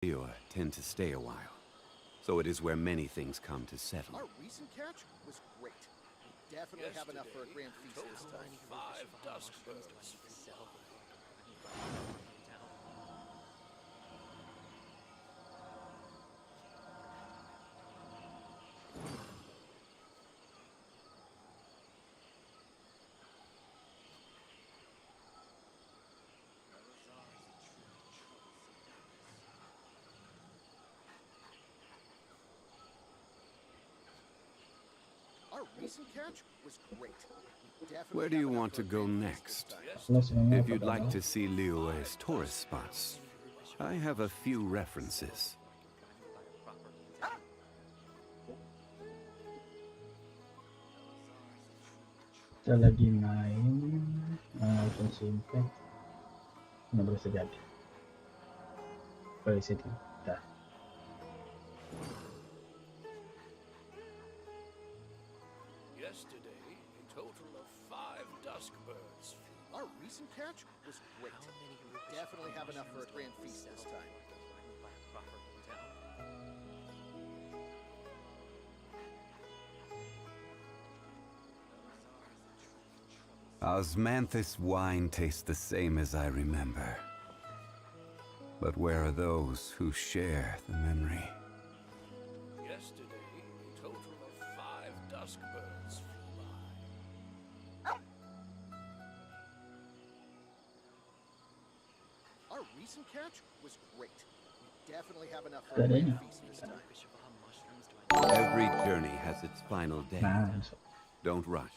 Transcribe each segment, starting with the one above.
tend to stay a while, so it is where many things come to settle. Our recent catch was great. We definitely have enough for a grand feast this time. 5 dusk birds. Our recent catch was great. We definitely Where do have you enough want for to a go grand feast next? this time. If you'd like to see Liyue's tourist spots, I have a few references. Kita lagi main Genshin Impact. Nggak boleh sejadi. Boleh sedih. Dah. Yesterday, a total of 5 dusk birds. Our recent catch was great. We definitely have enough for a grand feast this time. Osmanthus wine tastes the same as I remember. But where are those who share the memory? Yesterday, a total of 5 dusk birds flew by. Our recent catch was great. We definitely have enough for a grand feast this time. Every journey has its final day. Nah, Don't rush.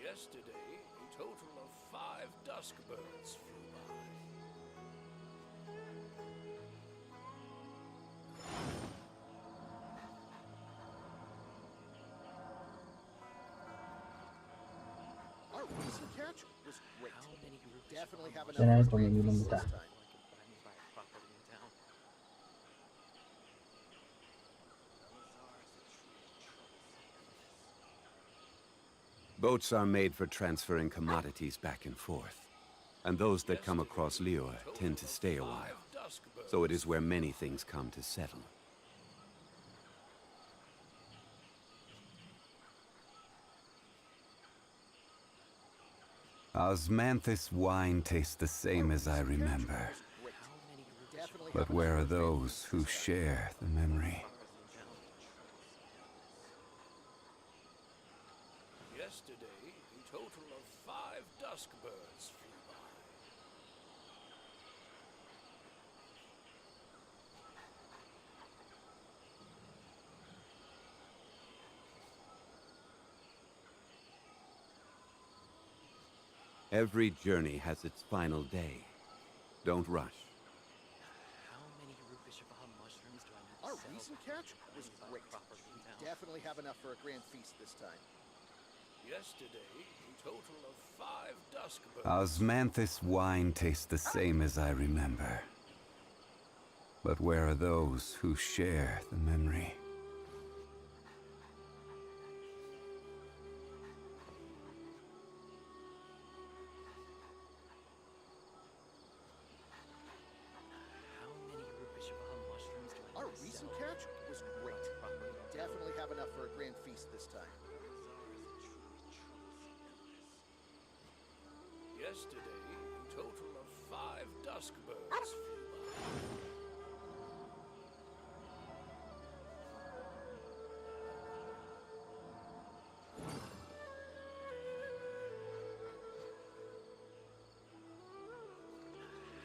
Yesterday, a total of 5 dusk birds flew by. Our recent catch was great. We definitely have Then I enough for a don't grand even feast this that. time. Boats are made for transferring commodities back and forth. And those that come across Liyue tend to stay a while. So it is where many things come to settle. Osmanthus wine tastes the same as I remember. But where are those who share the memory? Yesterday, a total of 5 dusk birds flew by. Every journey has its final day. Don't rush. How many Rupeshiva mushrooms do I need to Our sell recent catch was great. properly in We town? definitely have enough for a grand feast this time. Yesterday, a total of 5 dusk birds. Osmanthus wine tastes the same as I remember. But where are those who share the memory? How many Rupeshiva mushrooms do I Our need to recent sell catch was great. We definitely have enough for a grand feast this time. Yesterday, a total of 5 dusk birds flew by.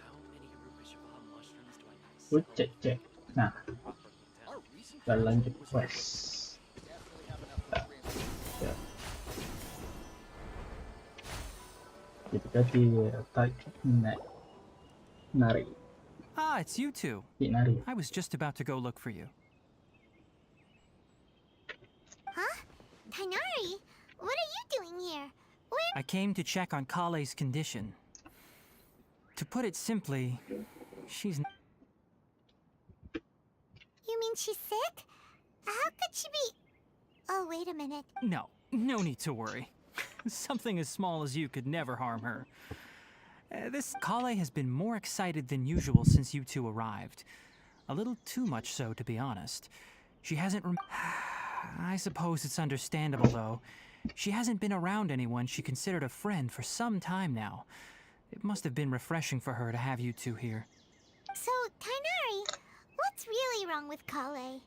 How many Rupeshiva mushrooms do I need to Gue sell cek. Nah, properly in town? Our recent kita catch lanjut was great. quest. We definitely have enough for a grand feast. Ya. Kita di Nari. Ah, it's you two. Di Nari. I was just about to go look for you. Huh? Tainari, what are you doing here? Where? I came to check on Kale's condition. To put it simply, she's... You mean she's sick? How could she be? Oh, wait a minute. No, no need to worry. Something as small as you could never harm her. This Kale has been more excited than usual since you two arrived. A little too much so, to be honest. She hasn't I suppose it's understandable, though. She hasn't been around anyone she considered a friend for some time now. It must have been refreshing for her to have you two here. So, Tainari, what's really wrong with Kale?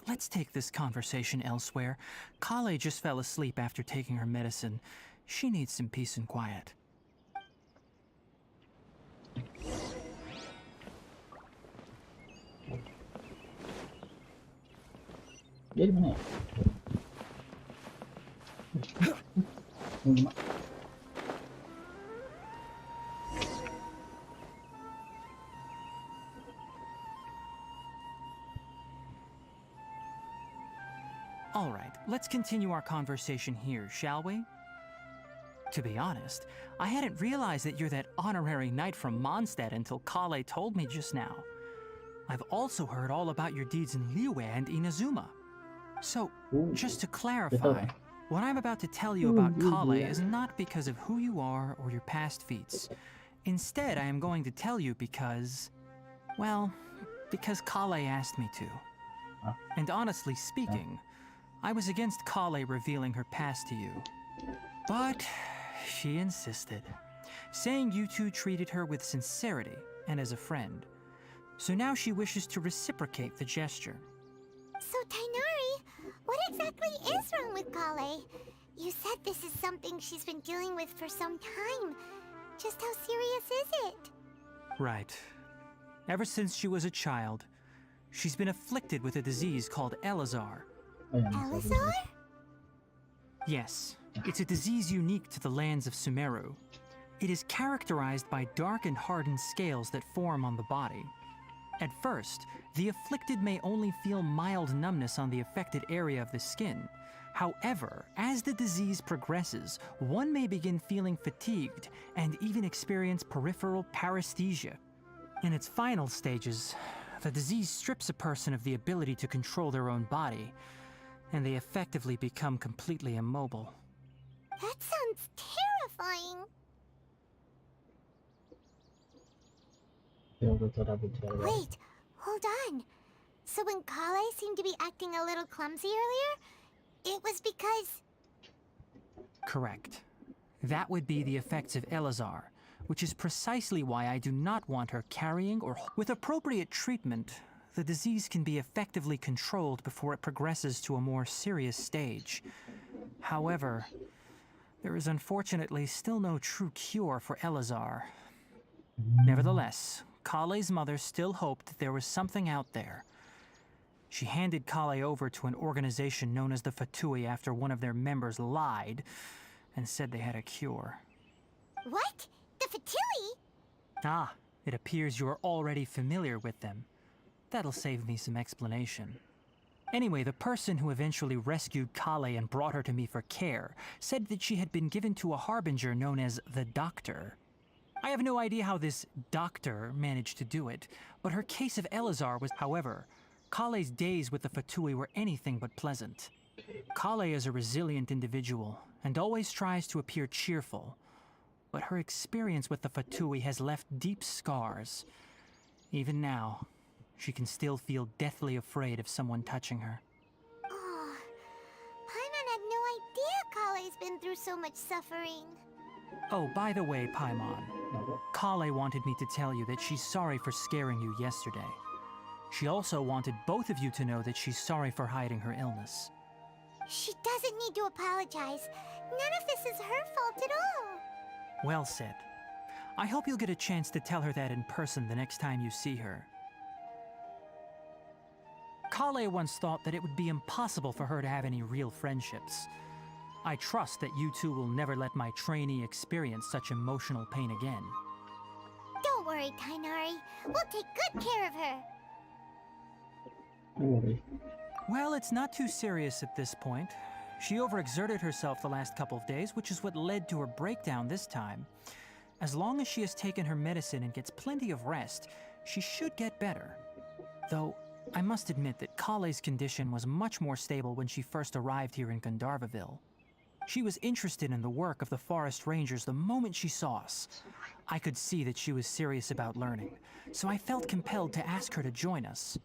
Let's take this conversation elsewhere. Kale just fell asleep after taking her medicine. She needs some peace and quiet. Dia di mana ya? Mak. All right, let's continue our conversation here, shall we? To be honest, I hadn't realized that you're that honorary knight from Mondstadt until Kale told me just now. I've also heard all about your deeds in Liyue and Inazuma. So, just to clarify, what I'm about to tell you about Kale is not because of who you are or your past feats. Instead, I am going to tell you because, well, because Kale asked me to. And honestly speaking, I was against Kale revealing her past to you. But she insisted, saying you two treated her with sincerity and as a friend. So now she wishes to reciprocate the gesture. So, Tainari, what exactly is wrong with Kale? You said this is something she's been dealing with for some time. Just how serious is it? Right. Ever since she was a child, she's been afflicted with a disease called Elazar. Elazar? Yes, it's a disease unique to the lands of Sumeru. It is characterized by dark and hardened scales that form on the body. At first, the afflicted may only feel mild numbness on the affected area of the skin. However, as the disease progresses, one may begin feeling fatigued and even experience peripheral paresthesia. In its final stages, the disease strips a person of the ability to control their own body, and they effectively become completely immobile. That sounds terrifying. Wait, hold on. So when Kale seemed to be acting a little clumsy earlier, it was because... Correct. That would be the effects of Elazar, which is precisely why I do not want her carrying or... With appropriate treatment, the disease can be effectively controlled before it progresses to a more serious stage. However, there is unfortunately still no true cure for Elazar. Nevertheless, Kale's mother still hoped that there was something out there. She handed Kale over to an organization known as the Fatui after one of their members lied and said they had a cure. What? The Fatui? Ah, it appears you are already familiar with them. That'll save me some explanation. Anyway, the person who eventually rescued Kale and brought her to me for care said that she had been given to a harbinger known as the Doctor. I have no idea how this doctor managed to do it, but her case of Elazar was, however, Kale's days with the Fatui were anything but pleasant. Kale is a resilient individual and always tries to appear cheerful, but her experience with the Fatui has left deep scars. Even now, she can still feel deathly afraid of someone touching her. Oh, Paimon had no idea Kale's been through so much suffering. Oh, by the way, Paimon, Kale wanted me to tell you that she's sorry for scaring you yesterday. She also wanted both of you to know that she's sorry for hiding her illness. She doesn't need to apologize. None of this is her fault at all. Well said. I hope you'll get a chance to tell her that in person the next time you see her. Kale once thought that it would be impossible for her to have any real friendships. I trust that you two will never let my trainee experience such emotional pain again. Don't worry, Tainari. We'll take good care of her. Well, it's not too serious at this point. She overexerted herself the last couple of days, which is what led to her breakdown this time. As long as she has taken her medicine and gets plenty of rest, she should get better. Though, I must admit that Kale's condition was much more stable when she first arrived here in Gandharvaville. She was interested in the work of the forest rangers the moment she saw us. I could see that she was serious about learning, so I felt compelled to ask her to join us.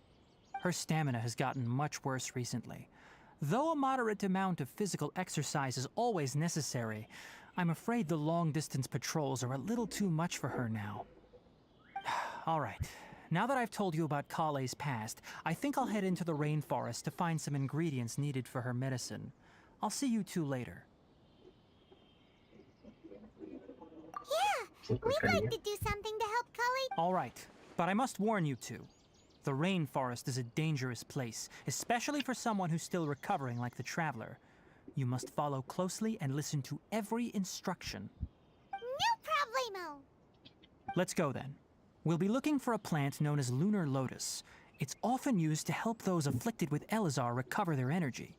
Her stamina has gotten much worse recently. Though a moderate amount of physical exercise is always necessary, I'm afraid the long-distance patrols are a little too much for her now. All right. Now that I've told you about Kale's past, I think I'll head into the rainforest to find some ingredients needed for her medicine. I'll see you two later. Yeah, we'd like to do something to help Kale. All right, but I must warn you two. The rainforest is a dangerous place, especially for someone who's still recovering like the traveler. You must follow closely and listen to every instruction. No problemo. Let's go then. We'll be looking for a plant known as lunar lotus. It's often used to help those afflicted with Elazar recover their energy.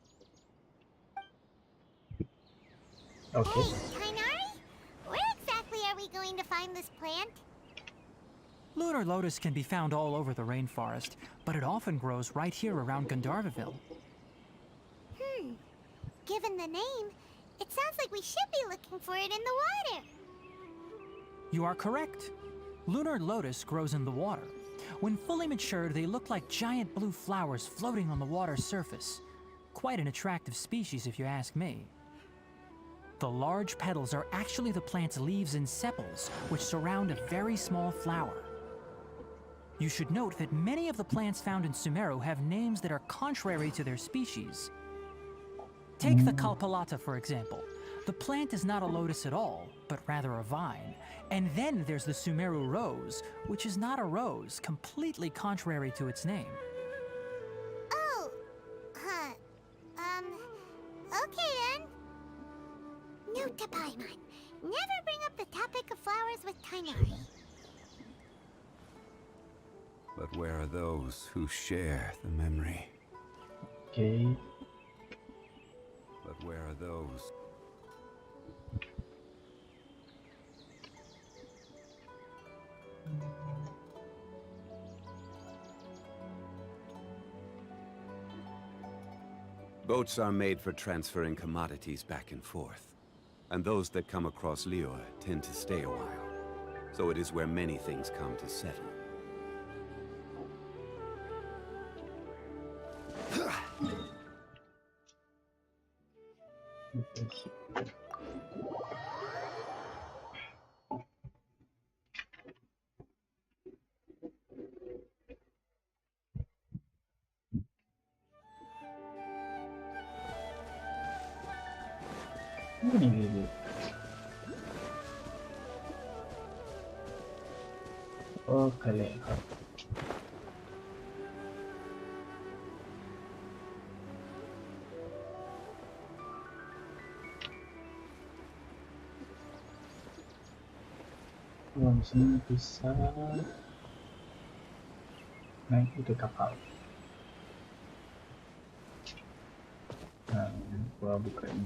Okay. Hey, Tainari? Where exactly are we going to find this plant? Lunar lotus can be found all over the rainforest, but it often grows right here around Gandharvaville. Given the name, it sounds like we should be looking for it in the water. You are correct. Lunar lotus grows in the water. When fully matured, they look like giant blue flowers floating on the water's surface. Quite an attractive species, if you ask me. The large petals are actually the plant's leaves and sepals, which surround a very small flower. You should note that many of the plants found in Sumeru have names that are contrary to their species. Take the Kalpalata, for example. The plant is not a lotus at all, but rather a vine. And then there's the Sumeru rose, which is not a rose, completely contrary to its name. Oh, okay then. Note to Paimon, never bring up the topic of flowers with Tainari. But where are those who share the memory? Okay. But where are those? Boats are made for transferring commodities back and forth. And those that come across Liyue tend to stay a while. So it is where many things come to settle. Ini gitu. Oh, kalian. Sini bisa naik itu kapal. Nah, gua buka ini.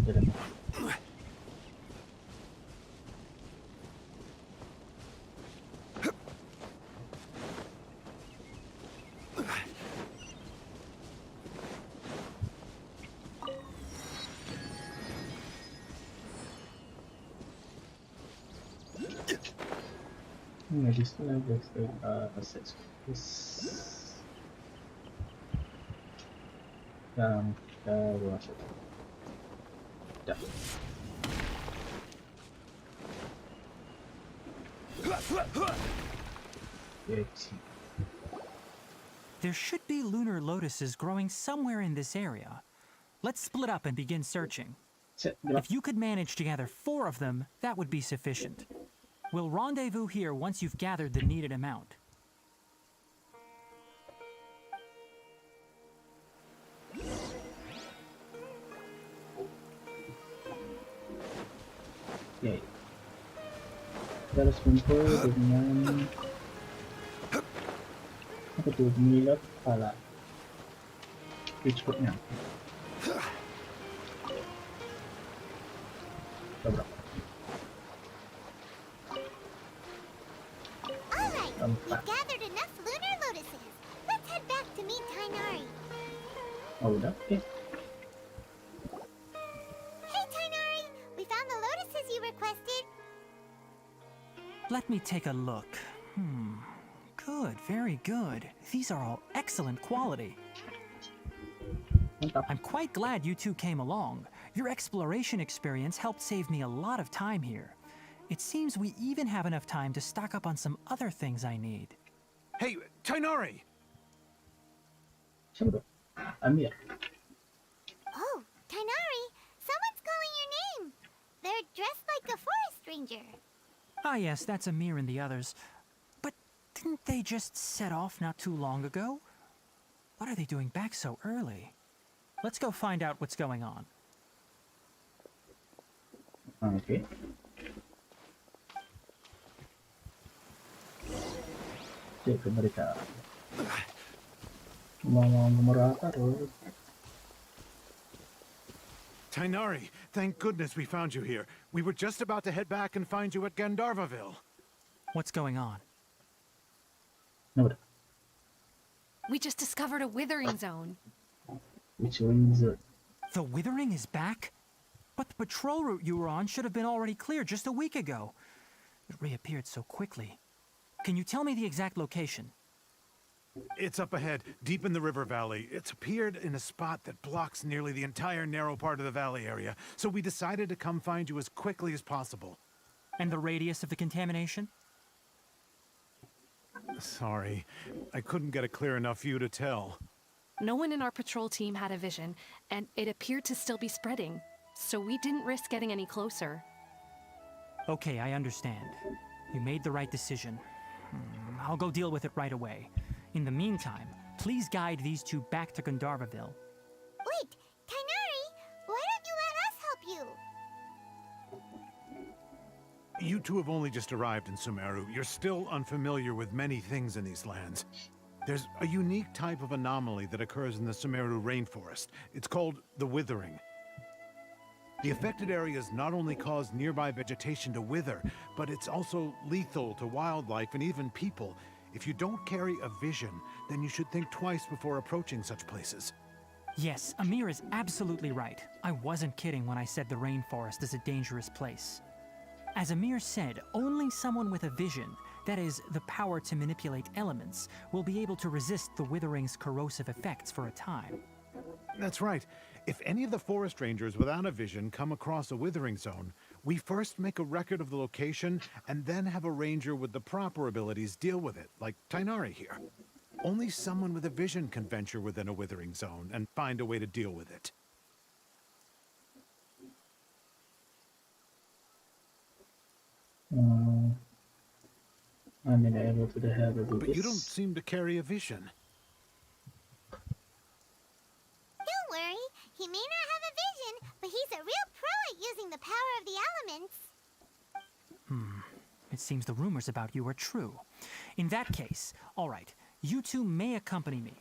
Jalan. Additional assets. Yang kita ruas itu. Dah. There should be lunar lotuses growing somewhere in this area. Let's split up and begin searching. If you could manage to gather 4 of them, that would be sufficient. We'll rendezvous here once you've gathered the needed amount. Okay. Kita harus kumpul dengan apa tuh, milot kepala switchboardnya. Berapa? keempat. gathered enough lunar lotuses. Let's head back to meet Tainari. Oh udah, oke. Hey Tainari, we found the lotuses you requested. Let me take a look. Good, very good. These are all excellent quality. Mantap. I'm quite glad you two came along. Your exploration experience helped save me a lot of time here. It seems we even have enough time to stock up on some other things I need. Hey, Tainari! Siapa tuh? Amir. Oh, Tainari, someone's calling your name. They're dressed like a forest ranger. Ah yes, that's Amir and the others. But didn't they just set off not too long ago? What are they doing back so early? Let's go find out what's going on. Oke. Cek ke mereka. Mau nomor apa tuh? Tainari, thank goodness we found you here. We were just about to head back and find you at Gandharvaville. What's going on? Nah udah. We just discovered a withering zone. Which one's it? The Withering is back? But the patrol route you were on should have been already cleared just a week ago. It reappeared so quickly. Can you tell me the exact location? It's up ahead, deep in the river valley. It's appeared in a spot that blocks nearly the entire narrow part of the valley area, so we decided to come find you as quickly as possible. And the radius of the contamination? Sorry, I couldn't get a clear enough view to tell. No one in our patrol team had a vision, and it appeared to still be spreading, so we didn't risk getting any closer. Okay, I understand. You made the right decision. I'll go deal with it right away. In the meantime, please guide these two back to Gandharvaville. Wait, Tainari, why don't you let us help you? You two have only just arrived in Sumeru. You're still unfamiliar with many things in these lands. There's a unique type of anomaly that occurs in the Sumeru rainforest. It's called the withering. The affected areas not only cause nearby vegetation to wither, but it's also lethal to wildlife and even people. If you don't carry a vision, then you should think twice before approaching such places. Yes, Amir is absolutely right. I wasn't kidding when I said the rainforest is a dangerous place. As Amir said, only someone with a vision, that is, the power to manipulate elements, will be able to resist the withering's corrosive effects for a time. That's right. If any of the forest rangers without a vision come across a withering zone, we first make a record of the location and then have a ranger with the proper abilities deal with it, like Tainari here. Only someone with a vision can venture within a withering zone and find a way to deal with it. I'm unable to have a do But you don't this. seem to carry a vision. Don't worry, he may not have a vision, but he's a real pro at using the power of the elements. It seems the rumors about you are true. In that case, all right, you two may accompany me.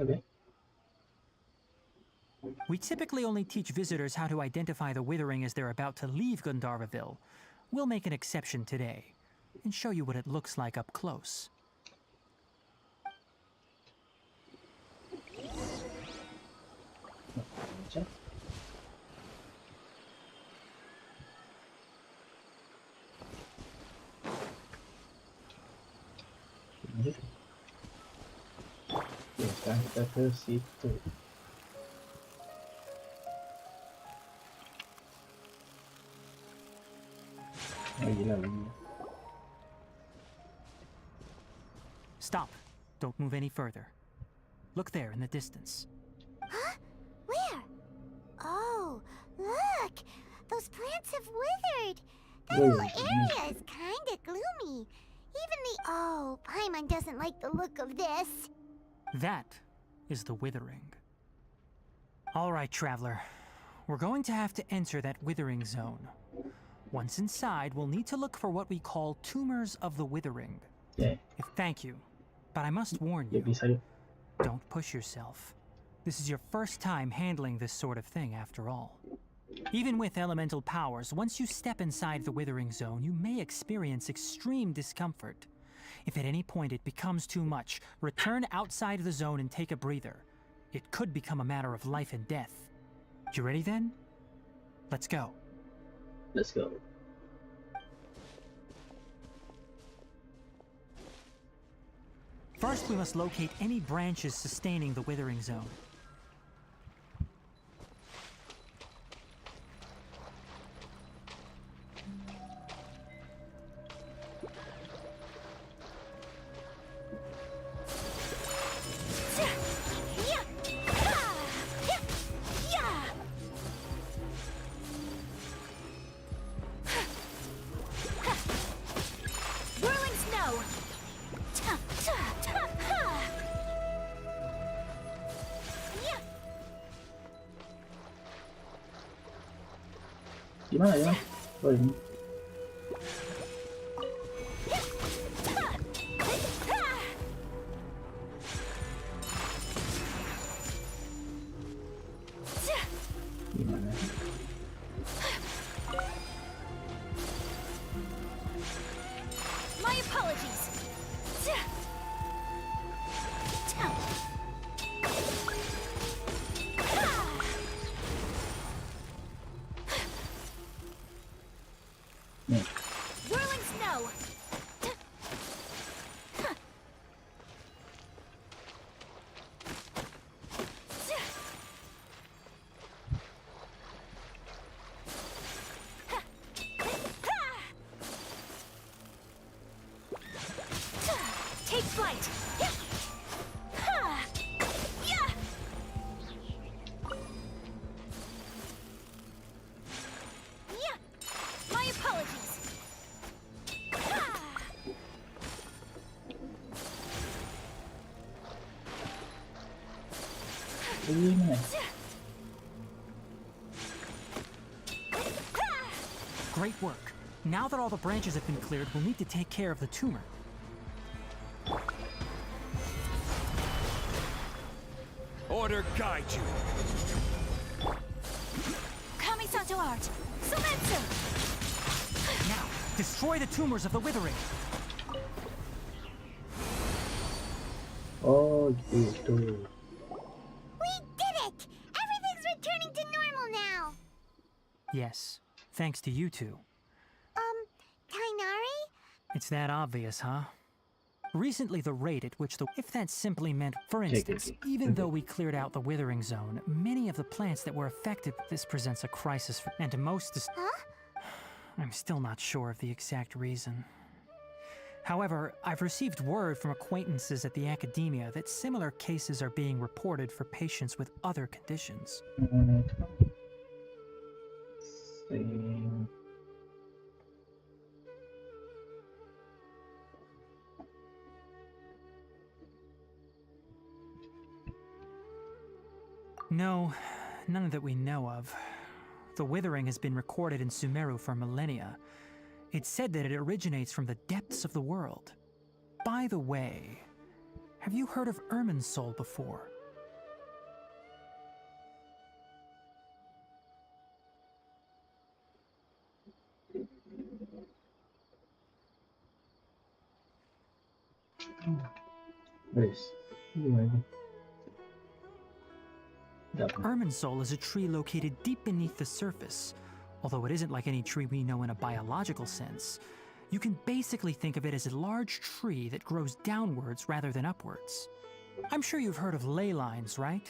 Oke. We typically only teach visitors how to identify the withering as they're about to leave Gandharvaville. We'll make an exception today and show you what it looks like up close. Cek. Oke, sekarang kita ke situ. Oh, gila lagi. Stop. Don't move any further. Look there in the distance. Huh? Where? Oh, look! Those plants have withered. That Whoa. whole area is kinda gloomy. Even the... Oh, Paimon doesn't like the look of this. That is the withering. All right, traveler. We're going to have to enter that withering zone. Once inside, we'll need to look for what we call tumors of the withering. Ya, Thank you, but I must warn ya you, bisa yuk. don't push yourself. This is your first time handling this sort of thing after all. Even with elemental powers, once you step inside the withering zone, you may experience extreme discomfort. If at any point it becomes too much, return outside the zone and take a breather. It could become a matter of life and death. You ready then? Let's go. Let's go. First, we must locate any branches sustaining the withering zone. Gimana ya? Oh ini. Gimana? My apologies. Whirling snow. Take flight. My apologies. Gimana? Great work. Now that all the branches have been cleared, we'll need to take care of the tumor. Order guide you. Kamisato art. Sumetsu. Now, destroy the tumors of the withering. Oh gitu. We did it! Everything's returning to normal now. Yes, thanks to you two. Tainari? It's that obvious, huh? Recently, the rate at which if that simply meant, for instance, even though we cleared out the withering zone, many of the plants that were affected, this presents a crisis for, and to most, Huh? I'm still not sure of the exact reason. However, I've received word from acquaintances at the academia that similar cases are being reported for patients with other conditions. Same. No, none that we know of. The withering has been recorded in Sumeru for millennia. It's said that it originates from the depths of the world. By the way, have you heard of Irminsul before? Wes. Gimana? Dapat. Irminsul is a tree located deep beneath the surface. Although it isn't like any tree we know in a biological sense, you can basically think of it as a large tree that grows downwards rather than upwards. I'm sure you've heard of ley lines, right?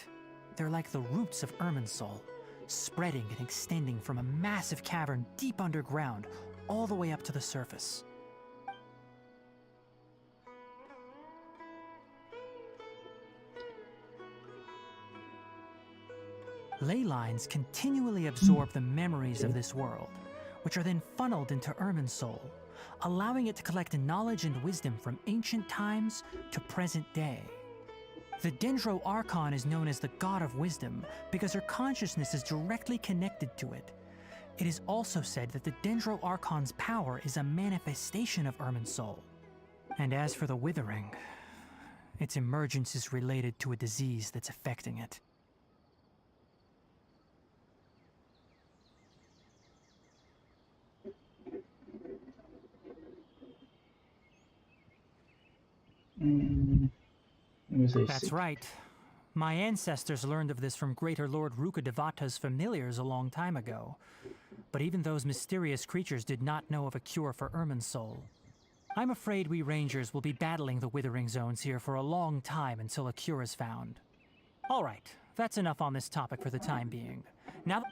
They're like the roots of Irminsul, spreading and extending from a massive cavern deep underground all the way up to the surface. Ley lines continually absorb the memories of this world, which are then funneled into Irminsul, allowing it to collect knowledge and wisdom from ancient times to present day. The Dendro Archon is known as the God of Wisdom because her consciousness is directly connected to it. It is also said that the Dendro Archon's power is a manifestation of Irminsul. And as for the Withering, its emergence is related to a disease that's affecting it. Let me say That's 6. right. My ancestors learned of this from Greater Lord Rukkhadevata's familiars a long time ago. But even those mysterious creatures did not know of a cure for Irminsul. I'm afraid we rangers will be battling the withering zones here for a long time until a cure is found. All right, that's enough on this topic for the time being. Now...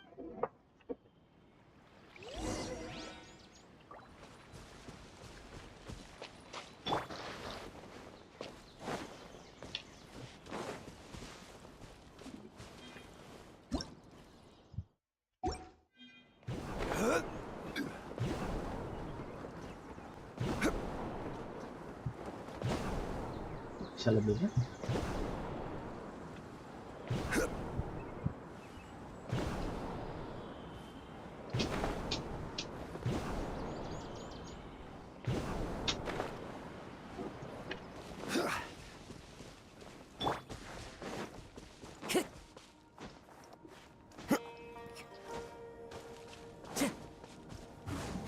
Bisa lebih ya?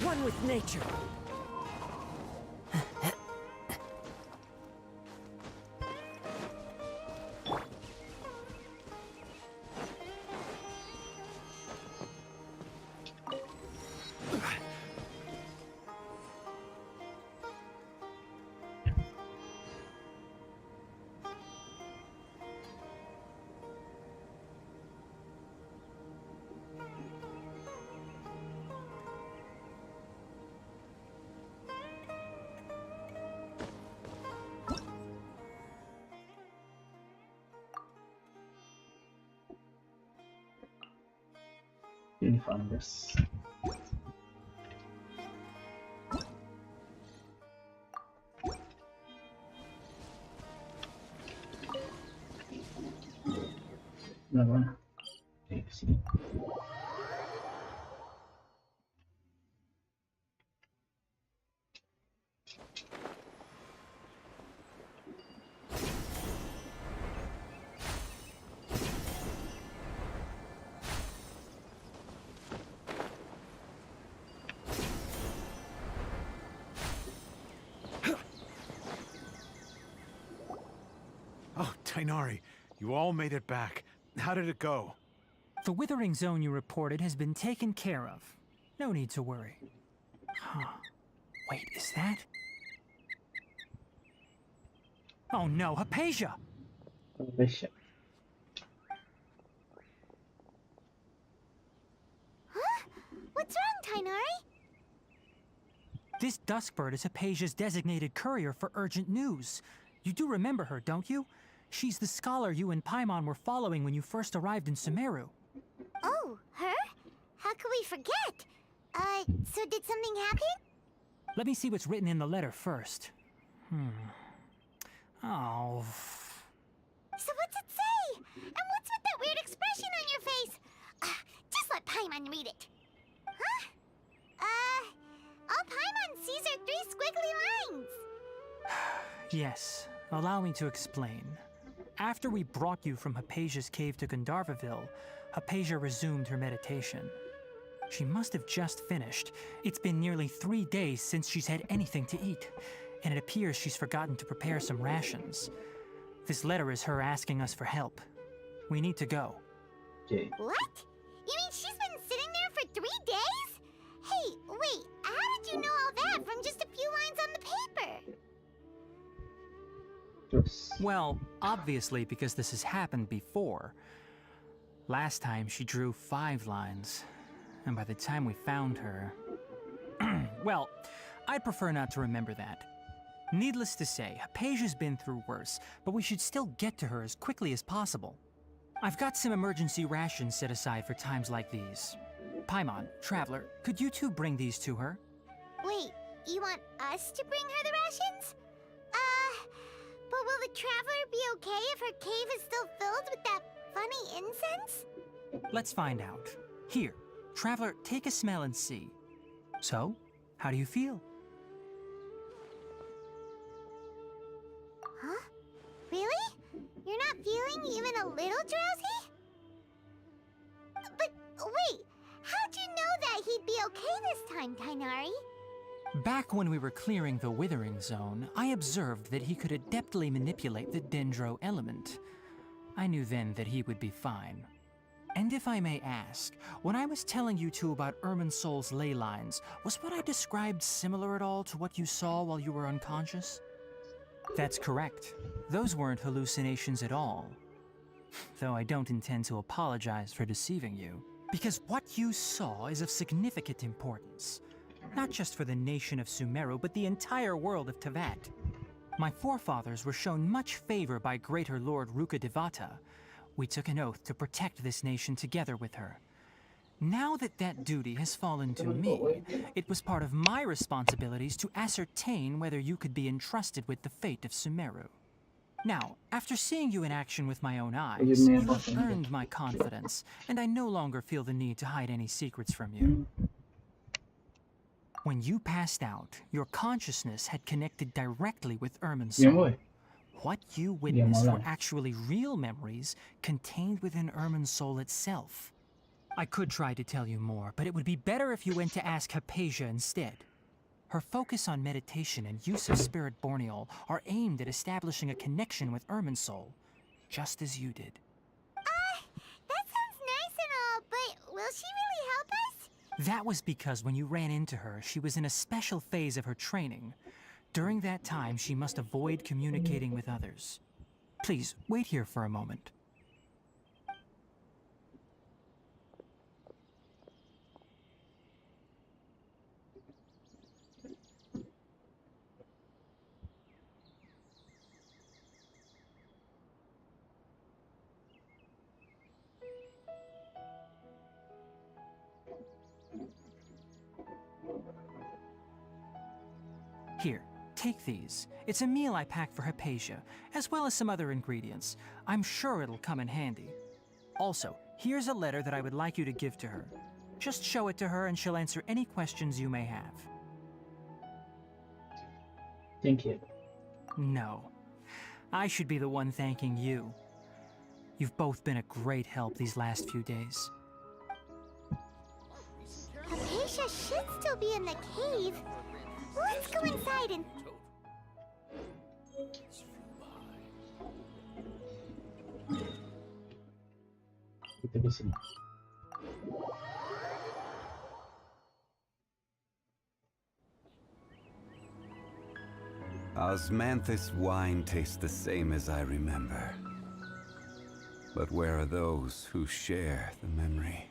One with nature. Uniformers. Mana? Sini. Oh, Tainari, you all made it back. How did it go? The withering zone you reported has been taken care of. No need to worry. Huh. Wait, is that... Oh no, Hypatia! Bisa. Huh? What's wrong, Tainari? This Duskbird is Hypatia's designated courier for urgent news. You do remember her, don't you? She's the scholar you and Paimon were following when you first arrived in Sumeru. Oh, her? How could we forget? So did something happen? Let me see what's written in the letter first. Oh... So what's it say? And what's with that weird expression on your face? Just let Paimon read it. Huh? All Paimon sees are 3 squiggly lines. Yes, allow me to explain. After we brought you from Hypatia's cave to Gandharvaville, Hypatia resumed her meditation. She must have just finished. It's been nearly 3 days since she's had anything to eat, and it appears she's forgotten to prepare some rations. This letter is her asking us for help. We need to go. Okay. What? You mean she's been sitting there for 3 days? Hey, wait, how did you know all that from just a few lines on the paper? Terus. Well, obviously because this has happened before. Last time she drew 5 lines, and by the time we found her... Well, I'd prefer not to remember that. Needless to say, Hypatia's been through worse, but we should still get to her as quickly as possible. I've got some emergency rations set aside for times like these. Paimon, Traveler, could you two bring these to her? Wait, you want us to bring her the rations? But will the Traveler be okay if her cave is still filled with that funny incense? Let's find out. Here, Traveler, take a smell and see. So, how do you feel? Huh? Really? You're not feeling even a little drowsy? But wait, how'd you know that he'd be okay this time, Tainari? Back when we were clearing the Withering Zone, I observed that he could adeptly manipulate the Dendro element. I knew then that he would be fine. And if I may ask, when I was telling you two about Irminsul's ley lines, was what I described similar at all to what you saw while you were unconscious? That's correct. Those weren't hallucinations at all. Though I don't intend to apologize for deceiving you, because what you saw is of significant importance. Not just for the nation of Sumeru, but the entire world of Tevat. My forefathers were shown much favor by Greater Lord Rukkhadevata. We took an oath to protect this nation together with her. Now that that duty has fallen to me, it was part of my responsibilities to ascertain whether you could be entrusted with the fate of Sumeru. Now, after seeing you in action with my own eyes, you have earned my confidence, and I no longer feel the need to hide any secrets from you. When you passed out, your consciousness had connected directly with Irminsul. What you witnessed were actually real memories contained within Irminsul itself. I could try to tell you more, but it would be better if you went to ask Hypatia instead. Her focus on meditation and use of Spirit Borneol are aimed at establishing a connection with Irminsul, just as you did. That sounds nice and all, but will she really help us? That was because when you ran into her, she was in a special phase of her training. During that time, she must avoid communicating with others. Please, wait here for a moment. Here, take these. It's a meal I packed for Hypatia, as well as some other ingredients. I'm sure it'll come in handy. Also, here's a letter that I would like you to give to her. Just show it to her and she'll answer any questions you may have. Thank you. No. I should be the one thanking you. You've both been a great help these last few days. Hypatia should still be in the cave. Let's go inside and... Kita di sini. Osmanthus wine tastes the same as I remember. But where are those who share the memory?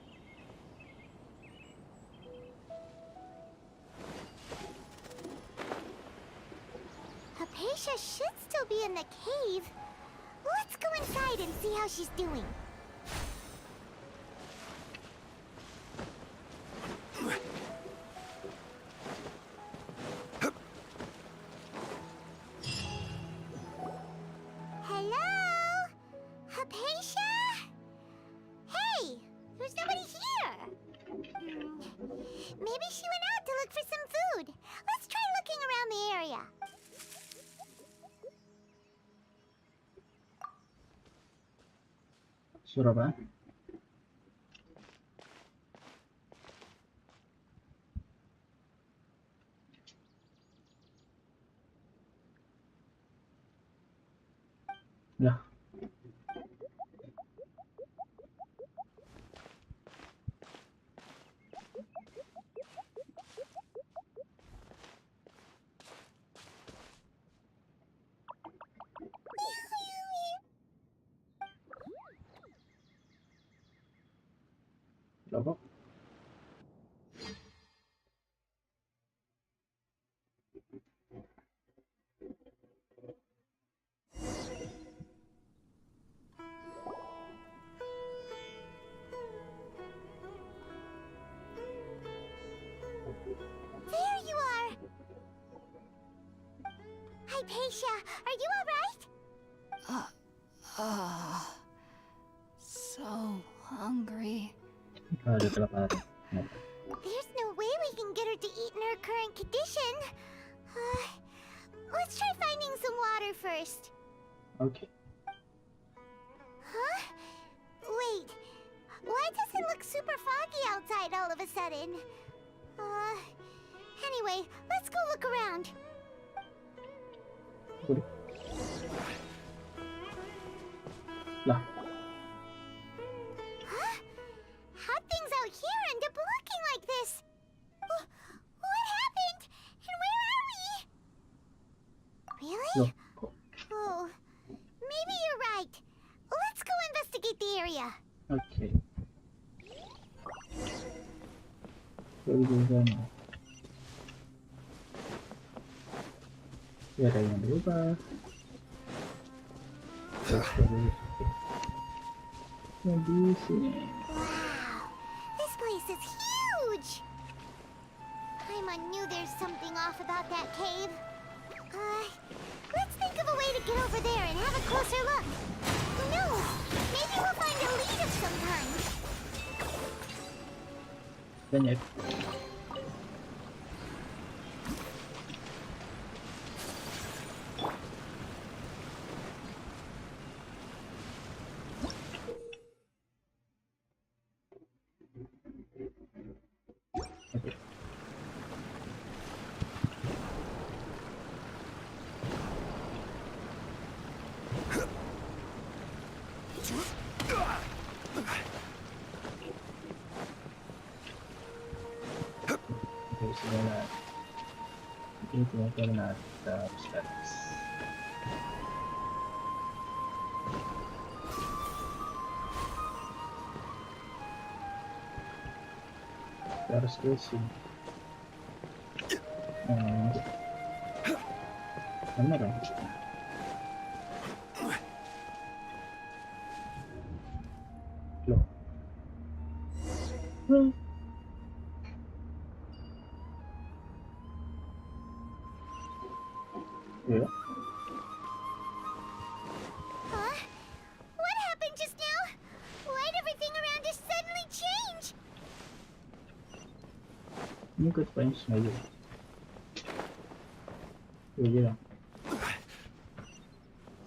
Hypatia should still be in the cave. Let's go inside and see how she's doing. Hello? Hypatia? Hey, there's nobody here. Maybe she went out to look for some food. Let's try looking around the area. Surabaya. Lah. Apa? There you are! Hypatia, are you alright? So hungry. Ada kelaparan. There's no way we can get her to eat in her current condition. Let's try finding some water first. Okay. Huh? Wait. Why does it look super foggy outside all of a sudden? Anyway, let's go look around. Udah. Lah, Huh? How'd things out here end up looking like this? What happened? And where are we? Really? loh, kok. Oh, maybe you're right. Let's go investigate the area. Oke. Pergi ke sana. Ya, ada yang berubah. Terus terus. Yang di sini. Wow, this place is huge. Paimon knew there's something off about that cave. Let's think of a way to get over there and have a closer look. Who knows? Maybe we'll find a lead of some kind. Banyak. Oke. Oke, sudah. Ini ternyata ada status. Kita harus ke sini. Mana dong? Loh. Ya. Huh? What happened just now? Why'd everything around us suddenly change? Ini ikut paling sengaja. Ya bilang.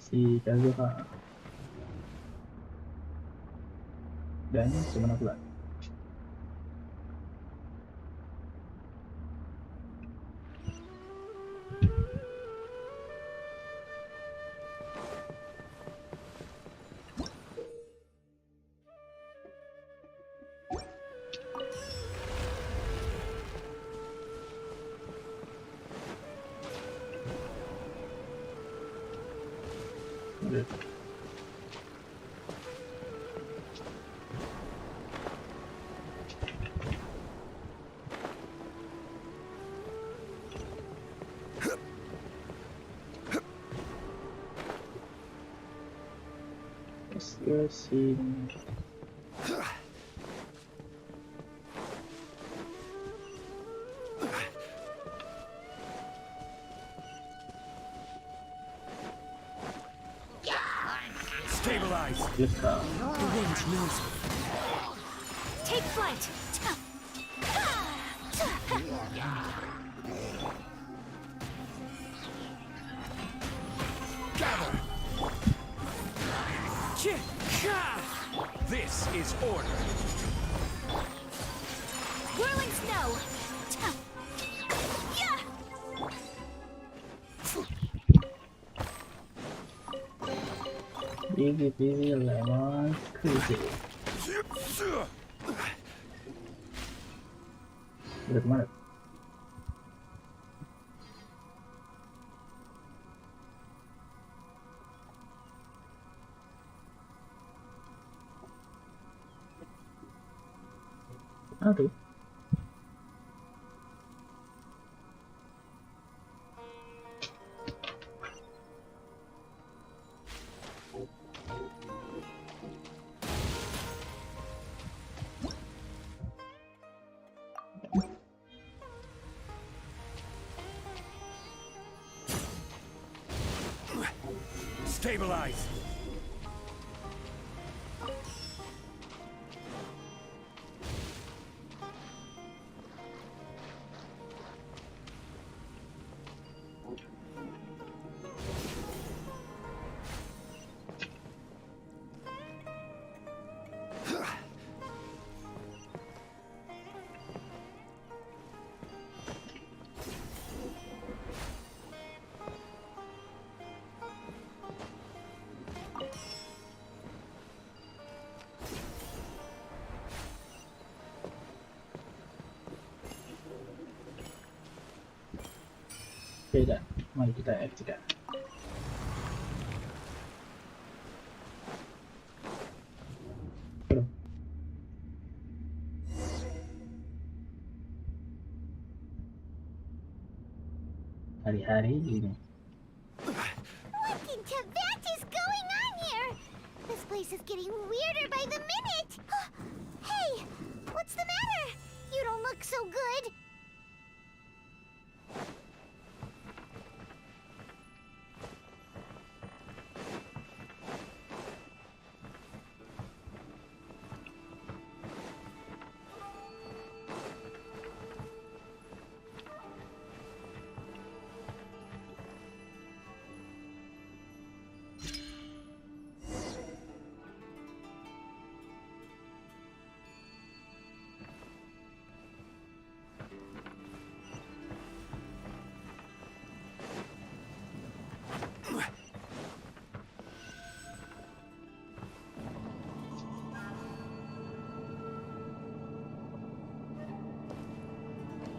Si Caviar. Dan kemana pula? Udah. Let's go see. Stabilize. Bisa. The wind knows me. Take flight. Gather. This is order. Whirling snow. Yeah. Easy peasy lemon squeezy. Udah kemana? Aduh. Stabilize. Oke dah, mari kita F3. Belum. Hari-hari ini. What in Tibet is going on here? This place is getting weirder by the minute. Hey, what's the matter? You don't look so good.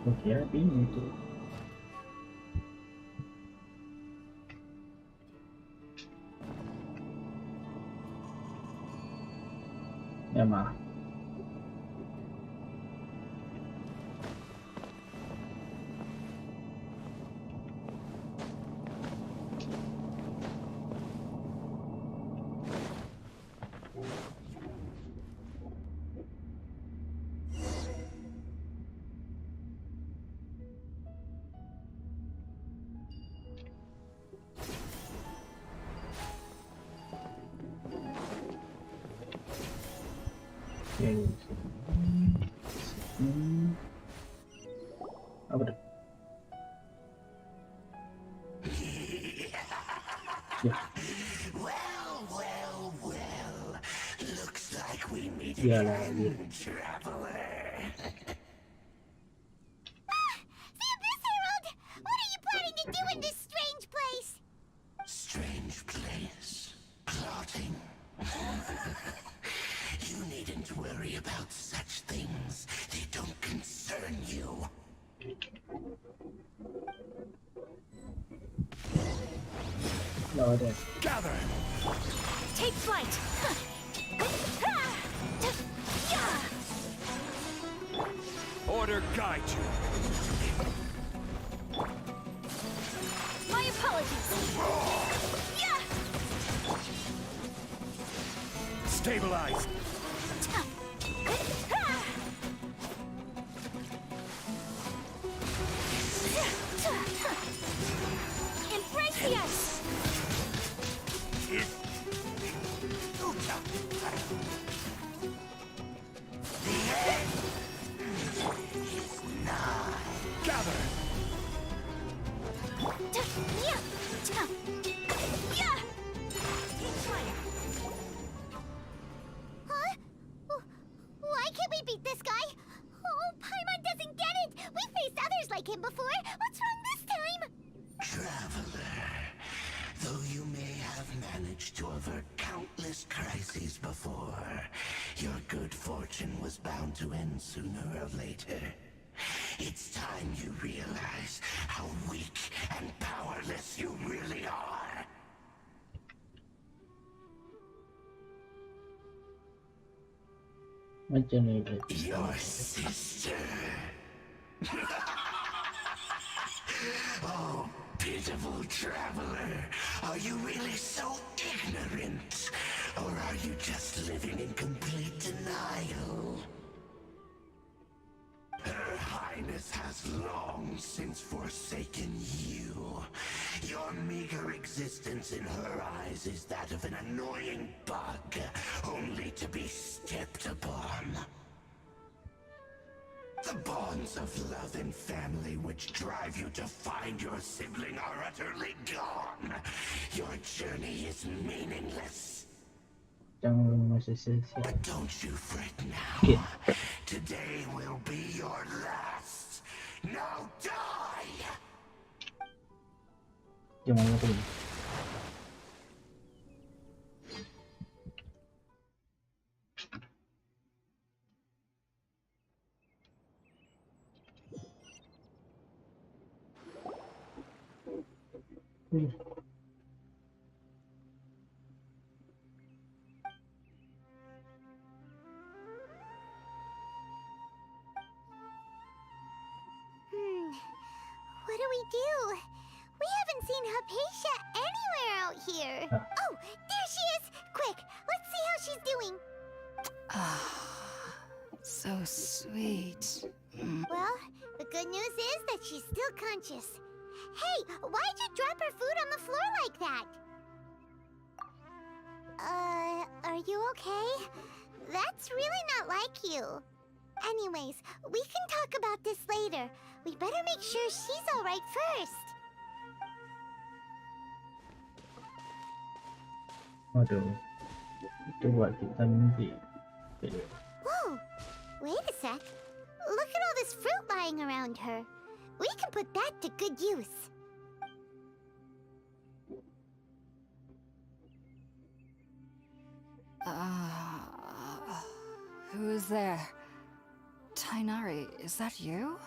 Gua kira ini tuh. Ya maaf. Oke. Apa tuh? Ya. Looks like we meet Ya again, lagi. traveler. The Abyss Herald! What are you planning to do in this strange place? Strange place. Plotting. You needn't worry about such things. They don't concern you. Nggak ada. Gather! Take flight! Order guide you. My apologies! Stabilize. Embrace the ice! Gather! Huh? Why can't we beat this guy? Oh, Paimon doesn't get it! We faced others like him before! What's wrong this time? Traveler. Though you may have managed to avert countless crises before, your good fortune was bound to end sooner or later. It's time you realize how weak and powerless you really are. Macam ni guys. Your sister. Oh, pitiful traveler. Are you really so ignorant? Or are you just living in complete denial? Her Highness has long since forsaken you. Your meager existence in her eyes is that of an annoying bug, only to be stepped upon. The bonds of love and family which drive you to find your sibling are utterly gone. Your journey is meaningless. Jangan masih sia-sia. But don't you fret now. Okay. Today will be your last. Now die! Jangan lupa. Hmm. What do we do? We haven't seen Hypatia anywhere out here. Oh, there she is! Quick, let's see how she's doing. So sweet. Well, the good news is that she's still conscious. Hey, why'd you drop her food on the floor like that? Are you okay? That's really not like you. Anyways, we can talk about this later. We better make sure she's alright first. Waduh, itu buat kita mimpi. Whoa, wait a sec. Look at all this fruit lying around her. We can put that to good use. Who's there? Tainari, is that you?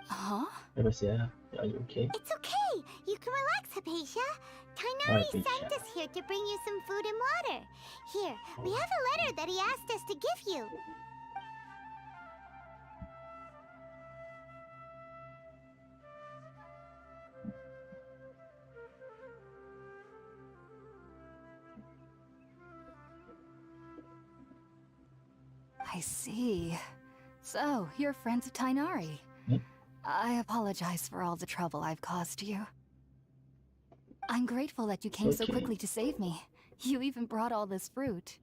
Huh? Terus ya, are you okay? It's okay. You can relax, Hypatia. Tainari Hypatia. sent us here to bring you some food and water. Here, we have a letter that he asked us to give you. I see. So, you're friends of Tainari. I apologize for all the trouble I've caused you. I'm grateful that you came so Okay. quickly to save me. You even brought all this fruit.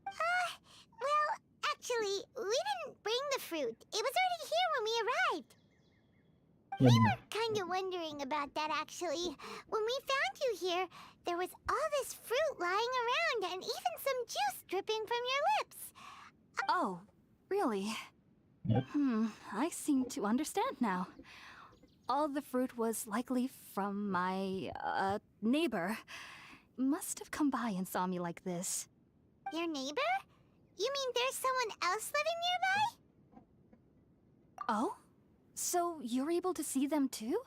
Well, actually, we didn't bring the fruit. It was already here when we arrived. Ya benar. Kinda wondering about that, actually. When we found you here, there was all this fruit lying around and even some juice dripping from your lips. Oh, really? Yep. I seem to understand now. All the fruit was likely from my, neighbor. Must have come by and saw me like this. Your neighbor? You mean there's someone else living nearby? Oh? So you're able to see them too?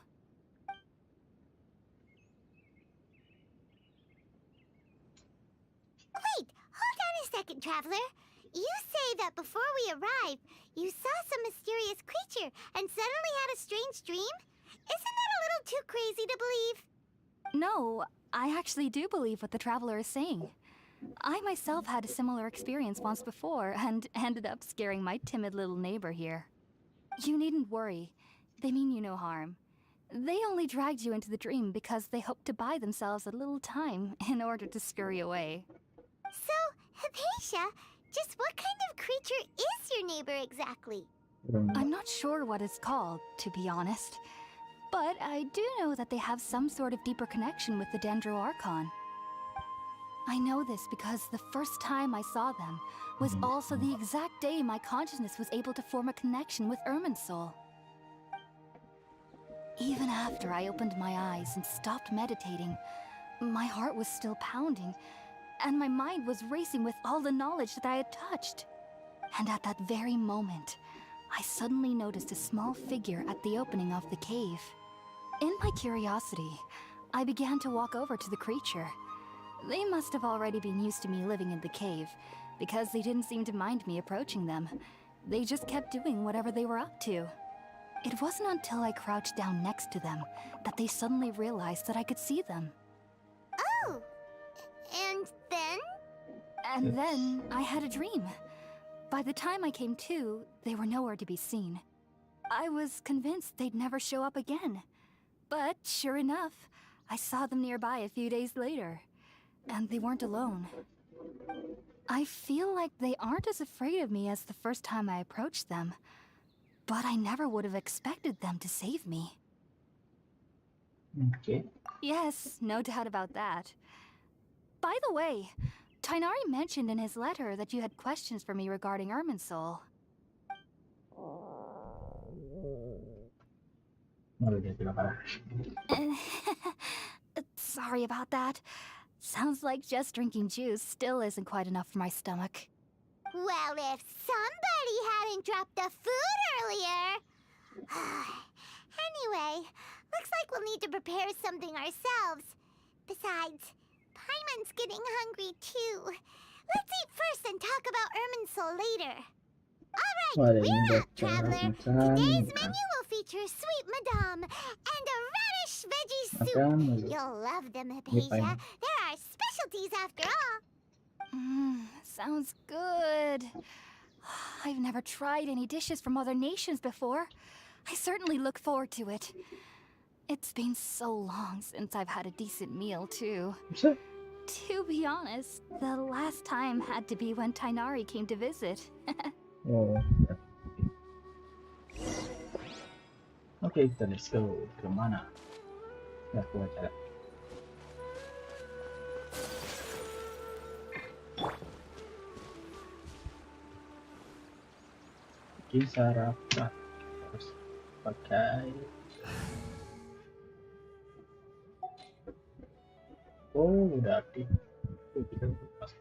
Wait, hold on a second, Traveler. You say that before we arrived, you saw some mysterious creature and suddenly had a strange dream? Isn't that a little too crazy to believe? No, I actually do believe what the traveler is saying. I myself had a similar experience once before and ended up scaring my timid little neighbor here. You needn't worry. They mean you no harm. They only dragged you into the dream because they hoped to buy themselves a little time in order to scurry away. So, Hypatia, just what kind of creature is your neighbor exactly? I'm not sure what it's called, to be honest. But I do know that they have some sort of deeper connection with the Dendro Archon. I know this because the first time I saw them was also the exact day my consciousness was able to form a connection with Irminsul. Even after I opened my eyes and stopped meditating, my heart was still pounding, and my mind was racing with all the knowledge that I had touched. And at that very moment, I suddenly noticed a small figure at the opening of the cave. In my curiosity, I began to walk over to the creature. They must have already been used to me living in the cave, because they didn't seem to mind me approaching them. They just kept doing whatever they were up to. It wasn't until I crouched down next to them that they suddenly realized that I could see them. Oh, and then? And then I had a dream. By the time I came to, they were nowhere to be seen. I was convinced they'd never show up again. But sure enough, I saw them nearby a few days later. And they weren't alone. I feel like they aren't as afraid of me as the first time I approached them. But I never would have expected them to save me. Okay. Yes, no doubt about that. By the way, Tainari mentioned in his letter that you had questions for me regarding Irminsul. Malu dia tidak parah. Sorry about that. Sounds like just drinking juice still isn't quite enough for my stomach. Well, if somebody hadn't dropped the food earlier. Anyway, looks like we'll need to prepare something ourselves. Besides, Paimon's getting hungry too. Let's eat first and talk about Irminsul later. All right, we're up, traveler. Today's menu will feature sweet madame and a radish veggie soup. You'll love them, Hypatia. They're our specialties after all. Sounds good. I've never tried any dishes from other nations before. I certainly look forward to it. It's been so long since I've had a decent meal, too. To be honest, the last time had to be when Tainari came to visit. Oh. Oke, kita let's go. Kemana? Nggak keluar cara. Bikin sarapan. Harus pakai. Oh, udah aktif. Kita pas.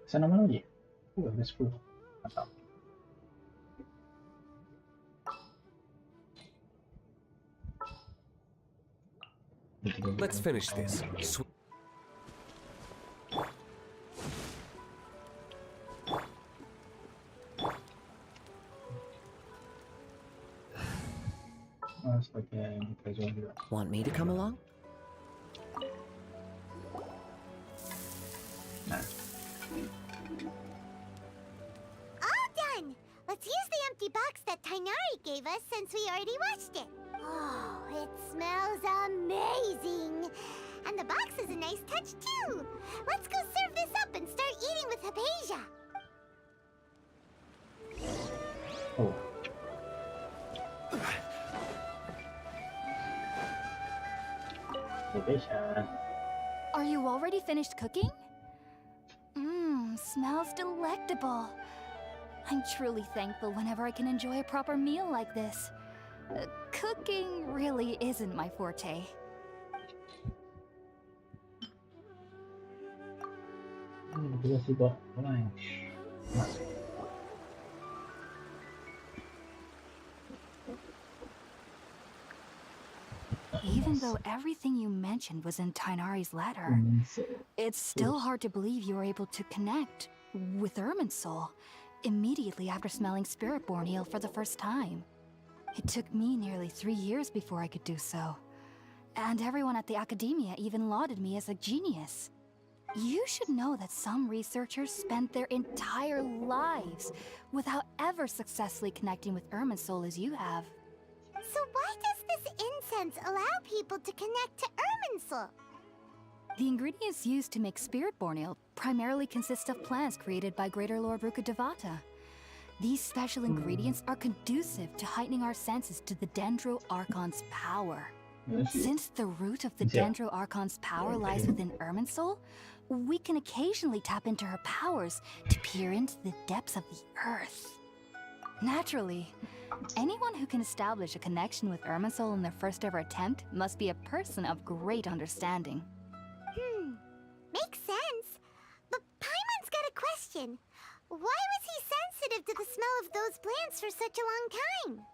Sana mana lagi? Ada 10. Mantap. Let's finish this. Want me to come along? All done! Let's use the empty box that Tainari gave us since we already washed it. Oh, it smells amazing! And the box is a nice touch too! Let's go serve this up and start eating with Hypatia! Oh. Are you already finished cooking? Smells delectable. I'm truly thankful whenever I can enjoy a proper meal like this. Cooking really isn't my forte. Even though everything you mentioned was in Tainari's letter, it's still hard to believe you were able to connect with Irminsul immediately after smelling Spiritborn eel for the first time. It took me nearly 3 years before I could do so. And everyone at the Academia even lauded me as a genius. You should know that some researchers spent their entire lives without ever successfully connecting with Irminsul as you have. So why does this incense allow people to connect to Irminsul? The ingredients used to make Spiritborn ale primarily consist of plants created by Greater Lord Rukkhadevata. These special ingredients are conducive to heightening our senses to the Dendro Archon's power. Since the root of the Dendro Archon's power lies within Irminsul, we can occasionally tap into her powers to peer into the depths of the earth. Naturally, anyone who can establish a connection with Irminsul in their first ever attempt must be a person of great understanding. Makes sense. But Paimon's got a question. Why was he sensitive to the smell of those plants for such a long time?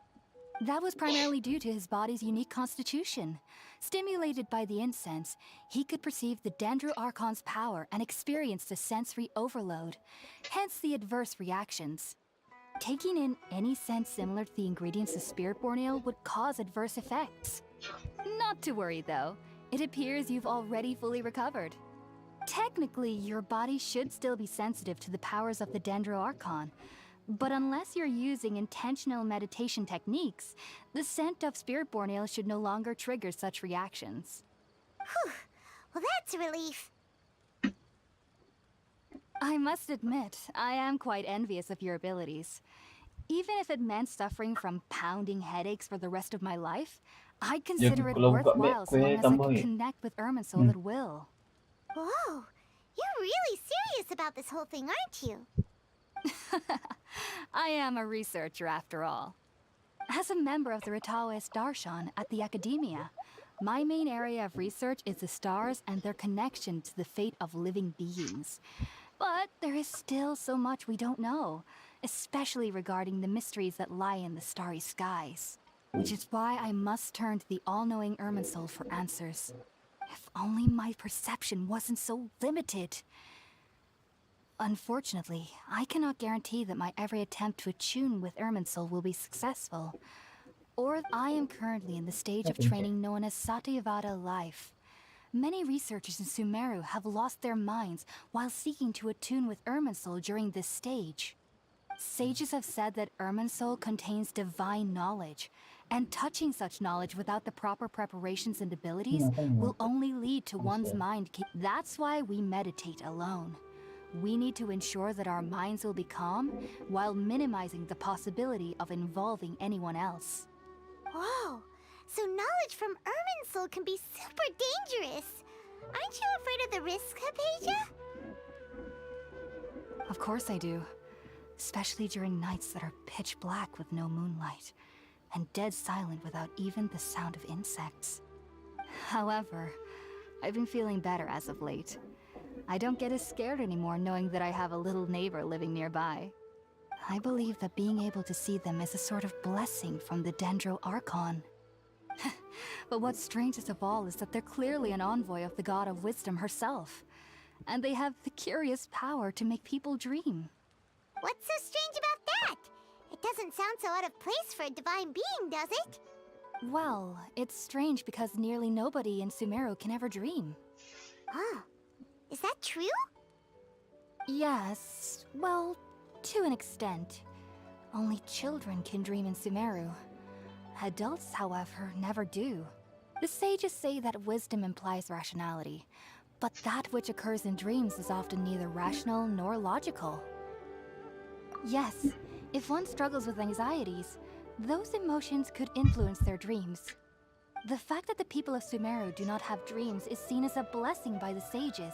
That was primarily due to his body's unique constitution. Stimulated by the incense, he could perceive the Dendro Archon's power and experience the sensory overload, hence the adverse reactions. Taking in any scent similar to the ingredients of Spiritborn ale would cause adverse effects. Not to worry though, it appears you've already fully recovered. Technically, your body should still be sensitive to the powers of the Dendro Archon, but unless you're using intentional meditation techniques, the scent of Spiritborn ale should no longer trigger such reactions. Whew. Well, that's a relief. I must admit, I am quite envious of your abilities. Even if it meant suffering from pounding headaches for the rest of my life, I'd consider it worthwhile so long as I could connect with Irminsul at will. Whoa, you're really serious about this whole thing, aren't you? I am a researcher after all. As a member of the Ritaoist Darshan at the Academia, My main area of research is the stars and their connection to the fate of living beings. But there is still so much we don't know, especially regarding the mysteries that lie in the starry skies. Which is why I must turn to the all-knowing Irminsul for answers. If only my perception wasn't so limited. Unfortunately, I cannot guarantee that my every attempt to attune with Irminsul will be successful. Or I am currently in the stage of training known as Satyavada life. Many researchers in Sumeru have lost their minds while seeking to attune with Irminsul during this stage. Sages have said that Irminsul contains divine knowledge, and touching such knowledge without the proper preparations and abilities will only lead to one's mind. That's why we meditate alone. We need to ensure that our minds will be calm while minimizing the possibility of involving anyone else. Whoa! So knowledge from Irminsul can be super dangerous. Aren't you afraid of the risks, Hypatia? Of course I do. Especially during nights that are pitch black with no moonlight, and dead silent without even the sound of insects. However, I've been feeling better as of late. I don't get as scared anymore knowing that I have a little neighbor living nearby. I believe that being able to see them is a sort of blessing from the Dendro Archon. But what's strangest of all is that they're clearly an envoy of the God of Wisdom herself, and they have the curious power to make people dream. What's so strange about that? It doesn't sound so out of place for a divine being, does it? Well, it's strange because nearly nobody in Sumeru can ever dream. Huh. Is that true? Yes, well, to an extent. Only children can dream in Sumeru. Adults, however, never do. The sages say that wisdom implies rationality, but that which occurs in dreams is often neither rational nor logical. Yes, if one struggles with anxieties, those emotions could influence their dreams. The fact that the people of Sumeru do not have dreams is seen as a blessing by the sages.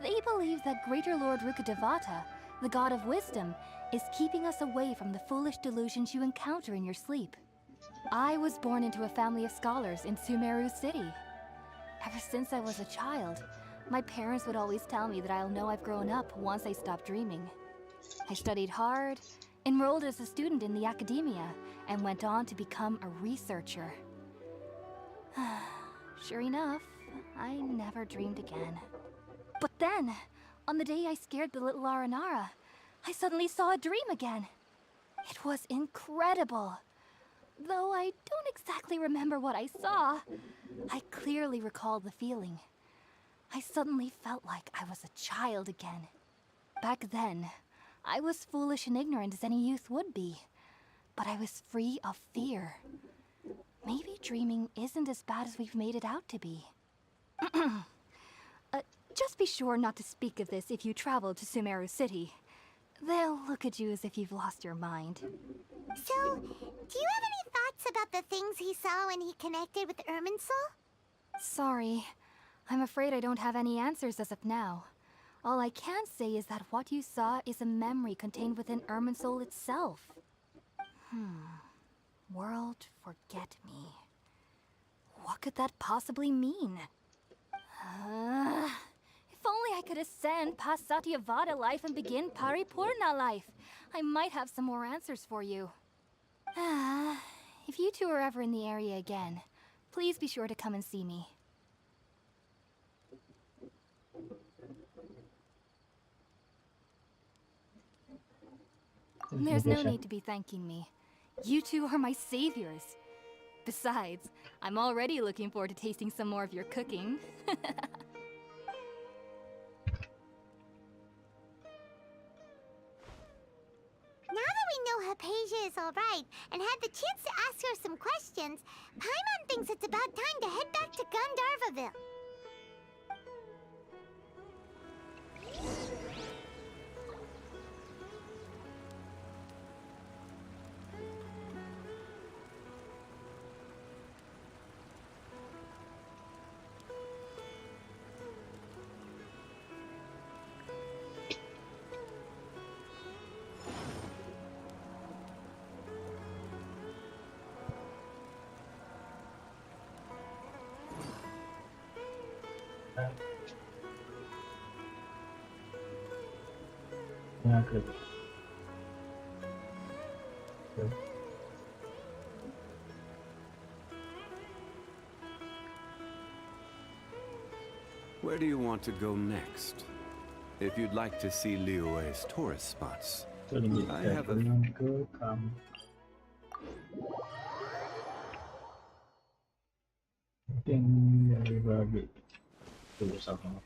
They believe that Greater Lord Rukkhadevata, the god of wisdom, is keeping us away from the foolish delusions you encounter in your sleep. I was born into a family of scholars in Sumeru City. Ever since I was a child, my parents would always tell me that I'll know I've grown up once I stop dreaming. I studied hard, enrolled as a student in the academia, and went on to become a researcher. Sure enough, I never dreamed again. But then, on the day I scared the little Aranara, I suddenly saw a dream again. It was incredible. Though I don't exactly remember what I saw, I clearly recall the feeling. I suddenly felt like I was a child again. Back then, I was foolish and ignorant as any youth would be, but I was free of fear. Maybe dreaming isn't as bad as we've made it out to be. Just be sure not to speak of this if you travel to Sumeru City. They'll look at you as if you've lost your mind. So, do you have any thoughts about the things he saw when he connected with Irminsul? Sorry. I'm afraid I don't have any answers as of now. All I can say is that what you saw is a memory contained within Irminsul itself. World forget me. What could that possibly mean? If only I could ascend past Satyavada life and begin Paripurna life. I might have some more answers for you. If you two are ever in the area again, please be sure to come and see me. There's no need to be thanking me. You two are my saviors. Besides, I'm already looking forward to tasting some more of your cooking. Now that we know Hypatia is alright and had the chance to ask her some questions, Paimon thinks it's about time to head back to Gandharvaville. Ya, klik. Oke. Where do you want to go next? If you'd like to see Liyue's tourist spots, I have a... Ke kamu. Mungkin dari babi. Tunggu sama.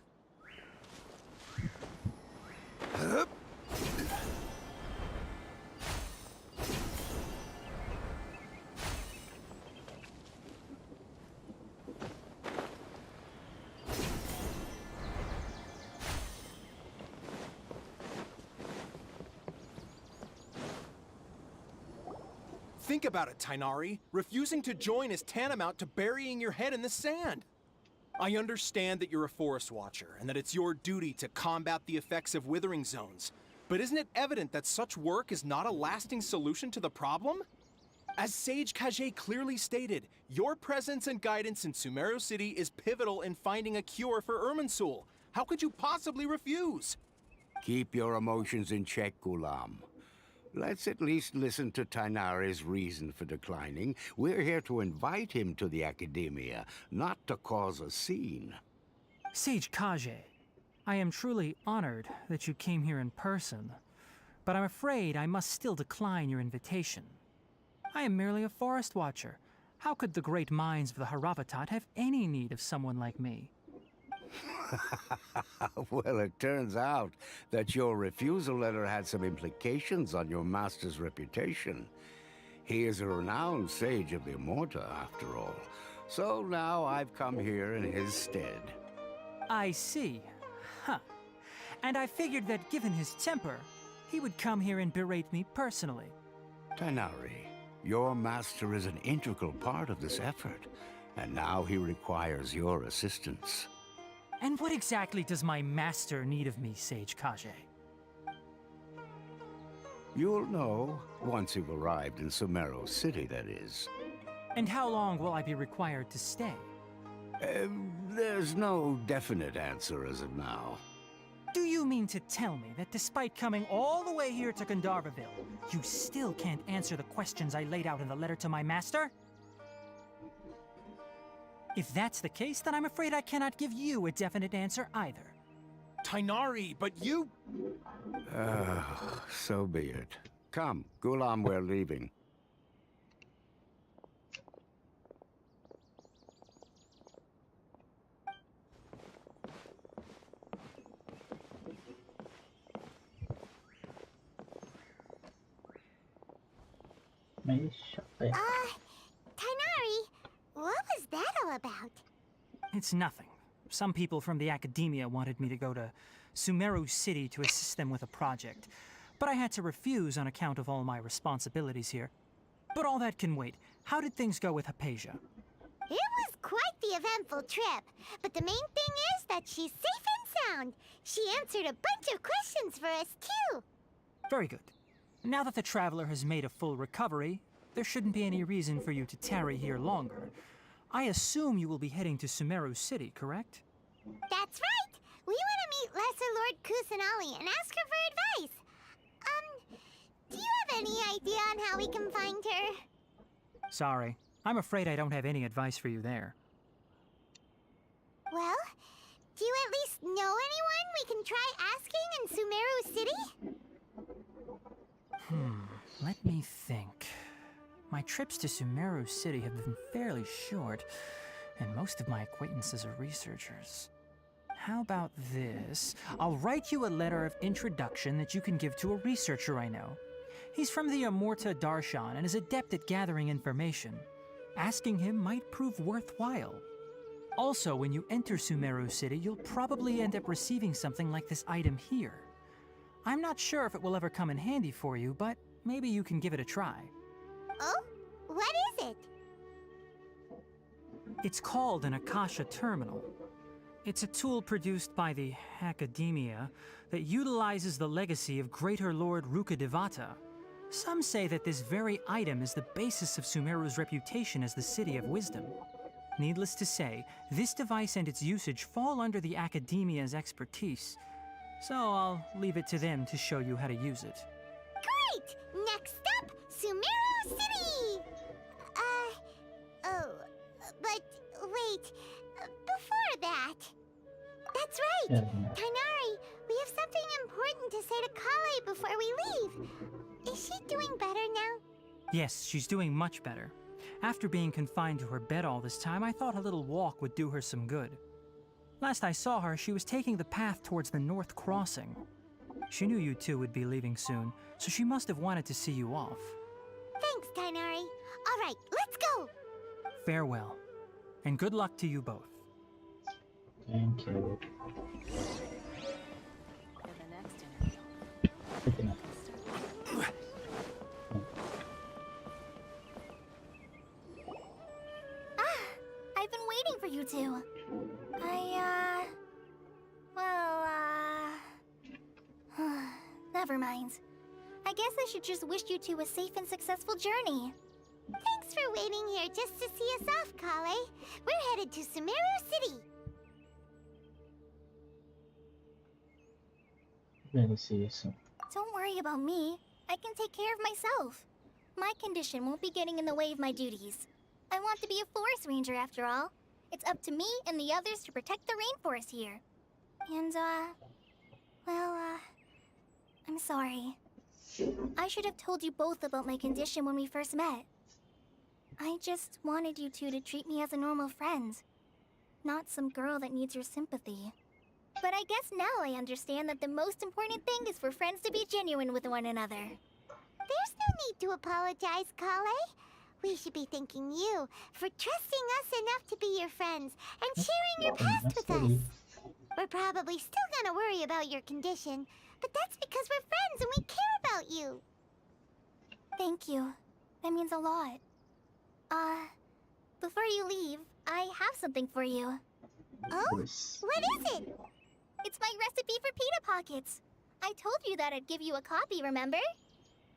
Think about it, Tainari. Refusing to join is tantamount to burying your head in the sand. I understand that you're a forest watcher and that it's your duty to combat the effects of withering zones. But isn't it evident that such work is not a lasting solution to the problem? As Sage Kage clearly stated, your presence and guidance in Sumeru City is pivotal in finding a cure for Irminsul. How could you possibly refuse? Keep your emotions in check, Gulam. Let's at least listen to Tainari's reason for declining. We're here to invite him to the Academia, not to cause a scene. Sage Kage, I am truly honored that you came here in person, but I'm afraid I must still decline your invitation. I am merely a forest watcher. How could the great minds of the Haravatat have any need of someone like me? Well, it turns out that your refusal letter had some implications on your master's reputation. He is a renowned sage of the Immorta, after all. So now I've come here in his stead. I see. Huh. And I figured that given his temper, he would come here and berate me personally. Tainari, your master is an integral part of this effort, and now he requires your assistance. And what exactly does my master need of me, Sage Kage? You'll know once you've arrived in Sumeru City, that is. And how long will I be required to stay? There's no definite answer as of now. Do you mean to tell me that despite coming all the way here to Gandharvaville, you still can't answer the questions I laid out in the letter to my master? If that's the case, then I'm afraid I cannot give you a definite answer either. Tainari, but you... So be it. Come, Gulam, we're leaving. Tainari, what was that all about? It's nothing. Some people from the Academia wanted me to go to Sumeru City to assist them with a project, but I had to refuse on account of all my responsibilities here. But all that can wait. How did things go with Hypatia? It was quite the eventful trip, but the main thing is that she's safe and sound. She answered a bunch of questions for us, too. Very good. Now that the traveler has made a full recovery, there shouldn't be any reason for you to tarry here longer. I assume you will be heading to Sumeru City, correct? That's right! We want to meet Lesser Lord Kusanali and ask her for advice. Do you have any idea on how we can find her? Sorry. I'm afraid I don't have any advice for you there. Well, do you at least know anyone we can try asking in Sumeru City? Let me think. My trips to Sumeru City have been fairly short, and most of my acquaintances are researchers. How about this? I'll write you a letter of introduction that you can give to a researcher I know. He's from the Immorta Darshan and is adept at gathering information. Asking him might prove worthwhile. Also, when you enter Sumeru City, you'll probably end up receiving something like this item here. I'm not sure if it will ever come in handy for you, but maybe you can give it a try. Oh? What is it? It's called an Akasha Terminal. It's a tool produced by the Academia that utilizes the legacy of Greater Lord Rukkhadevata. Some say that this very item is the basis of Sumeru's reputation as the City of Wisdom. Needless to say, this device and its usage fall under the Academia's expertise, so I'll leave it to them to show you how to use it. Great! Next up, Sumeru City! But wait, before that... That's right! Tainari, we have something important to say to Kale before we leave. Is she doing better now? Yes, she's doing much better. After being confined to her bed all this time, I thought a little walk would do her some good. Last I saw her, she was taking the path towards the North Crossing. She knew you two would be leaving soon, so she must have wanted to see you off. Thanks, Tainari. All right, let's go! Farewell, and good luck to you both. Thank you. I've been waiting for you two. Never mind. I guess I should just wish you two a safe and successful journey. Thanks for waiting here just to see us off, Kale. We're headed to Sumeru City. Let me see you soon. Don't worry about me. I can take care of myself. My condition won't be getting in the way of my duties. I want to be a forest ranger after all. It's up to me and the others to protect the rainforest here. And, I'm sorry. I should have told you both about my condition when we first met. I just wanted you two to treat me as a normal friend, not some girl that needs your sympathy. But I guess now I understand that the most important thing is for friends to be genuine with one another. There's no need to apologize, Kale. We should be thanking you for trusting us enough to be your friends and sharing your past with us. We're probably still gonna worry about your condition, but that's because we're friends and we care about you. Thank you. That means a lot. Before you leave, I have something for you. Oh? What is it? It's my recipe for pita pockets. I told you that I'd give you a copy, remember?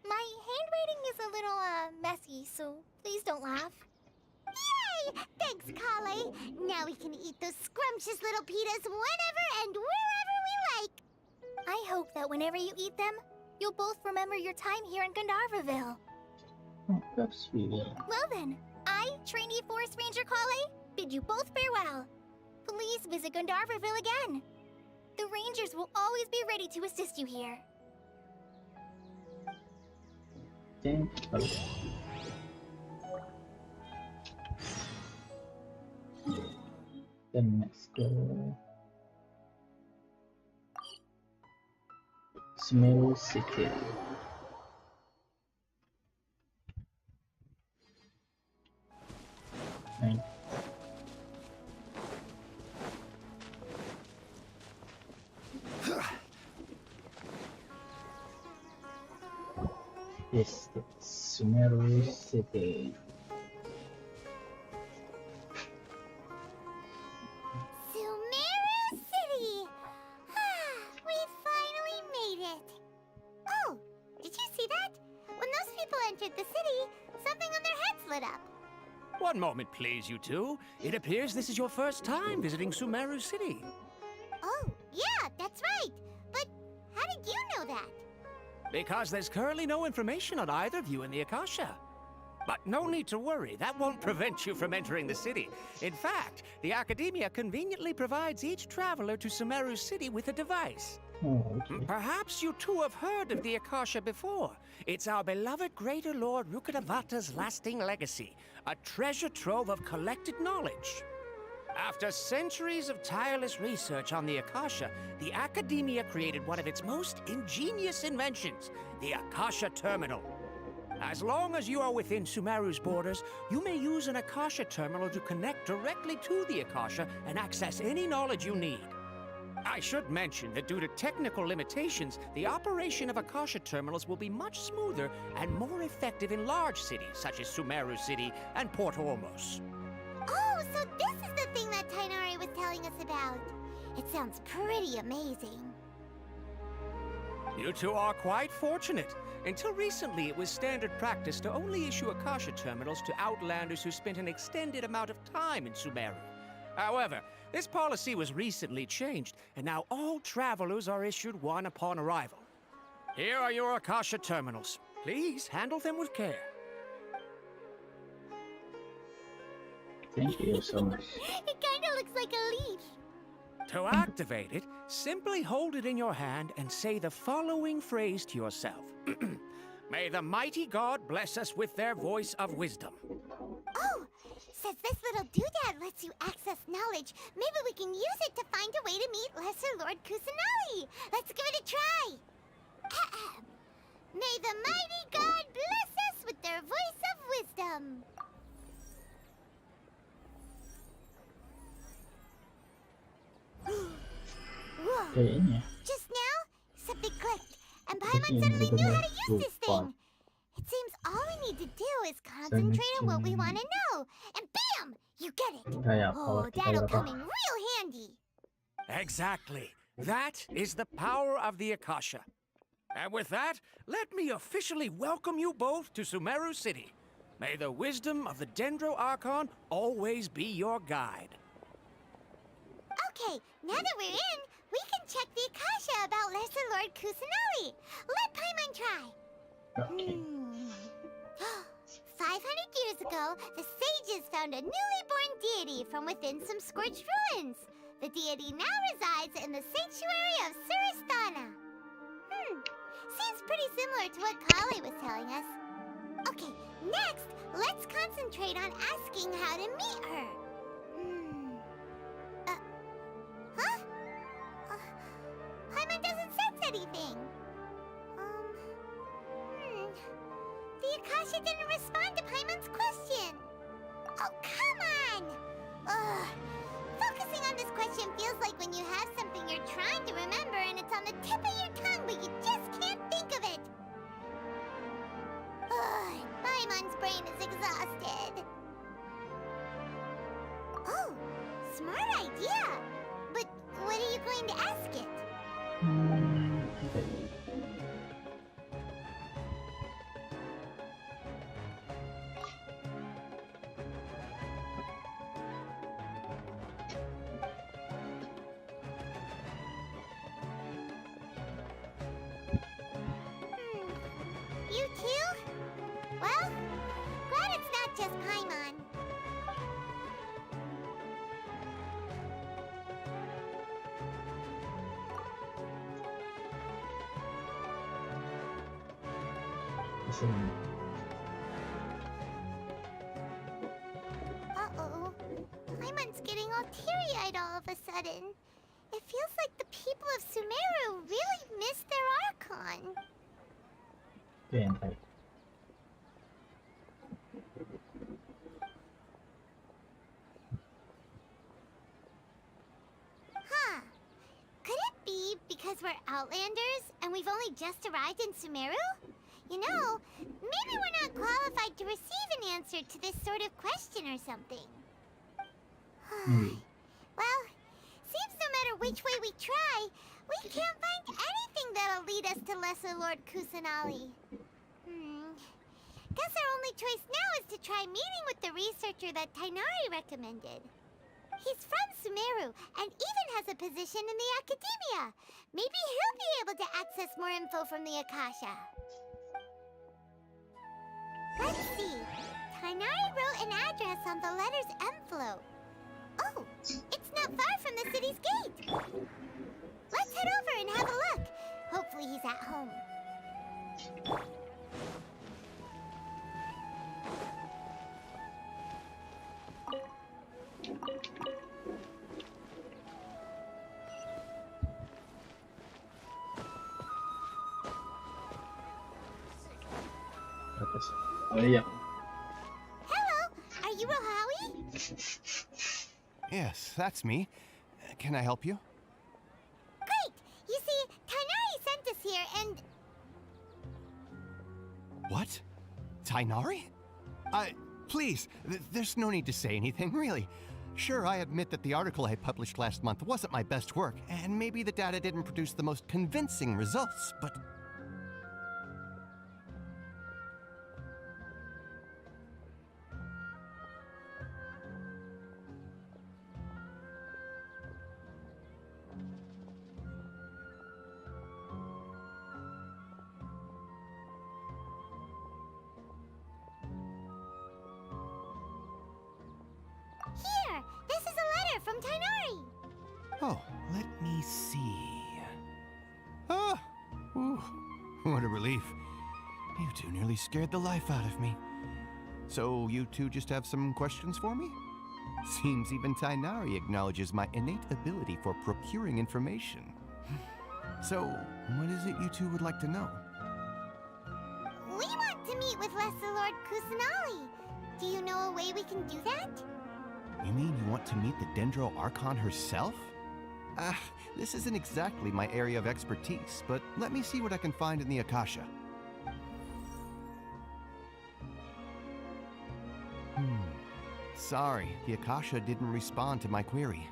My handwriting is a little, messy, so please don't laugh. Yay! Thanks, Kale. Now we can eat those scrumptious little pitas whenever and wherever we like. I hope that whenever you eat them, you'll both remember your time here in Gandharvaville. Oh, perhaps we will. Well then, I, trainee Forest Ranger Kale, bid you both farewell. Please visit Gandharvaville again. The Rangers will always be ready to assist you here. Thank you. Then let's go. Sumeru City. Right. Yes, that's Sumeru City. Sumeru City! We finally made it! Oh, did you see that? When those people entered the city, something on their heads lit up. One moment, please, you two. It appears this is your first time visiting Sumeru City. Oh, yeah, that's right. But how did you know that? Because there's currently no information on either of you in the Akasha. But no need to worry, that won't prevent you from entering the city. In fact, the Academia conveniently provides each traveler to Sumeru City with a device. Oh, okay. Perhaps you two have heard of the Akasha before. It's our beloved Greater Lord Rukkhadevata's lasting legacy, a treasure trove of collected knowledge. After centuries of tireless research on the Akasha, the Academia created one of its most ingenious inventions, the Akasha Terminal. As long as you are within Sumeru's borders, you may use an Akasha Terminal to connect directly to the Akasha and access any knowledge you need. I should mention that due to technical limitations, the operation of Akasha Terminals will be much smoother and more effective in large cities such as Sumeru City and Port Ormos. Oh, so this is the thing that Tainari was telling us about. It sounds pretty amazing. You two are quite fortunate. Until recently, it was standard practice to only issue Akasha terminals to outlanders who spent an extended amount of time in Sumeru. However, this policy was recently changed, and now all travelers are issued one upon arrival. Here are your Akasha terminals. Please handle them with care. Thank you so much. It kinda looks like a leaf. To activate it, simply hold it in your hand and say the following phrase to yourself. May the mighty God bless us with their voice of wisdom. Oh, says this little doodad lets you access knowledge. Maybe we can use it to find a way to meet Lesser Lord Kusanali. Let's give it a try. May the mighty God bless us with their voice of wisdom. Whoa. Kayaknya. Just now, something clicked, and Paimon suddenly knew how to use this thing. It seems all we need to do is concentrate on what we want to know, and bam! You get it. Oh, that'll come in real handy. Exactly. That is the power of the Akasha. And with that, let me officially welcome you both to Sumeru City. May the wisdom of the Dendro Archon always be your guide. Okay, now that we're in, we can check the Akasha about Lesser Lord Kusanali. Let Paimon try. Okay. 500 years ago, the sages found a newly born deity from within some scorched ruins. The deity now resides in the sanctuary of Suristana. Seems pretty similar to what Kali was telling us. Okay, next, let's concentrate on asking how to meet her. Paimon doesn't sense anything. The Akasha didn't respond to Paimon's question. Oh, come on! Ugh. Focusing on this question feels like when you have something you're trying to remember and it's on the tip of your tongue, but you just can't think of it. Ugh, Paimon's brain is exhausted. Oh, smart idea. But what are you going to ask it? Okay. You too? Well, glad it's not just Paimon. Uh-oh. Paimon's getting all teary-eyed all of a sudden. It feels like the people of Sumeru really miss their Archon. Okay. Huh. Could it be because we're Outlanders and we've only just arrived in Sumeru? You know, maybe we're not qualified to receive an answer to this sort of question or something. Well, seems no matter which way we try, we can't find anything that'll lead us to Lesser Lord Kusanali. Guess our only choice now is to try meeting with the researcher that Tainari recommended. He's from Sumeru and even has a position in the academia. Maybe he'll be able to access more info from the Akasha. Let's see. Tainari wrote an address on the letter's envelope. Oh, it's not far from the city's gate. Let's head over and have a look. Hopefully he's at home. Oh yeah. Hello, are you Rohawi? Yes, that's me. Can I help you? Great! You see, Tainari sent us here and... What? Tainari? Please, there's no need to say anything, really. Sure, I admit that the article I published last month wasn't my best work, and maybe the data didn't produce the most convincing results, but... Tighnari. Oh, let me see. Ah! Ooh, what a relief. You two nearly scared the life out of me. So you two just have some questions for me? Seems even Tighnari acknowledges my innate ability for procuring information. So, what is it you two would like to know? We want to meet with Lesser Lord Kusanali. Do you know a way we can do that? You mean you want to meet the Dendro Archon herself? This isn't exactly my area of expertise, but let me see what I can find in the Akasha. Sorry, the Akasha didn't respond to my query.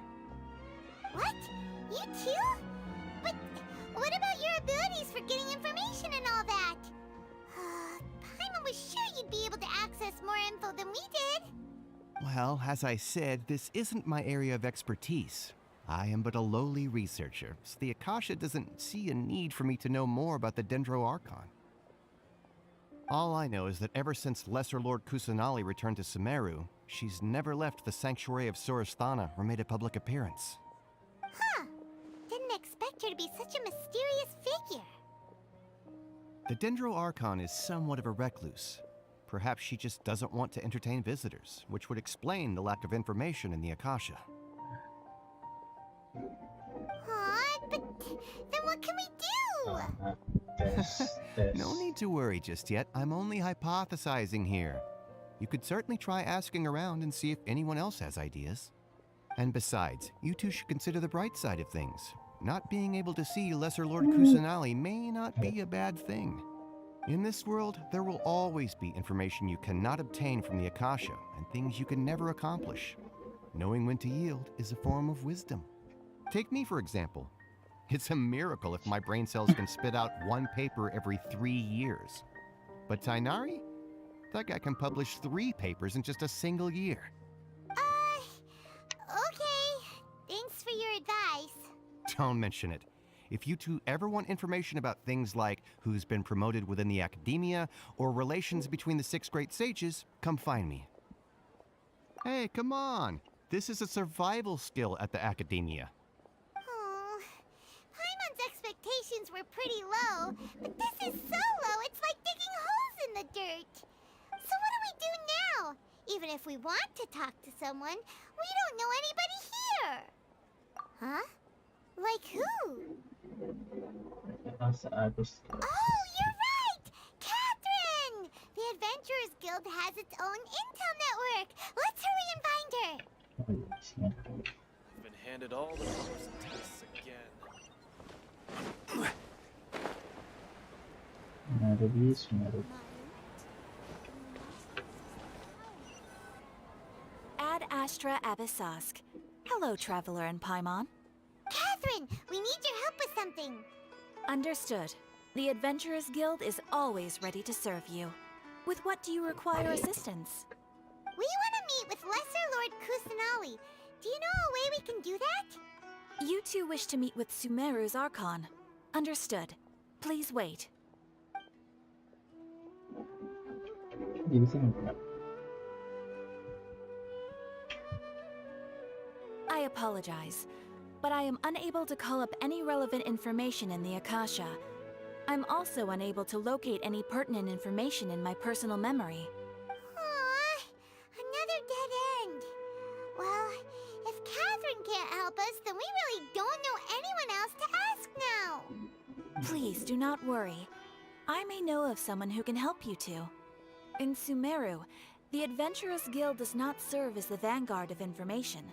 What? You too? But what about your abilities for getting information and all that? Paimon was sure you'd be able to access more info than we did. Well, as I said, this isn't my area of expertise. I am but a lowly researcher, so the Akasha doesn't see a need for me to know more about the Dendro Archon. All I know is that ever since Lesser Lord Kusanali returned to Sumeru, she's never left the Sanctuary of Sorasthana or made a public appearance. Huh. Didn't expect her to be such a mysterious figure. The Dendro Archon is somewhat of a recluse. Perhaps she just doesn't want to entertain visitors, which would explain the lack of information in the Akasha. But then what can we do? No need to worry just yet. I'm only hypothesizing here. You could certainly try asking around and see if anyone else has ideas. And besides, you two should consider the bright side of things. Not being able to see Lesser Lord Kusanali may not be a bad thing. In this world, there will always be information you cannot obtain from the Akasha and things you can never accomplish. Knowing when to yield is a form of wisdom. Take me, for example. It's a miracle if my brain cells can spit out one paper every 3 years. But Tighnari? That guy can publish 3 papers in just a single year. Okay. Thanks for your advice. Don't mention it. If you two ever want information about things like who's been promoted within the Academia or relations between the 6 great sages, come find me. Hey, come on. This is a survival skill at the Academia. Paimon's expectations were pretty low, but this is so low it's like digging holes in the dirt. So what do we do now? Even if we want to talk to someone, we don't know anybody here. Huh? Like who? Oh, you're right! Catherine! The Adventurers Guild has its own intel network. Let's hurry and find her. I've been handed all the numbers and tests again. Ad Astra Abyssosk. Hello, Traveler and Paimon. Catherine, we need your help with something. Understood. The Adventurers Guild is always ready to serve you. With what do you require assistance? We want to meet with Lesser Lord Kusanali. Do you know a way we can do that? You two wish to meet with Sumeru's Archon. Understood. Please wait. I apologize, but I am unable to call up any relevant information in the Akasha. I'm also unable to locate any pertinent information in my personal memory. Aww, another dead end. Well, if Catherine can't help us, then we really don't know anyone else to ask now. Please do not worry. I may know of someone who can help you two. In Sumeru, the Adventurers Guild does not serve as the vanguard of information.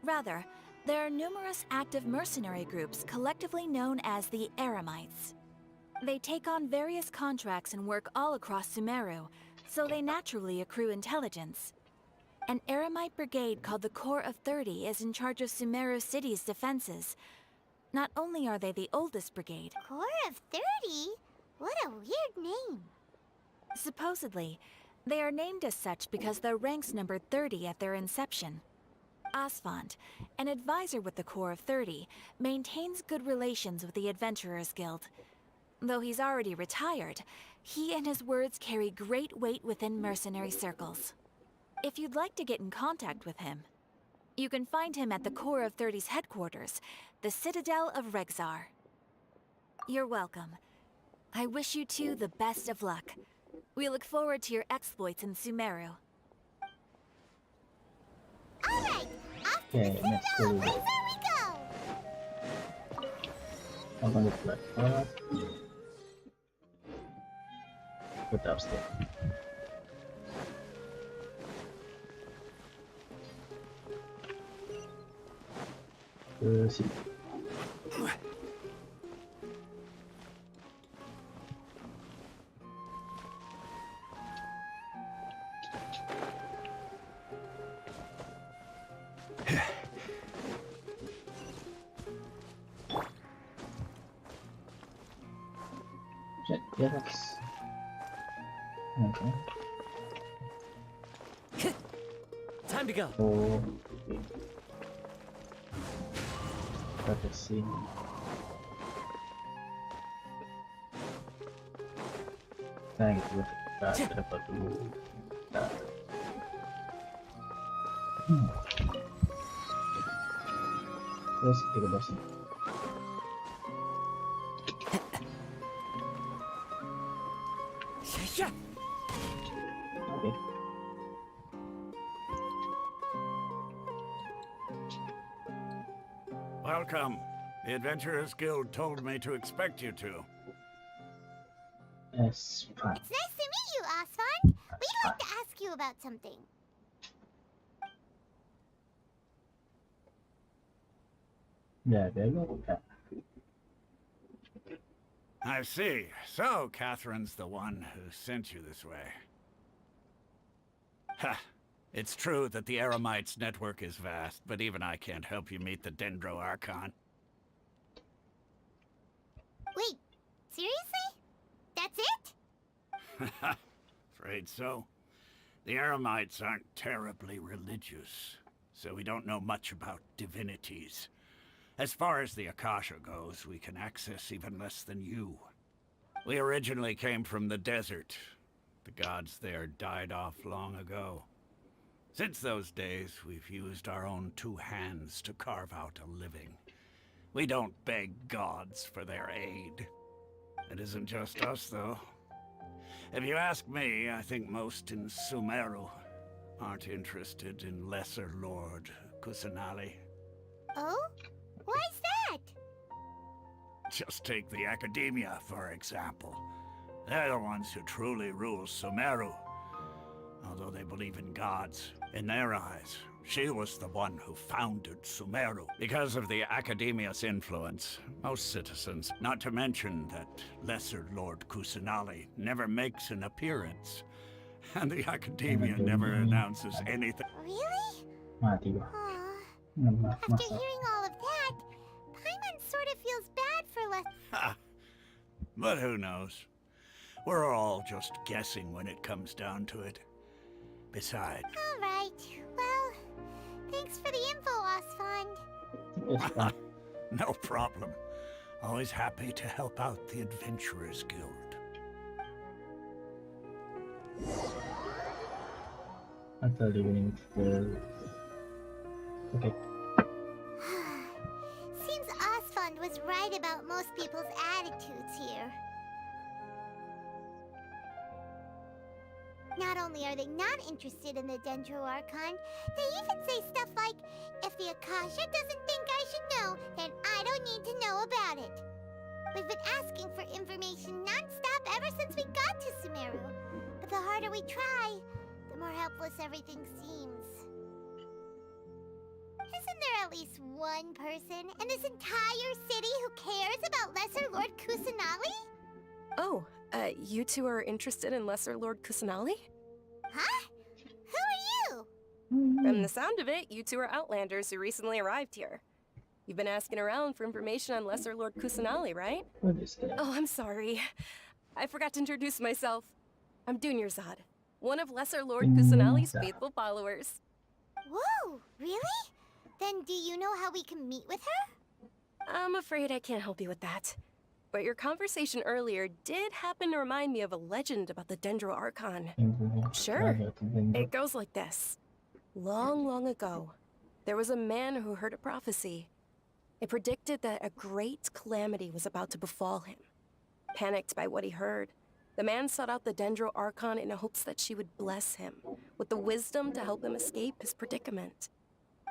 Rather, there are numerous active mercenary groups collectively known as the Eremites. They take on various contracts and work all across Sumeru, so they naturally accrue intelligence. An Eremite brigade called the Corps of 30 is in charge of Sumeru City's defenses. Not only are they the oldest brigade... Corps of 30? What a weird name. Supposedly, they are named as such because their ranks numbered 30 at their inception. Asfand, an advisor with the Corps of 30, maintains good relations with the Adventurers Guild. Though he's already retired, he and his words carry great weight within mercenary circles. If you'd like to get in contact with him... You can find him at the Core of 30's headquarters, the Citadel of Rexar. You're welcome. I wish you two the best of luck. We look forward to your exploits in Sumeru. Alright, off to the Okay, next Citadel of we Rexar we go! I'm on the platform. Put upstairs. Ke sini. Shit, di atas. Okay. Time to go. Oh, okay. Kita ke sini. Nah, gitu. Kita dapat dulu. Nah. Terus kita ke sini. Okay. Welcome. The Adventurers Guild told me to expect you to. Yes, fine. It's nice to meet you, Osfond. We'd like to ask you about something. Yeah, there you go. I see. So, Catherine's the one who sent you this way. Ha! It's true that the Eremites network is vast, but even I can't help you meet the Dendro Archon. Wait, seriously? That's it? Afraid so. The Eremites aren't terribly religious, so we don't know much about divinities. As far as the Akasha goes, we can access even less than you. We originally came from the desert. The gods there died off long ago. Since those days, we've used our own two hands to carve out a living. We don't beg gods for their aid. It isn't just us, though. If you ask me, I think most in Sumeru aren't interested in Lesser Lord Kusanali. Oh? Why's that? Just take the Academia, for example. They're the ones who truly rule Sumeru. Although they believe in gods, in their eyes, she was the one who founded Sumeru. Because of the Academia's influence, most citizens, not to mention that Lesser Lord Kusanali, never makes an appearance. And the Academia never announces anything. Really? Mati ba? After hearing all of that, Paimon sort of feels bad for Ha! But who knows? We're all just guessing when it comes down to it. Besides... All right. Well, thanks for the info, Osfond. No problem. Always happy to help out the Adventurers Guild. Until leaving the... Okay. Seems Osfond was right about most people's attitudes here. Not only are they not interested in the Dendro Archon, they even say stuff like, if the Akasha doesn't think I should know, then I don't need to know about it. We've been asking for information non-stop ever since we got to Sumeru. But the harder we try, the more helpless everything seems. Isn't there at least one person in this entire city who cares about Lesser Lord Kusanali? Oh, you two are interested in Lesser Lord Kusanali? Huh? Who are you? From the sound of it, you two are Outlanders who recently arrived here. You've been asking around for information on Lesser Lord Kusanali, right? What is that? Oh, I'm sorry. I forgot to introduce myself. I'm Dunyarzad, one of Lesser Lord Kusanali's faithful followers. Whoa, really? Then do you know how we can meet with her? I'm afraid I can't help you with that. But your conversation earlier did happen to remind me of a legend about the Dendro Archon. Sure. It goes like this. Long, long ago, There was a man who heard a prophecy. It predicted that a great calamity was about to befall him. Panicked by what he heard, the man sought out the Dendro Archon in hopes that she would bless him with the wisdom to help him escape his predicament.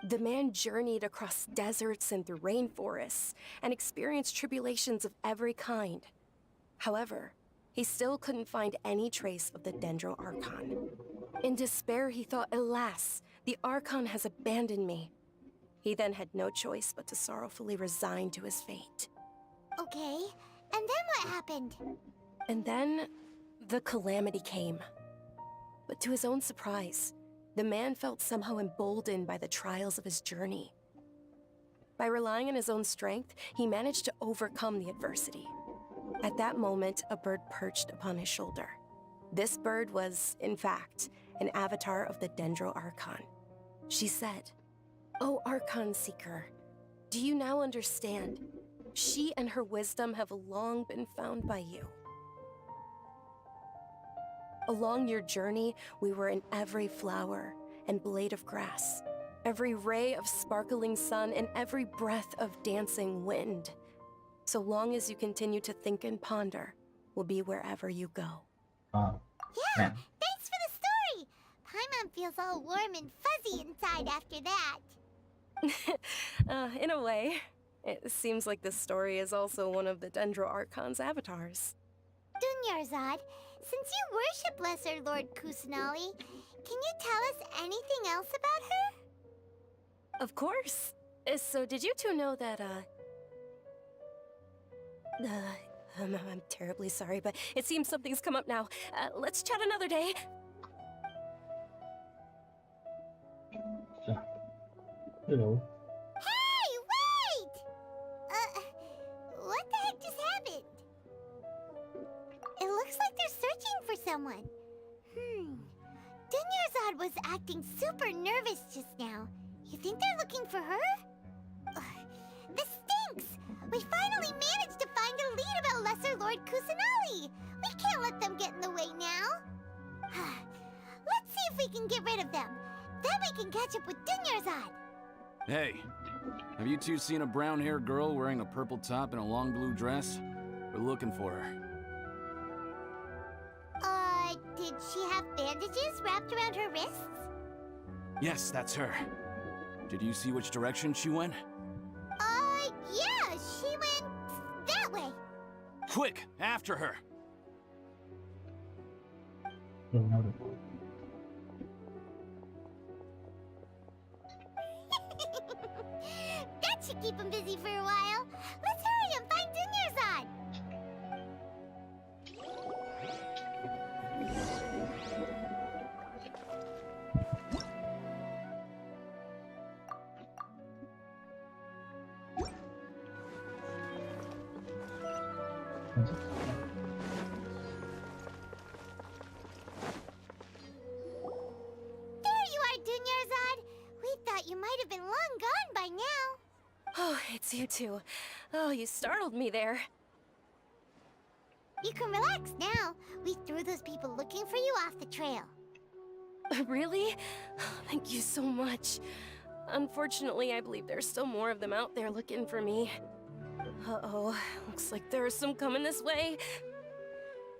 The man journeyed across deserts and through rainforests and experienced tribulations of every kind. However, he still couldn't find any trace of the Dendro Archon. In despair, he thought, alas, the Archon has abandoned me. He then had no choice but to sorrowfully resign to his fate. Okay, and then what happened? And then, the calamity came. But to his own surprise, the man felt somehow emboldened by the trials of his journey. By relying on his own strength, he managed to overcome the adversity. At that moment, a bird perched upon his shoulder. This bird was, in fact, an avatar of the Dendro Archon. She said, "O Archon Seeker, do you now understand? She and her wisdom have long been found by you. Along your journey, we were in every flower and blade of grass, every ray of sparkling sun, and every breath of dancing wind. So long as you continue to think and ponder, we'll be wherever you go." Yeah, thanks for the story! Paimon feels all warm and fuzzy inside after that. In a way, it seems like this story is also one of the Dendro Archon's avatars. Dunyarzad, since you worship Lesser Lord Kusanali, can you tell us anything else about her? Of course. So did you two know that, I'm terribly sorry, but it seems something's come up now. Let's chat another day. Hello. Hey, wait! What the heck just happened? It looks like they're searching for someone. Dunyarzad was acting super nervous just now. You think they're looking for her? This stinks! We finally managed to find a lead about Lesser Lord Kusanali! We can't let them get in the way now! Let's see if we can get rid of them. Then we can catch up with Dunyarzad! Hey, have you two seen a brown-haired girl wearing a purple top and a long blue dress? We're looking for her. Did she have bandages wrapped around her wrists? Yes, that's her. Did you see which direction she went? Yeah, she went that way. Quick, after her! That should keep him busy for a while. Let's hurry and find Dunyarzad. There you are, Dunyarzad. We thought you might have been long gone by now. Oh, it's you two. Oh, you startled me there. You can relax now. We threw those people looking for you off the trail. Really? Thank you so much. Unfortunately, I believe there's still more of them out there looking for me. Uh-oh, looks like there's some coming this way.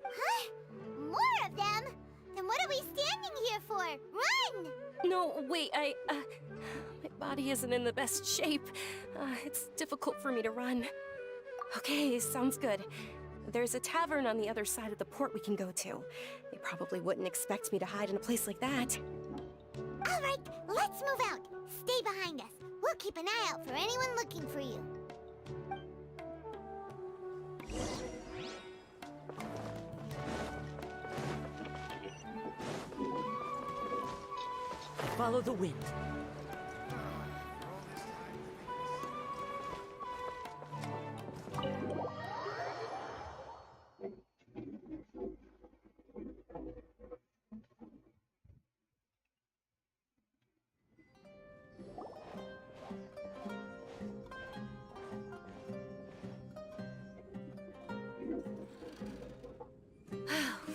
Huh? More of them? Then what are we standing here for? Run! No, wait, my body isn't in the best shape. It's difficult for me to run. Okay, sounds good. There's a tavern on the other side of the port we can go to. They probably wouldn't expect me to hide in a place like that. All right, let's move out. Stay behind us. We'll keep an eye out for anyone looking for you. Follow the wind.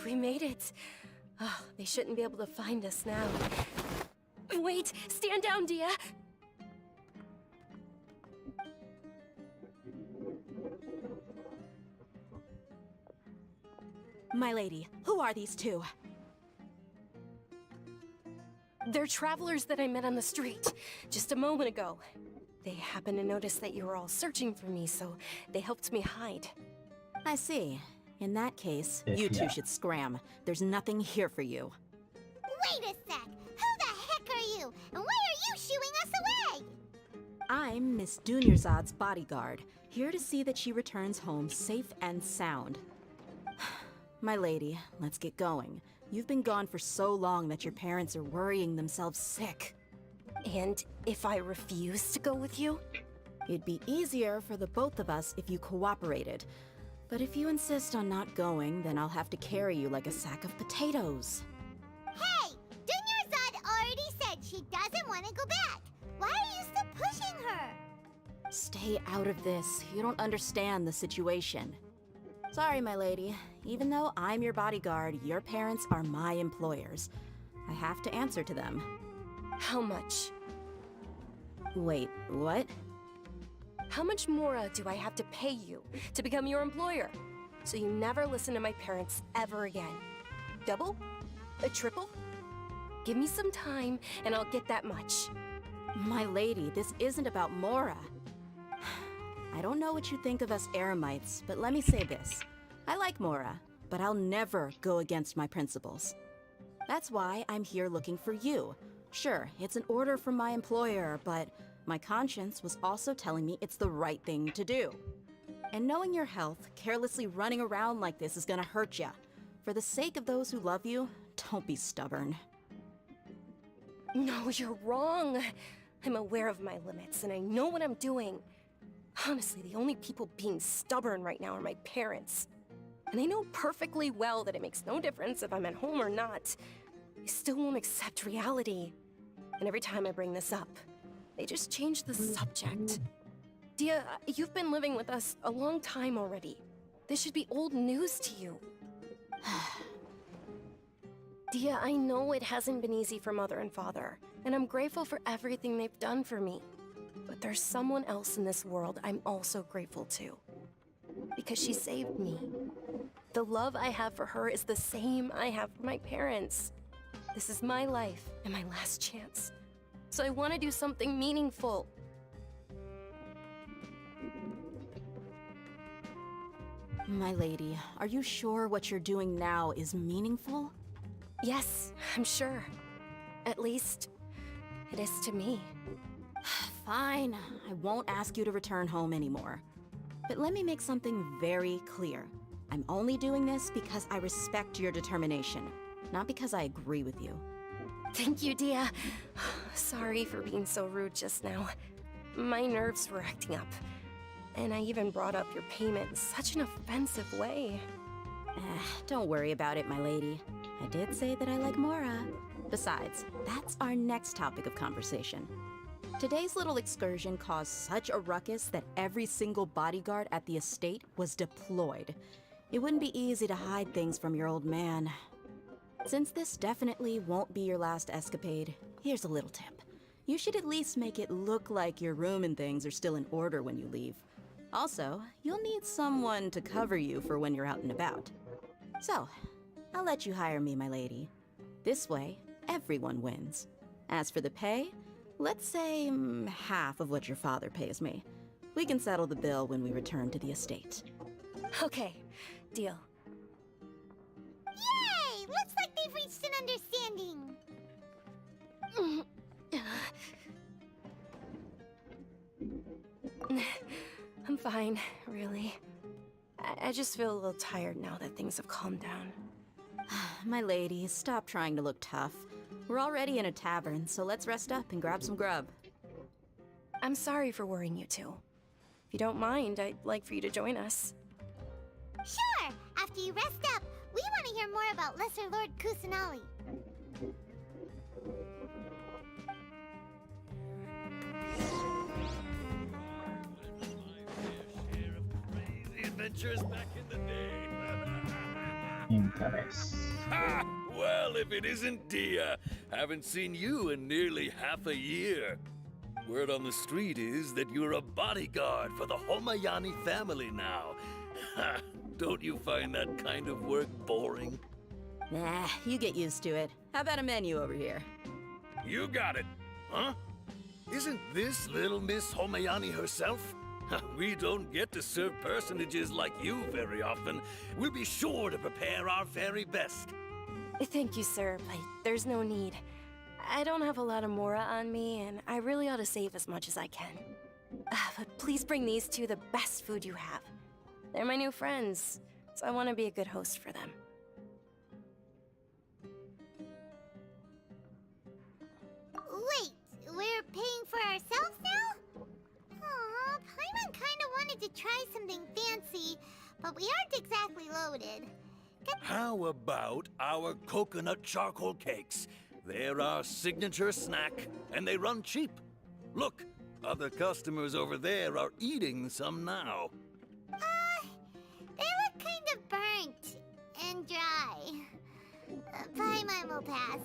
We made it. Oh, they shouldn't be able to find us now. Wait, stand down, Dia. My lady, who are these two? They're travelers that I met on the street just a moment ago. They happened to notice that you were all searching for me, so they helped me hide. I see. In that case, you two should scram. There's nothing here for you. Wait a sec! Who the heck are you? And why are you shooing us away? I'm Miss Dunyarzad's bodyguard, here to see that she returns home safe and sound. My lady, let's get going. You've been gone for so long that your parents are worrying themselves sick. And if I refuse to go with you? It'd be easier for the both of us if you cooperated. But if you insist on not going, then I'll have to carry you like a sack of potatoes. Hey! Dunyarzad already said she doesn't want to go back. Why are you still pushing her? Stay out of this. You don't understand the situation. Sorry, my lady. Even though I'm your bodyguard, your parents are my employers. I have to answer to them. How much? Wait, what? How much more do I have to pay you to become your employer? So you never listen to my parents ever again. Double? A triple? Give me some time and I'll get that much. My lady, this isn't about Mora. I don't know what you think of us Eremites, but let me say this. I like Mora, but I'll never go against my principles. That's why I'm here looking for you. Sure, it's an order from my employer, but my conscience was also telling me it's the right thing to do. And knowing your health, carelessly running around like this is gonna hurt ya. For the sake of those who love you, don't be stubborn. No, you're wrong. I'm aware of my limits and I know what I'm doing. Honestly, the only people being stubborn right now are my parents. And they know perfectly well that it makes no difference if I'm at home or not. They still won't accept reality. And every time I bring this up, they just change the subject. Dia, you've been living with us a long time already. This should be old news to you. Dia, I know it hasn't been easy for Mother and Father, and I'm grateful for everything they've done for me. But there's someone else in this world I'm also grateful to. Because she saved me. The love I have for her is the same I have for my parents. This is my life and my last chance. So I want to do something meaningful. My lady, are you sure what you're doing now is meaningful? Yes, I'm sure. At least, it is to me. Fine, I won't ask you to return home anymore. But let me make something very clear. I'm only doing this because I respect your determination, not because I agree with you. Thank you, Dia. Sorry for being so rude just now. My nerves were acting up. And I even brought up your payment in such an offensive way. Don't worry about it, my lady. I did say that I like Mora. Besides, that's our next topic of conversation. Today's little excursion caused such a ruckus that every single bodyguard at the estate was deployed. It wouldn't be easy to hide things from your old man. Since this definitely won't be your last escapade, here's a little tip. You should at least make it look like your room and things are still in order when you leave. Also, you'll need someone to cover you for when you're out and about. So, I'll let you hire me, my lady. This way, everyone wins. As for the pay, let's say half of what your father pays me. We can settle the bill when we return to the estate. Okay, deal. Yay! Looks like they've reached an understanding. I'm fine, really. I just feel a little tired now that things have calmed down. My lady, stop trying to look tough. We're already in a tavern, so let's rest up and grab some grub. I'm sorry for worrying you two. If you don't mind, I'd like for you to join us. Sure! After you rest up, we want to hear more about Lesser Lord Kusanali. Adventures back in the day. Interest. Ha! Well, if it isn't Dia, haven't seen you in nearly half a year. Word on the street is that you're a bodyguard for the Homayani family now. Don't you find that kind of work boring? Nah, you get used to it. How about a menu over here? You got it, huh? Isn't this little Miss Homayani herself? We don't get to serve personages like you very often. We'll be sure to prepare our very best. Thank you, sir, but there's no need. I don't have a lot of Mora on me, and I really ought to save as much as I can. But please bring these two the best food you have. They're my new friends, so I want to be a good host for them. Wait, we're paying for ourselves now? Aw, Paimon kinda wanted to try something fancy, but we aren't exactly loaded. How about our coconut charcoal cakes? They're our signature snack, and they run cheap. Look, other customers over there are eating some now. They look kind of burnt and dry. Paimon will pass.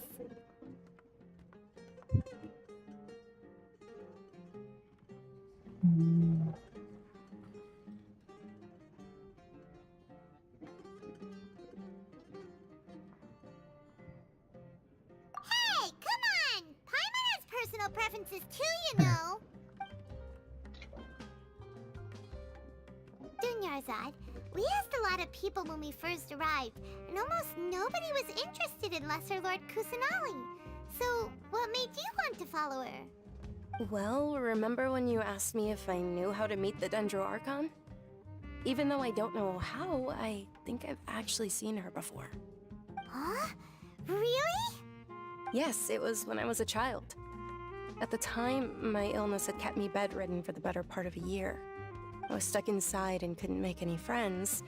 Hey, come on! Paimon has personal preferences too, you know. Dunyarzad, we asked a lot of people when we first arrived, and almost nobody was interested in Lesser Lord Kusanali. So, what made you want to follow her? Well, remember when you asked me if I knew how to meet the Dendro Archon? Even though I don't know how, I think I've actually seen her before. Huh? Really? Yes, it was when I was a child. At the time, my illness had kept me bedridden for the better part of a year. I was stuck inside and couldn't make any friends,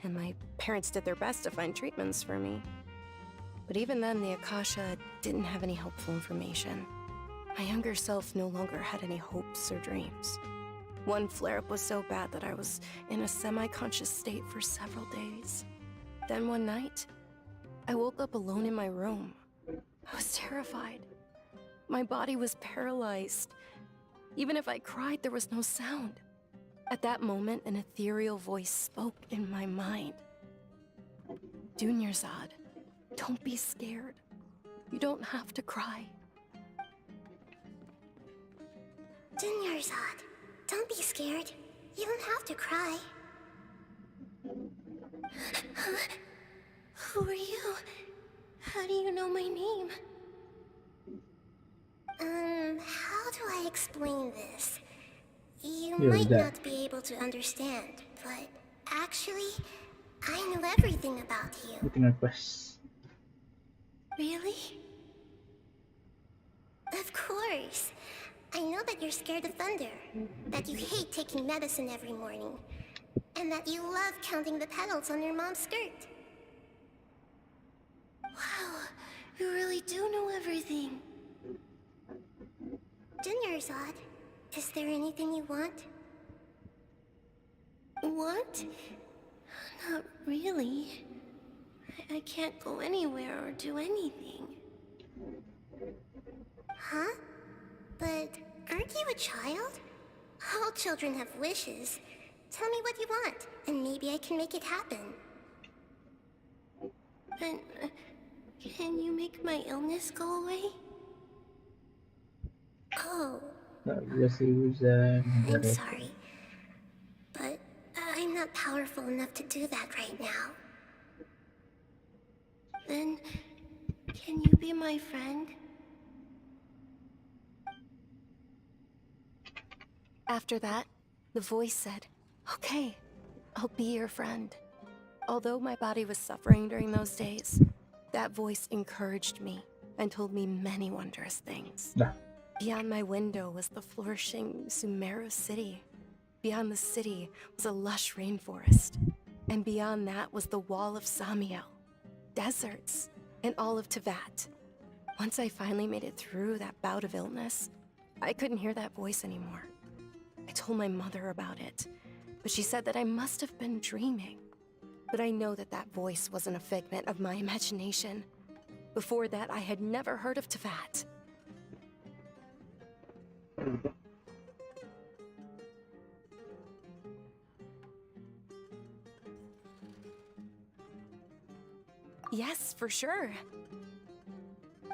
and my parents did their best to find treatments for me. But even then, the Akasha didn't have any helpful information. My younger self no longer had any hopes or dreams. One flare-up was so bad that I was in a semi-conscious state for several days. Then one night, I woke up alone in my room. I was terrified. My body was paralyzed. Even if I cried, there was no sound. At that moment, an ethereal voice spoke in my mind. Dunyarzad, don't be scared. You don't have to cry. Dunyarzad, don't be scared. You don't have to cry. Who are you? How do you know my name? How do I explain this? You might not be able to understand, but actually, I know everything about you. Really? Of course. I know that you're scared of thunder, that you hate taking medicine every morning, and that you love counting the petals on your mom's skirt. Wow, you really do know everything. Dunyarzad, is there anything you want? Want? Not really. I can't go anywhere or do anything. Huh? But aren't you a child? All children have wishes. Tell me what you want, and maybe I can make it happen. And can you make my illness go away? Oh. I'm sorry. But I'm not powerful enough to do that right now. Then, can you be my friend? After that, the voice said, "Okay, I'll be your friend." Although my body was suffering during those days, that voice encouraged me and told me many wondrous things. Beyond my window was the flourishing Sumeru city. Beyond the city was a lush rainforest. And beyond that was the wall of Samiel, deserts, and all of Tevat. Once I finally made it through that bout of illness, I couldn't hear that voice anymore. I told my mother about it, but she said that I must have been dreaming. But I know that that voice wasn't a figment of my imagination. Before that, I had never heard of Tevat. Yes, for sure.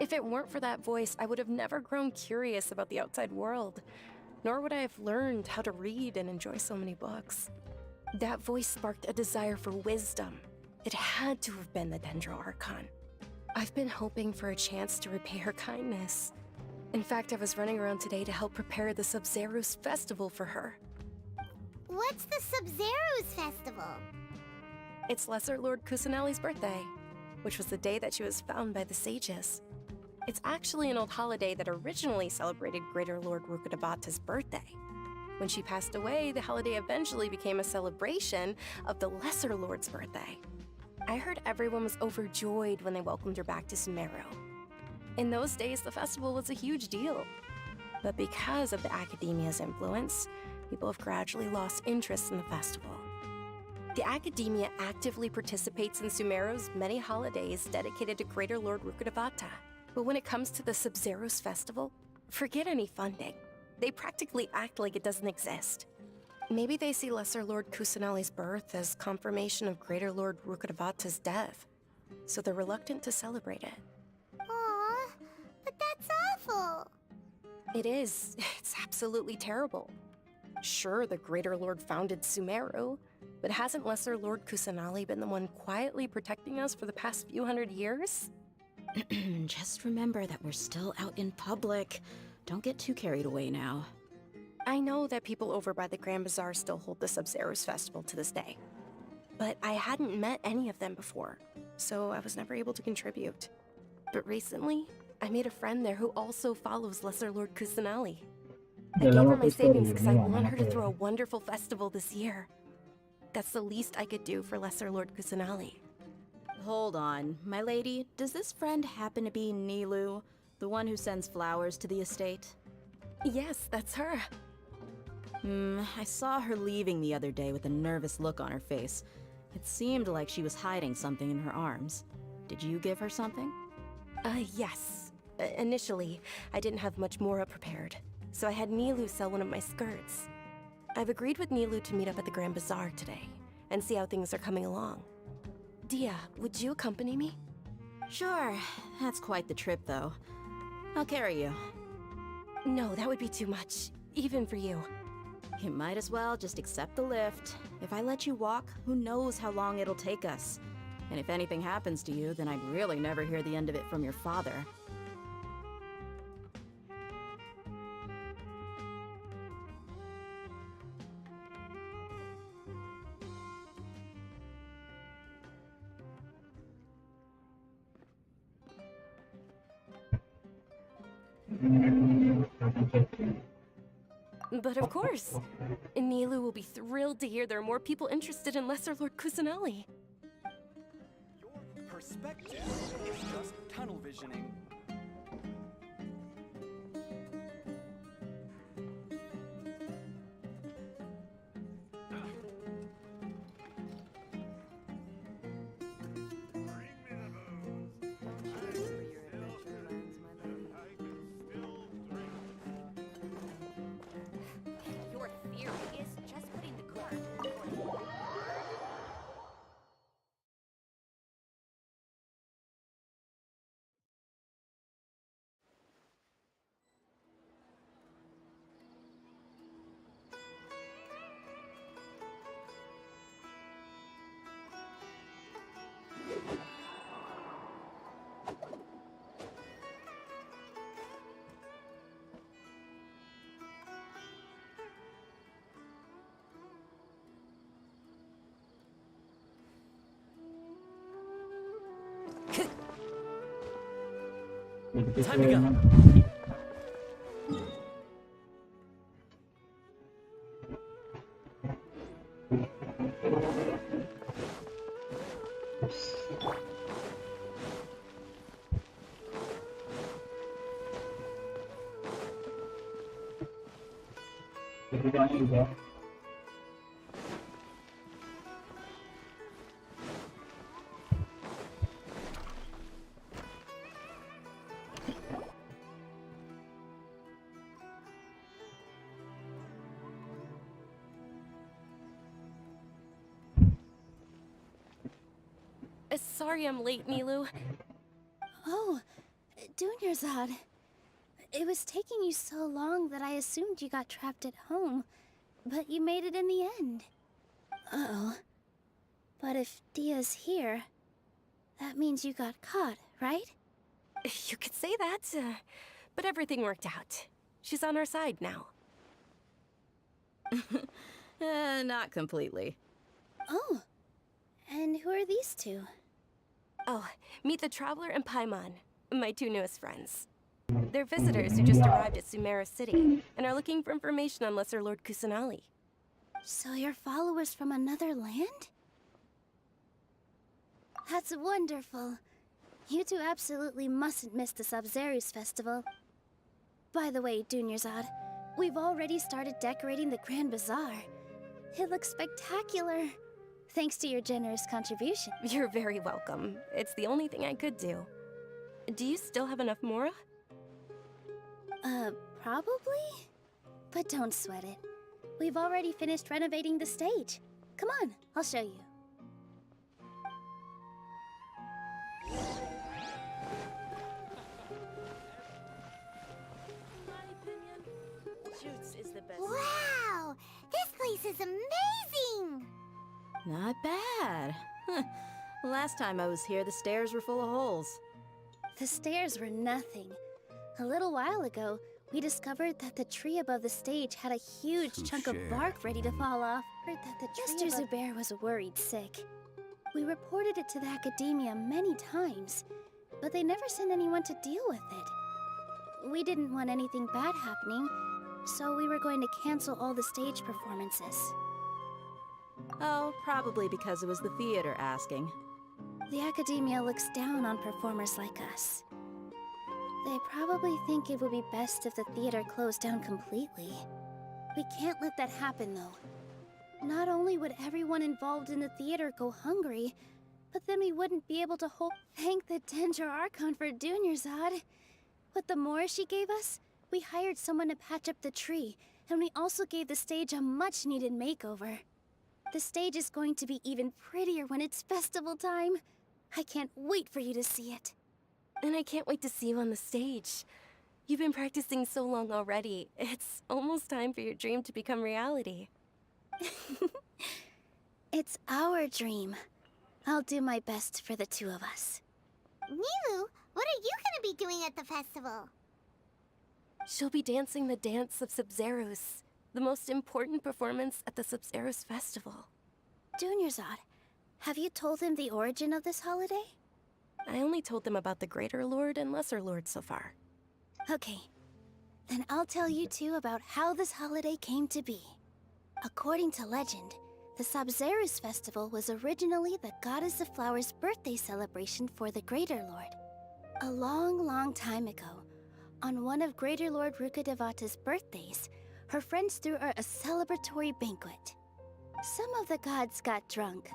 If it weren't for that voice, I would have never grown curious about the outside world, nor would I have learned how to read and enjoy so many books. That voice sparked a desire for wisdom. It had to have been the Dendro Archon. I've been hoping for a chance to repay her kindness. In fact, I was running around today to help prepare the Sub-Zero's festival for her. What's the Sub-Zero's festival? It's Lesser Lord Kusanali's birthday, which was the day that she was found by the sages. It's actually an old holiday that originally celebrated Greater Lord Rukkhadevata's birthday. When she passed away, the holiday eventually became a celebration of the Lesser Lord's birthday. I heard everyone was overjoyed when they welcomed her back to Sumeru. In those days, the festival was a huge deal. But because of the Academia's influence, people have gradually lost interest in the festival. The Academia actively participates in Sumeru's many holidays dedicated to Greater Lord Rukkhadevata. But when it comes to the Sub-Zero's festival, forget any funding. They practically act like it doesn't exist. Maybe they see Lesser Lord Kusanali's birth as confirmation of Greater Lord Rukkhadevata's death, so they're reluctant to celebrate it. Aw, but that's awful. It is. It's absolutely terrible. Sure, the Greater Lord founded Sumeru, but hasn't Lesser Lord Kusanali been the one quietly protecting us for the past few hundred years? Just remember that we're still out in public. Don't get too carried away now. I know that people over by the Grand Bazaar still hold the Sub-Zero's festival to this day. But I hadn't met any of them before, so I was never able to contribute. But recently, I made a friend there who also follows Lesser Lord Kusanali. I gave her my savings because I want her to throw a wonderful festival this year. That's the least I could do for Lesser Lord Kusanali. Hold on, my lady, does this friend happen to be Nilou, the one who sends flowers to the estate? Yes, that's her. I saw her leaving the other day with a nervous look on her face. It seemed like she was hiding something in her arms. Did you give her something? Yes. Initially, I didn't have much more prepared, so I had Nilou sell one of my skirts. I've agreed with Nilou to meet up at the Grand Bazaar today, and see how things are coming along. Dia, would you accompany me? Sure. That's quite the trip, though. I'll carry you. No, that would be too much, even for you. You might as well just accept the lift. If I let you walk, who knows how long it'll take us. And if anything happens to you, then I'd really never hear the end of it from your father. But of course, Nilou will be thrilled to hear there are more people interested in Lesser Lord Kusanali. Your perspective is just tunnel visioning. Time to go. Sorry I'm late, Nilou. Oh, Dunyarzad. It was taking you so long that I assumed you got trapped at home, but you made it in the end. Uh-oh. But if Dia's here, that means you got caught, right? You could say that, but everything worked out. She's on our side now. Not completely. Oh, and who are these two? Oh, meet the Traveler and Paimon, my two newest friends. They're visitors who just arrived at Sumeru City and are looking for information on Lesser Lord Kusanali. So you're followers from another land? That's wonderful. You two absolutely mustn't miss the Sub-Zerus festival. By the way, Dunyarzad, we've already started decorating the Grand Bazaar. It looks spectacular. Thanks to your generous contribution. You're very welcome. It's the only thing I could do. Do you still have enough Mora? Probably? But don't sweat it. We've already finished renovating the stage. Come on, I'll show you. Wow! This place is amazing! Not bad. Last time I was here, the stairs were full of holes. The stairs were nothing. A little while ago, we discovered that the tree above the stage had a huge chunk of bark ready to fall off. Mr. Zubair was worried sick. We reported it to the academia many times, but they never sent anyone to deal with it. We didn't want anything bad happening, so we were going to cancel all the stage performances. Oh, probably because it was the theater asking. The academia looks down on performers like us. They probably think it would be best if the theater closed down completely. We can't let that happen, though. Not only would everyone involved in the theater go hungry, but then we wouldn't be able to thank the Dendro Archon for Dunyarzad. With the more she gave us, we hired someone to patch up the tree, and we also gave the stage a much-needed makeover. The stage is going to be even prettier when it's festival time. I can't wait for you to see it. And I can't wait to see you on the stage. You've been practicing so long already. It's almost time for your dream to become reality. It's our dream. I'll do my best for the two of us. Nilou, what are you gonna be doing at the festival? She'll be dancing the dance of Sub-Zerus, the most important performance at the Sub-Zerus festival. Dunyarzad, have you told him the origin of this holiday? I only told them about the Greater Lord and Lesser Lord so far. Okay, then I'll tell you two about how this holiday came to be. According to legend, the Sub-Zerus festival was originally the Goddess of Flowers' birthday celebration for the Greater Lord. A long, long time ago, on one of Greater Lord Rukkhadevata's birthdays, her friends threw her a celebratory banquet. Some of the gods got drunk.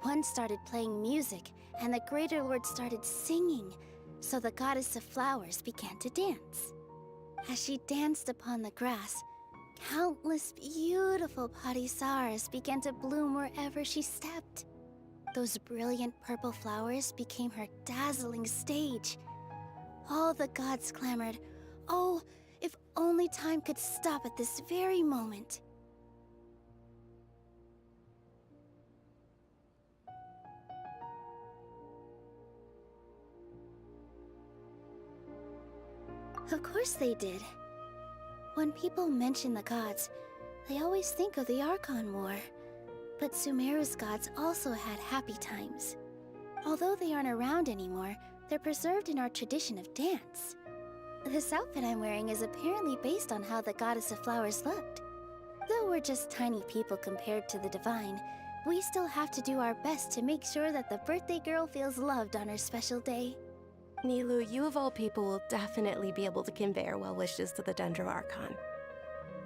One started playing music, and the Greater Lord started singing, so the Goddess of Flowers began to dance. As she danced upon the grass, countless beautiful parisaras began to bloom wherever she stepped. Those brilliant purple flowers became her dazzling stage. All the gods clamored, "Oh, if only time could stop at this very moment." Of course they did. When people mention the gods, they always think of the Archon War. But Sumeru's gods also had happy times. Although they aren't around anymore, they're preserved in our tradition of dance. This outfit I'm wearing is apparently based on how the Goddess of Flowers looked. Though we're just tiny people compared to the Divine, we still have to do our best to make sure that the birthday girl feels loved on her special day. Nilou, you of all people will definitely be able to convey our well wishes to the Dendro Archon.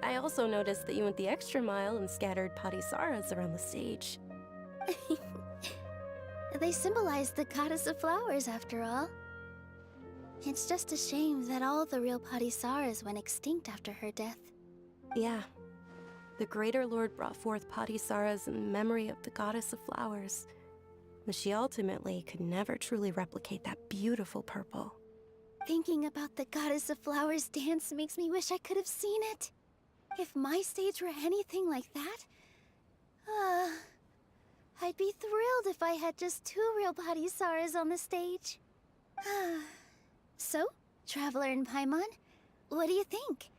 I also noticed that you went the extra mile and scattered parisaras around the stage. They symbolize the Goddess of Flowers, after all. It's just a shame that all the real parisaras went extinct after her death. Yeah. The Greater Lord brought forth parisaras in memory of the Goddess of Flowers. but she ultimately could never truly replicate that beautiful purple. Thinking about the Goddess of Flowers dance makes me wish I could have seen it. If my stage were anything like that, I'd be thrilled if I had just 2 real body Saras on the stage. So, Traveler and Paimon, what do you think?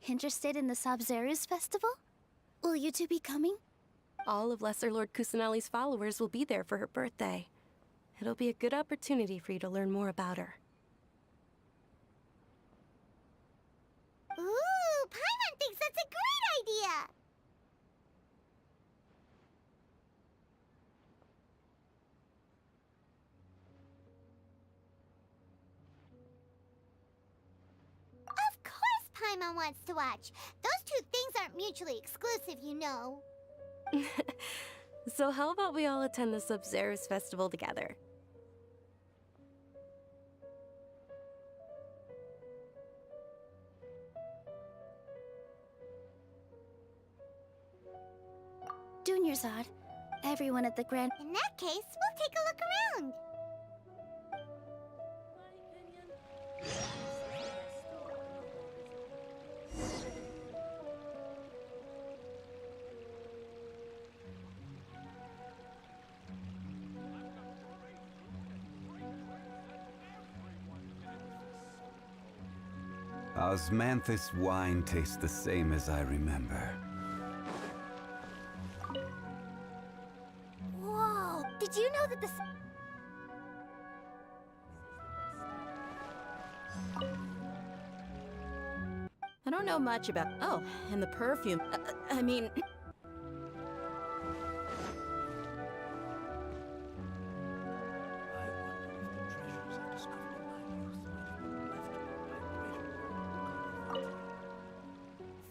Interested in the Sabzeruz festival? Will you two be coming? All of Lesser Lord Kusanali's followers will be there for her birthday. It'll be a good opportunity for you to learn more about her. Ooh, Paimon thinks that's a great idea! Of course Paimon wants to watch. Those 2 things aren't mutually exclusive, you know. So how about we all attend the Sabzeruz festival together? Dunyarzad, everyone at the Grand... In that case, we'll take a look around. Osmanthus wine tastes the same as I remember. Whoa! Did you know that this... I don't know much about... Oh, and the perfume. I mean...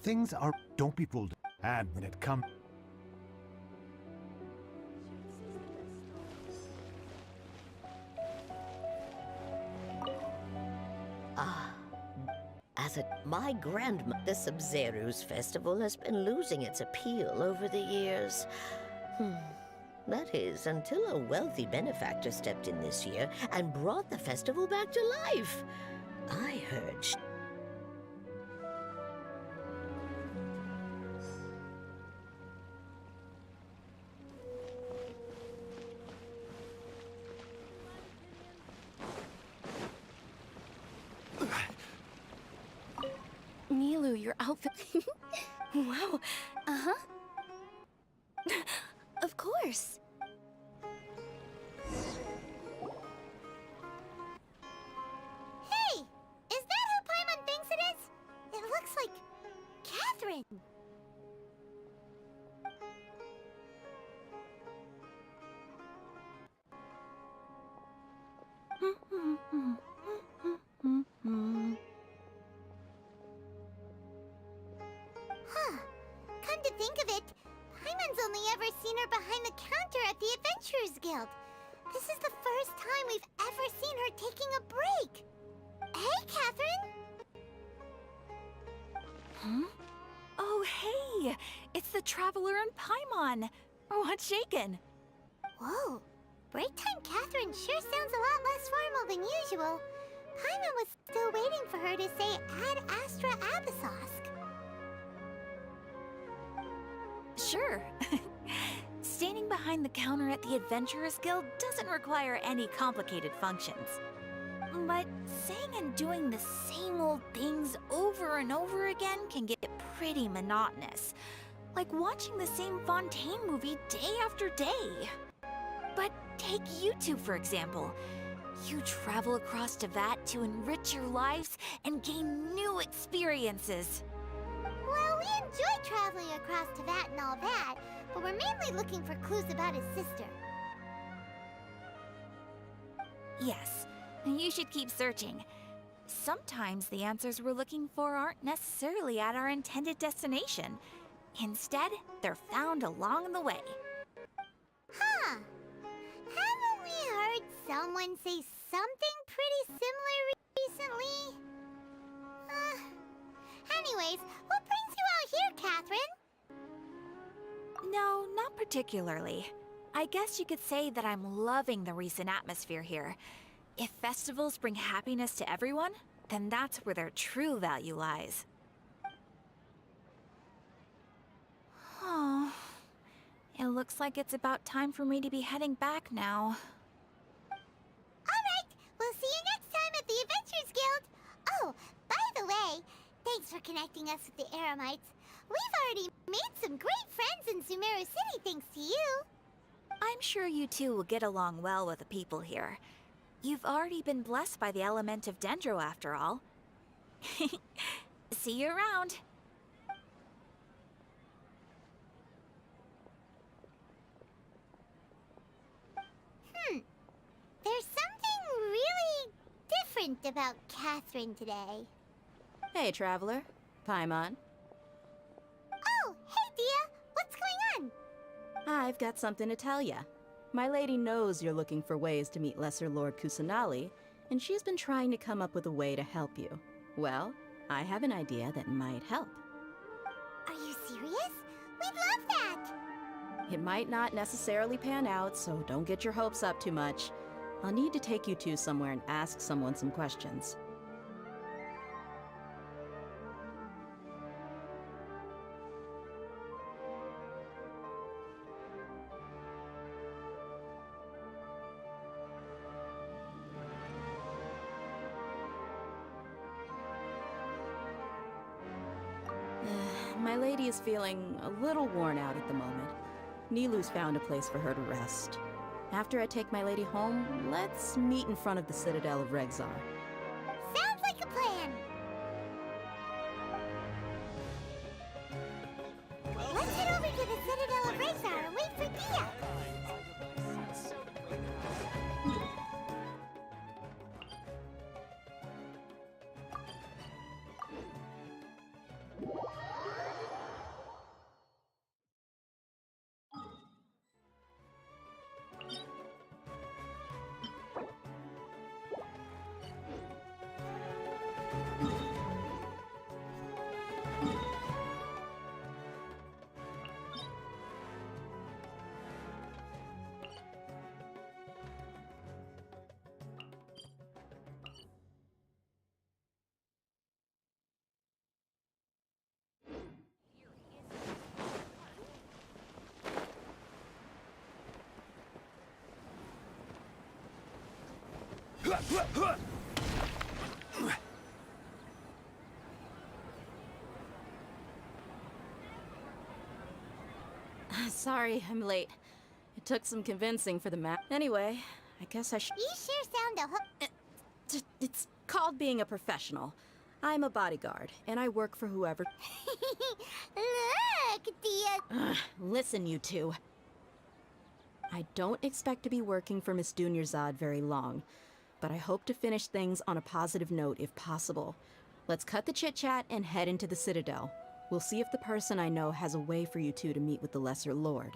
Things are... Don't be fooled. And when it comes... My grandma, the Sabzeruz festival has been losing its appeal over the years. That is, until a wealthy benefactor stepped in this year and brought the festival back to life. I heard... Nilu, your outfit... Wow. Uh-huh. Of course. Hey! Is that who Paimon thinks it is? It looks like... Catherine! Huh. Come to think of it, Paimon's only ever seen her behind the counter at the Adventurers Guild. This is the first time we've ever seen her taking a break. Hey, Catherine! Huh? Oh, hey! It's the Traveler and Paimon! What's shaken? Whoa. Break time Catherine sure sounds a lot less formal than usual. Paimon was still waiting for her to say Ad Astra Abyssosque. Sure. Standing behind the counter at the Adventurers Guild doesn't require any complicated functions. But saying and doing the same old things over and over again can get pretty monotonous. Like watching the same Fontaine movie day after day. But take you two, for example. You travel across Teyvat to enrich your lives and gain new experiences. Well, we enjoy traveling across Teyvat and all that, but we're mainly looking for clues about his sister. Yes, you should keep searching. Sometimes the answers we're looking for aren't necessarily at our intended destination. Instead, they're found along the way. Huh. Haven't we heard someone say something pretty similar recently? Anyways, what brings you out here, Catherine? No, not particularly. I guess you could say that I'm loving the recent atmosphere here. If festivals bring happiness to everyone, then that's where their true value lies. Oh, it looks like it's about time for me to be heading back now. Alright, we'll see you next time at the Adventurers Guild. Oh, by the way, thanks for connecting us with the Aramites. We've already made some great friends in Sumeru City thanks to you. I'm sure you two will get along well with the people here. You've already been blessed by the element of Dendro after all. See you around. There's something really different about Catherine today. Hey, Traveler. Paimon. Oh, hey, Dia. What's going on? I've got something to tell ya. My lady knows you're looking for ways to meet Lesser Lord Kusanali, and she's been trying to come up with a way to help you. Well, I have an idea that might help. Are you serious? We'd love that! It might not necessarily pan out, so don't get your hopes up too much. I'll need to take you two somewhere and ask someone some questions. My lady is feeling a little worn out at the moment. Nilu's found a place for her to rest. After I take my lady home, let's meet in front of the Citadel of Regzar. Sounds like a plan! Let's head over to the Citadel of Regzar and wait for Dia! Sorry, I'm late. It took some convincing for the map. Anyway, I guess I should... You sure sound a hook. It's called being a professional. I'm a bodyguard, and I work for whoever... Look, Dia! Listen, you two. I don't expect to be working for Miss Dunyarzad very long, but I hope to finish things on a positive note if possible. Let's cut the chit-chat and head into the Citadel. We'll see if the person I know has a way for you two to meet with the Lesser Lord.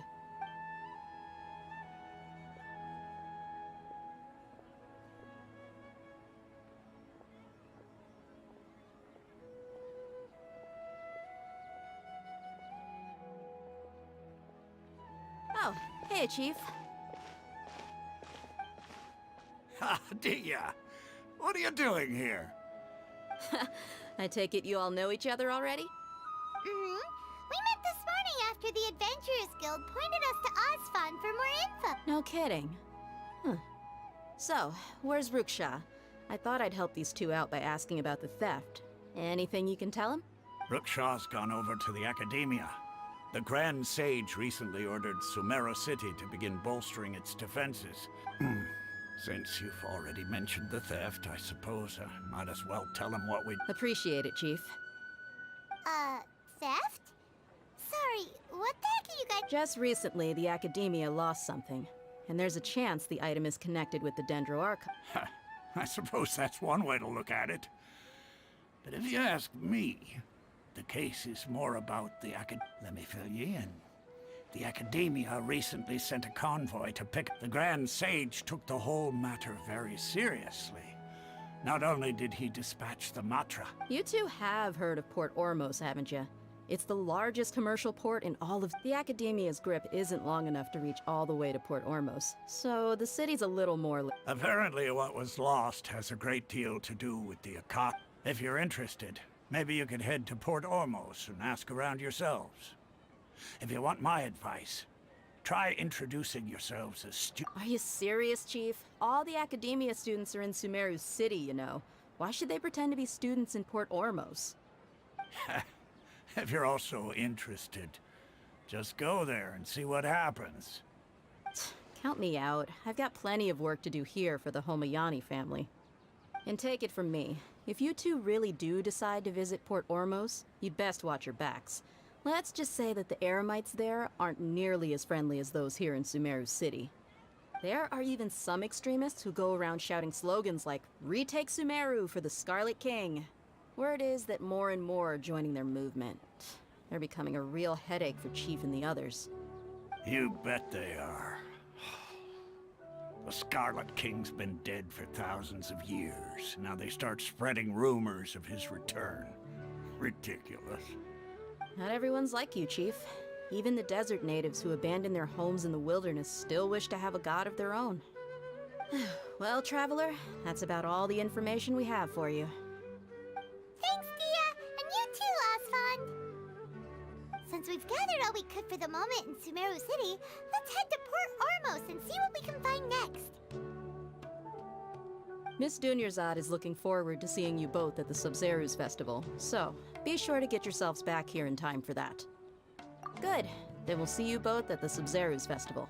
Oh, hey, Chief. Ha, Dia! What are you doing here? I take it you all know each other already? Mm-hmm. We met this morning after the Adventurers Guild pointed us to Ozfon for more info. No kidding. Huh. So, where's Ruksha? I thought I'd help these two out by asking about the theft. Anything you can tell him? Ruksha's gone over to the Academia. The Grand Sage recently ordered Sumeru City to begin bolstering its defenses. Since you've already mentioned the theft, I suppose I might as well tell him what we... Appreciate it, Chief. Theft? Sorry, what the heck are you guys... Just recently, the Academia lost something, and there's a chance the item is connected with the Dendro Archive. I suppose that's one way to look at it. But if you ask me, the case is more about the Let me fill you in. The Academia recently sent a convoy to pick up. The Grand Sage took the whole matter very seriously. Not only did he dispatch the Matra... You two have heard of Port Ormos, haven't you? It's the largest commercial port in all of... The Academia's grip isn't long enough to reach all the way to Port Ormos, so the city's a little more... Apparently what was lost has a great deal to do with the Akasha. If you're interested, maybe you could head to Port Ormos and ask around yourselves. If you want my advice, try introducing yourselves as students. Are you serious, Chief? All the Academia students are in Sumeru City, you know. Why should they pretend to be students in Port Ormos? If you're also interested, just go there and see what happens. Count me out. I've got plenty of work to do here for the Homayani family. And take it from me, if you two really do decide to visit Port Ormos, you'd best watch your backs. Let's just say that the Eremites there aren't nearly as friendly as those here in Sumeru City. There are even some extremists who go around shouting slogans like, "Retake Sumeru for the Scarlet King." Word is that more and more are joining their movement. They're becoming a real headache for Chief and the others. You bet they are. The Scarlet King's been dead for thousands of years. Now they start spreading rumors of his return. Ridiculous. Not everyone's like you, Chief. Even the desert natives who abandoned their homes in the wilderness still wish to have a god of their own. Well, Traveler, that's about all the information we have for you. Thanks, Dia! And you too, Osfond! Since we've gathered all we could for the moment in Sumeru City, let's head to Port Ormos and see what we can find next. Miss Dunyarzad is looking forward to seeing you both at the Sub-Zeru's festival, so be sure to get yourselves back here in time for that. Good. Then we'll see you both at the Sub-Zeru's festival.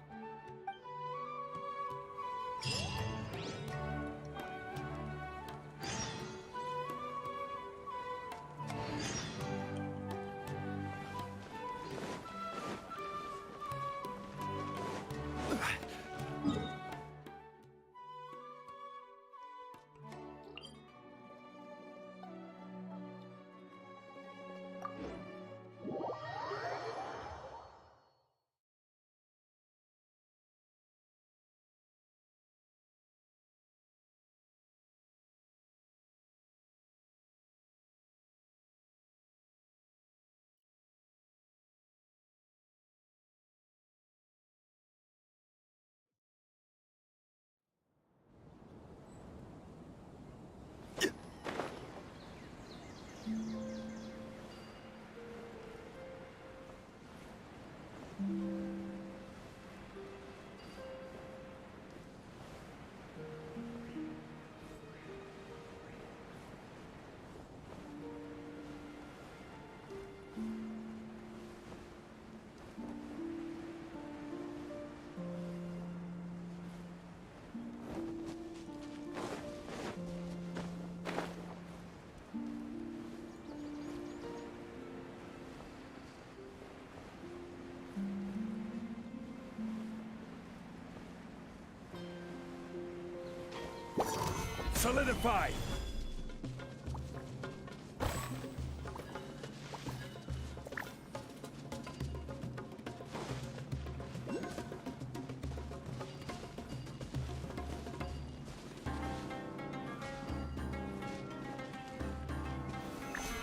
Solidify!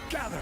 Gather!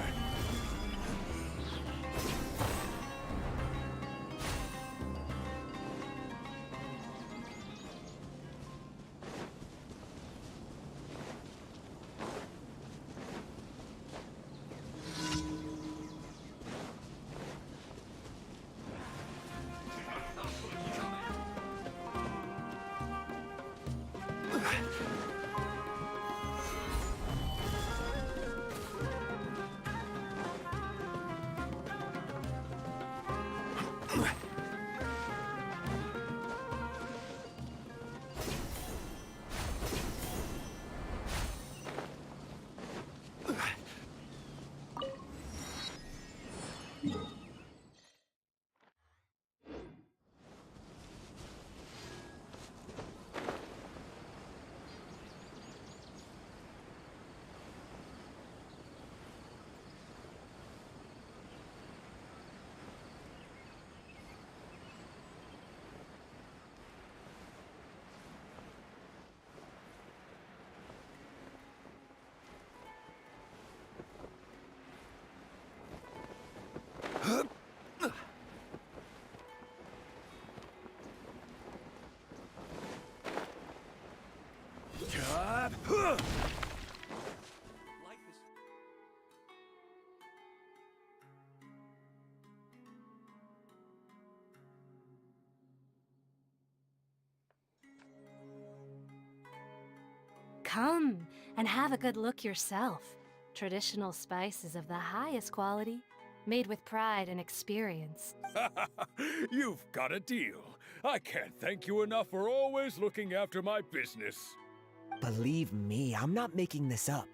Come and have a good look yourself. Traditional spices of the highest quality, made with pride and experience. You've got a deal. I can't thank you enough for always looking after my business. Believe me, I'm not making this up.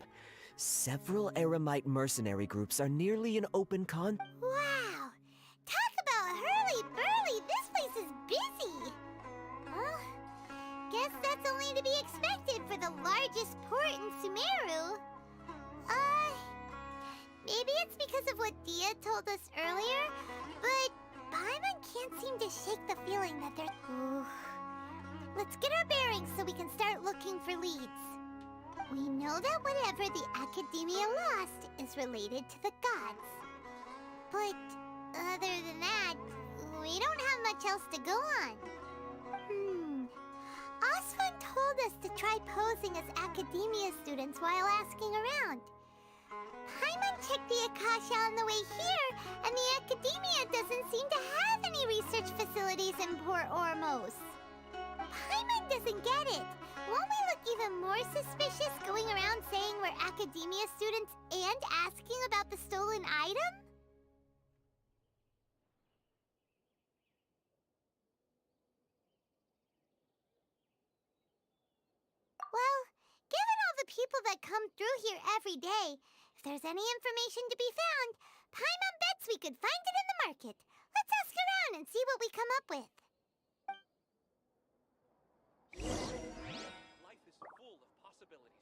Several Eremite mercenary groups are nearly an open con. Wow! Talk about hurly-burly! This place is busy! Well, guess that's only to be expected for the largest port in Sumeru. Maybe it's because of what Dia told us earlier, but Paimon can't seem to shake the feeling that there's... Ooh. Let's get our bearings so we can start looking for leads. We know that whatever the Academia lost is related to the gods. But other than that, we don't have much else to go on. Osfun told us to try posing as Academia students while asking around. Paimon checked the Akasha on the way here, and the Academia doesn't seem to have any research facilities in Port Ormos. Paimon doesn't get it. Won't we look even more suspicious going around saying we're Academia students and asking about the stolen item? Well, given all the people that come through here every day, if there's any information to be found, Paimon bets we could find it in the market. Let's ask around and see what we come up with. Life is full of possibilities.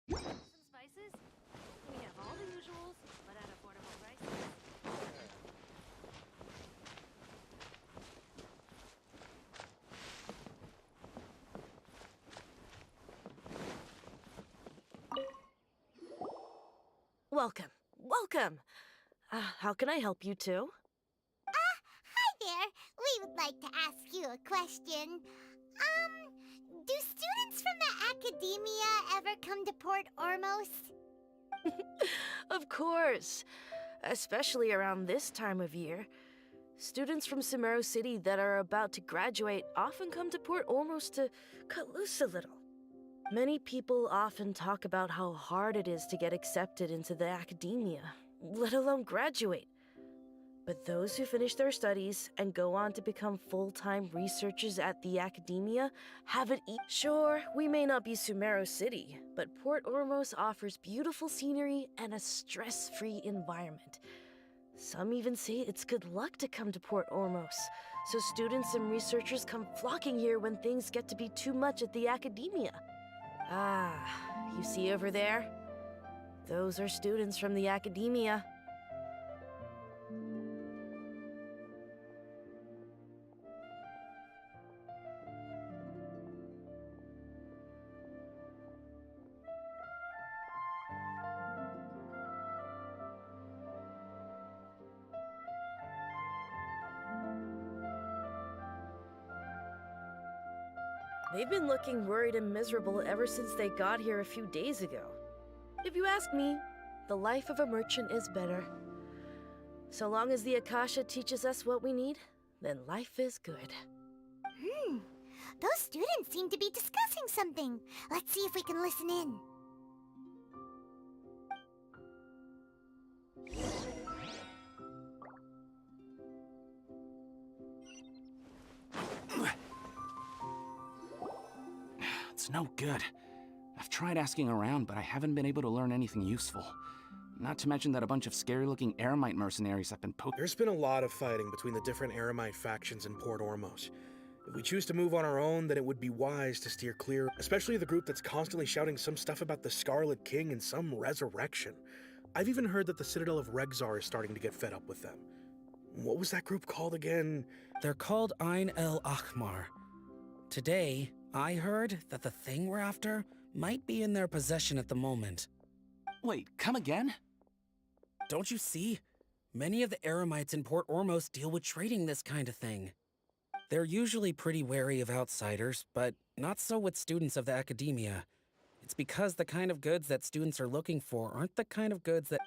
Some spices? We have all the usuals, but at affordable prices. Welcome. Welcome. How can I help you two? Hi there. We would like to ask you a question. Do students from the Academia ever come to Port Ormos? Of course. Especially around this time of year. Students from Sumeru City that are about to graduate often come to Port Ormos to cut loose a little. Many people often talk about how hard it is to get accepted into the Academia, let alone graduate. But those who finish their studies and go on to become full-time researchers at the Academia have it Sure, we may not be Sumeru City, but Port Ormos offers beautiful scenery and a stress-free environment. Some even say it's good luck to come to Port Ormos, so students and researchers come flocking here when things get to be too much at the Academia. You see over there? Those are students from the Academia. They've been looking worried and miserable ever since they got here a few days ago. If you ask me, the life of a merchant is better. So long as the Akasha teaches us what we need, then life is good. Those students seem to be discussing something. Let's see if we can listen in. It's no good. I've tried asking around, but I haven't been able to learn anything useful. Not to mention that a bunch of scary-looking Eremite mercenaries have been There's been a lot of fighting between the different Eremite factions in Port Ormos. If we choose to move on our own, then it would be wise to steer clear, especially the group that's constantly shouting some stuff about the Scarlet King and some resurrection. I've even heard that the Citadel of Regzar is starting to get fed up with them. What was that group called again? They're called Ain el Ahmar. Today, I heard that the thing we're after might be in their possession at the moment. Wait, come again? Don't you see? Many of the Eremites in Port Ormos deal with trading this kind of thing. They're usually pretty wary of outsiders, but not so with students of the academia. It's because the kind of goods that students are looking for aren't the kind of goods that...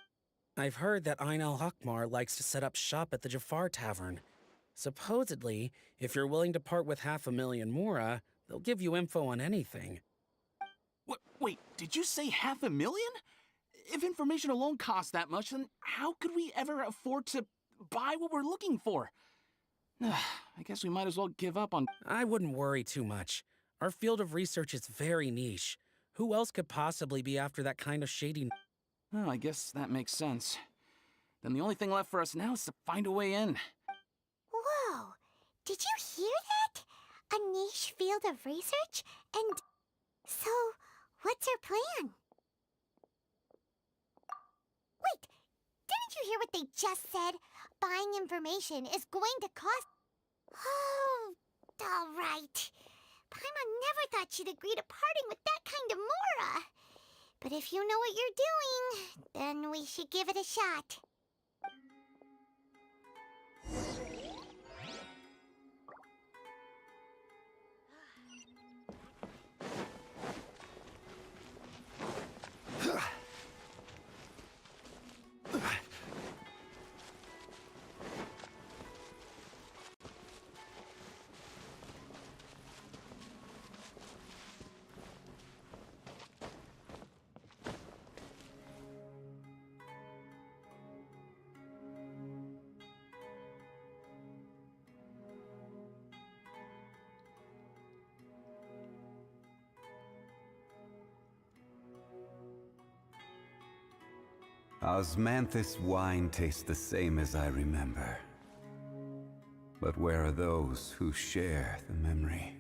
I've heard that Ain al-Hakmar likes to set up shop at the Jafar Tavern. Supposedly, if you're willing to part with 500,000 mora, they'll give you info on anything. Wait, did you say 500,000? If information alone costs that much, then how could we ever afford to buy what we're looking for? I guess we might as well give up on... I wouldn't worry too much. Our field of research is very niche. Who else could possibly be after that kind of shady... Oh, I guess that makes sense. Then the only thing left for us now is to find a way in. Whoa! Did you hear that? A niche field of research? And... so, what's our plan? Wait! Didn't you hear what they just said? Buying information is going to cost... Oh, alright. Paimon never thought she'd agree to parting with that kind of mora. But if you know what you're doing, then we should give it a shot. Osmanthus wine tastes the same as I remember. But where are those who share the memory?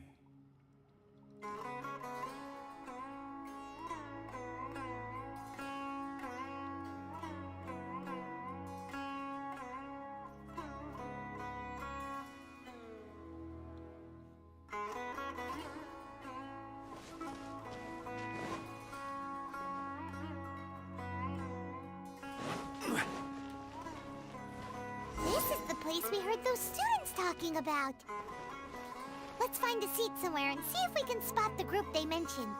We heard those students talking about. Let's find a seat somewhere and see if we can spot the group they mentioned.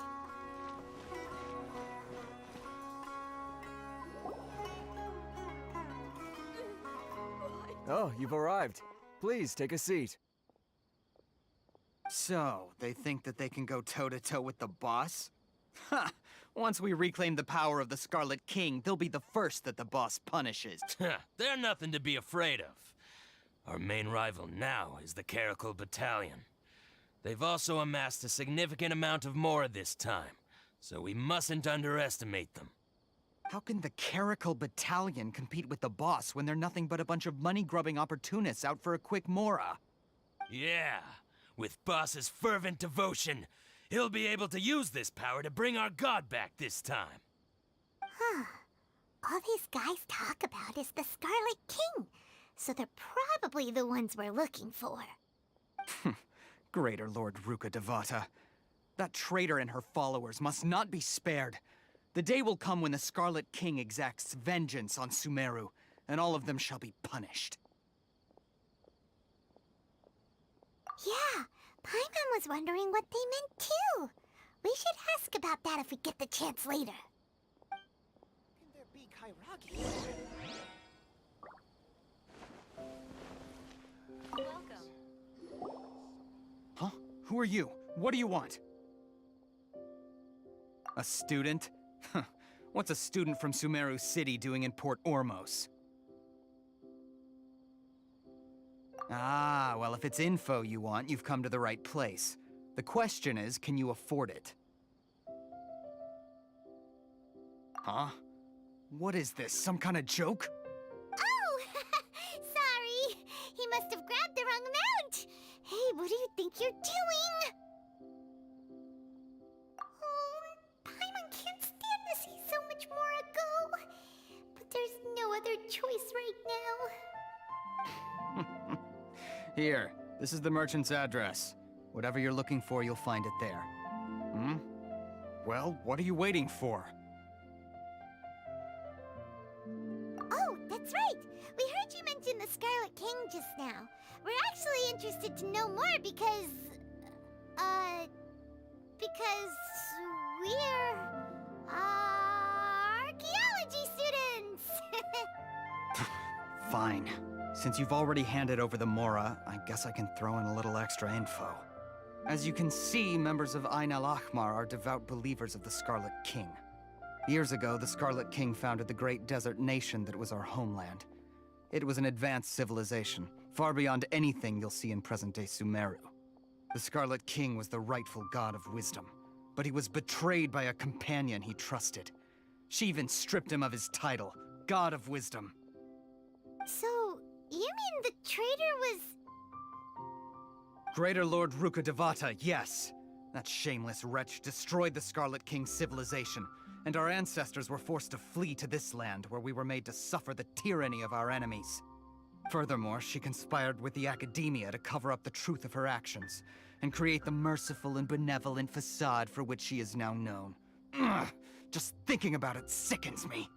Oh, you've arrived. Please, take a seat. So, they think that they can go toe-to-toe with the boss? Ha! Once we reclaim the power of the Scarlet King, they'll be the first that the boss punishes. They're nothing to be afraid of. Our main rival now is the Caracal Battalion. They've also amassed a significant amount of mora this time, so we mustn't underestimate them. How can the Caracal Battalion compete with the boss when they're nothing but a bunch of money-grubbing opportunists out for a quick mora? Yeah, with boss's fervent devotion, he'll be able to use this power to bring our god back this time. Huh. All these guys talk about is the Scarlet King. So they're probably the ones we're looking for. Greater Lord Ruka Devata. That traitor and her followers must not be spared. The day will come when the Scarlet King exacts vengeance on Sumeru, and all of them shall be punished. Yeah, Paimon was wondering what they meant too. We should ask about that if we get the chance later. Can there be Kairagi? Welcome. Huh? Who are you? What do you want? A student? What's a student from Sumeru City doing in Port Ormos? Ah, well, if it's info you want, you've come to the right place. The question is, can you afford it? Huh? What is this, some kind of joke? Oh! Sorry! He must have grabbed the wrong amount! Hey, what do you think you're doing? Oh, Paimon can't stand to see so much more go. But Here, this is the merchant's address. Whatever you're looking for, you'll find it there. Hmm? Well, what are you waiting for? Oh, that's right! We heard you mention the Scarlet King just now. We're actually interested to know more because we're, archaeology students! Fine. Since you've already handed over the Mora, I guess I can throw in a little extra info. As you can see, members of Ain al-Ahmar are devout believers of the Scarlet King. Years ago, the Scarlet King founded the great desert nation that was our homeland. It was an advanced civilization, far beyond anything you'll see in present-day Sumeru. The Scarlet King was the rightful god of wisdom, but he was betrayed by a companion he trusted. She even stripped him of his title, God of Wisdom. So, you mean the traitor was... Greater Lord Rukkhadevata, yes. That shameless wretch destroyed the Scarlet King's civilization, and our ancestors were forced to flee to this land where we were made to suffer the tyranny of our enemies. Furthermore, she conspired with the Academia to cover up the truth of her actions, and create the merciful and benevolent facade for which she is now known. Ugh, just thinking about it sickens me.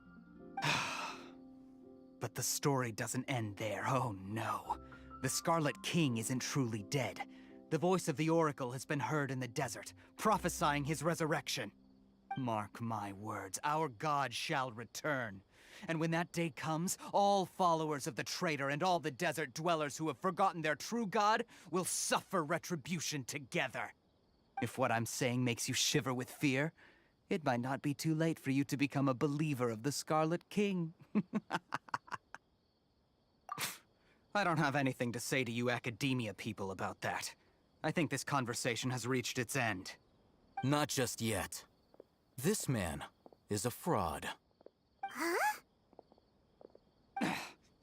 But the story doesn't end there, oh no. The Scarlet King isn't truly dead. The voice of the Oracle has been heard in the desert, prophesying his resurrection. Mark my words, our god shall return. And when that day comes, all followers of the traitor and all the desert dwellers who have forgotten their true god will suffer retribution together. If what I'm saying makes you shiver with fear, it might not be too late for you to become a believer of the Scarlet King. I don't have anything to say to you Academia people about that. I think this conversation has reached its end. Not just yet. This man is a fraud.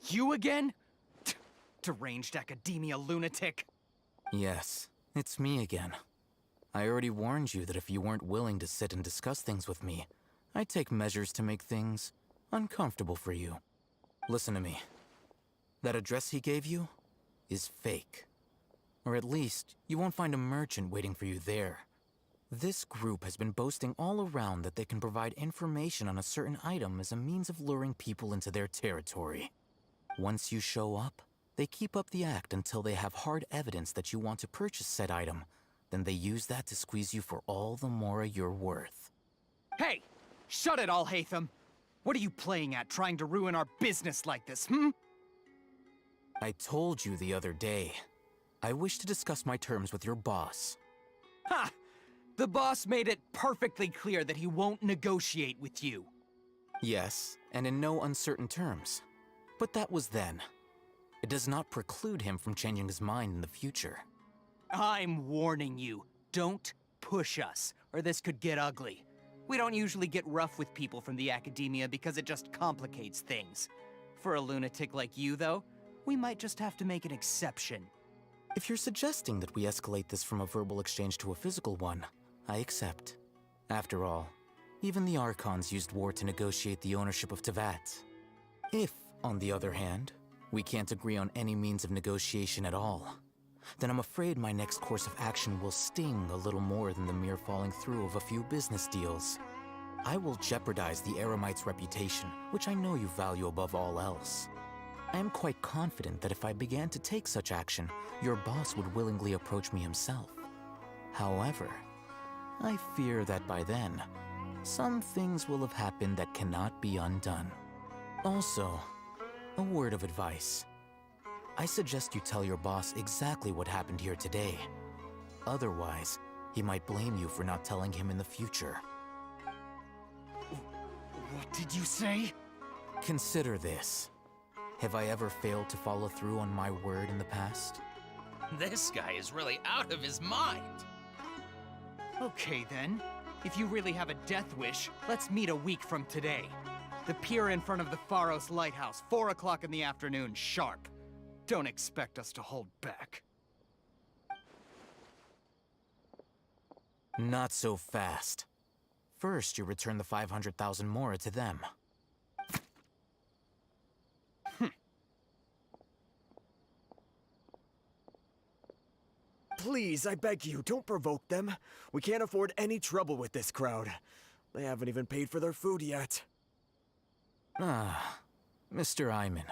You again? Deranged Academia lunatic. Yes, it's me again. I already warned you that if you weren't willing to sit and discuss things with me, I'd take measures to make things uncomfortable for you. Listen to me. That address he gave you is fake. Or at least, you won't find a merchant waiting for you there. This group has been boasting all around that they can provide information on a certain item as a means of luring people into their territory. Once you show up, they keep up the act until they have hard evidence that you want to purchase said item. Then they use that to squeeze you for all the more you're worth. Hey! Shut it all, Hatham! What are you playing at, trying to ruin our business like this, hmm? I told you the other day. I wish to discuss my terms with your boss. Ha! The boss made it perfectly clear that he won't negotiate with you. Yes, and in no uncertain terms. But that was then. It does not preclude him from changing his mind in the future. I'm warning you. Don't push us, or this could get ugly. We don't usually get rough with people from the Academia because it just complicates things. For a lunatic like you, though, we might just have to make an exception. If you're suggesting that we escalate this from a verbal exchange to a physical one, I accept. After all, even the Archons used war to negotiate the ownership of Teyvat. If, on the other hand, we can't agree on any means of negotiation at all, then I'm afraid my next course of action will sting a little more than the mere following through of a few business deals. I will jeopardize the Eremites' reputation, which I know you value above all else. I am quite confident that if I began to take such action, your boss would willingly approach me himself. However, I fear that by then, some things will have happened that cannot be undone. Also, a word of advice. I suggest you tell your boss exactly what happened here today. Otherwise, he might blame you for not telling him in the future. What did you say? Consider this. Have I ever failed to follow through on my word in the past? This guy is really out of his mind. Okay then. If you really have a death wish, let's meet a week from today. The pier in front of the Pharos Lighthouse, 4 o'clock in the afternoon, sharp. Don't expect us to hold back. Not so fast. First, you return the 500,000 Mora to them. Please, I beg you, don't provoke them. We can't afford any trouble with this crowd. They haven't even paid for their food yet. Ah, Mr. Iman.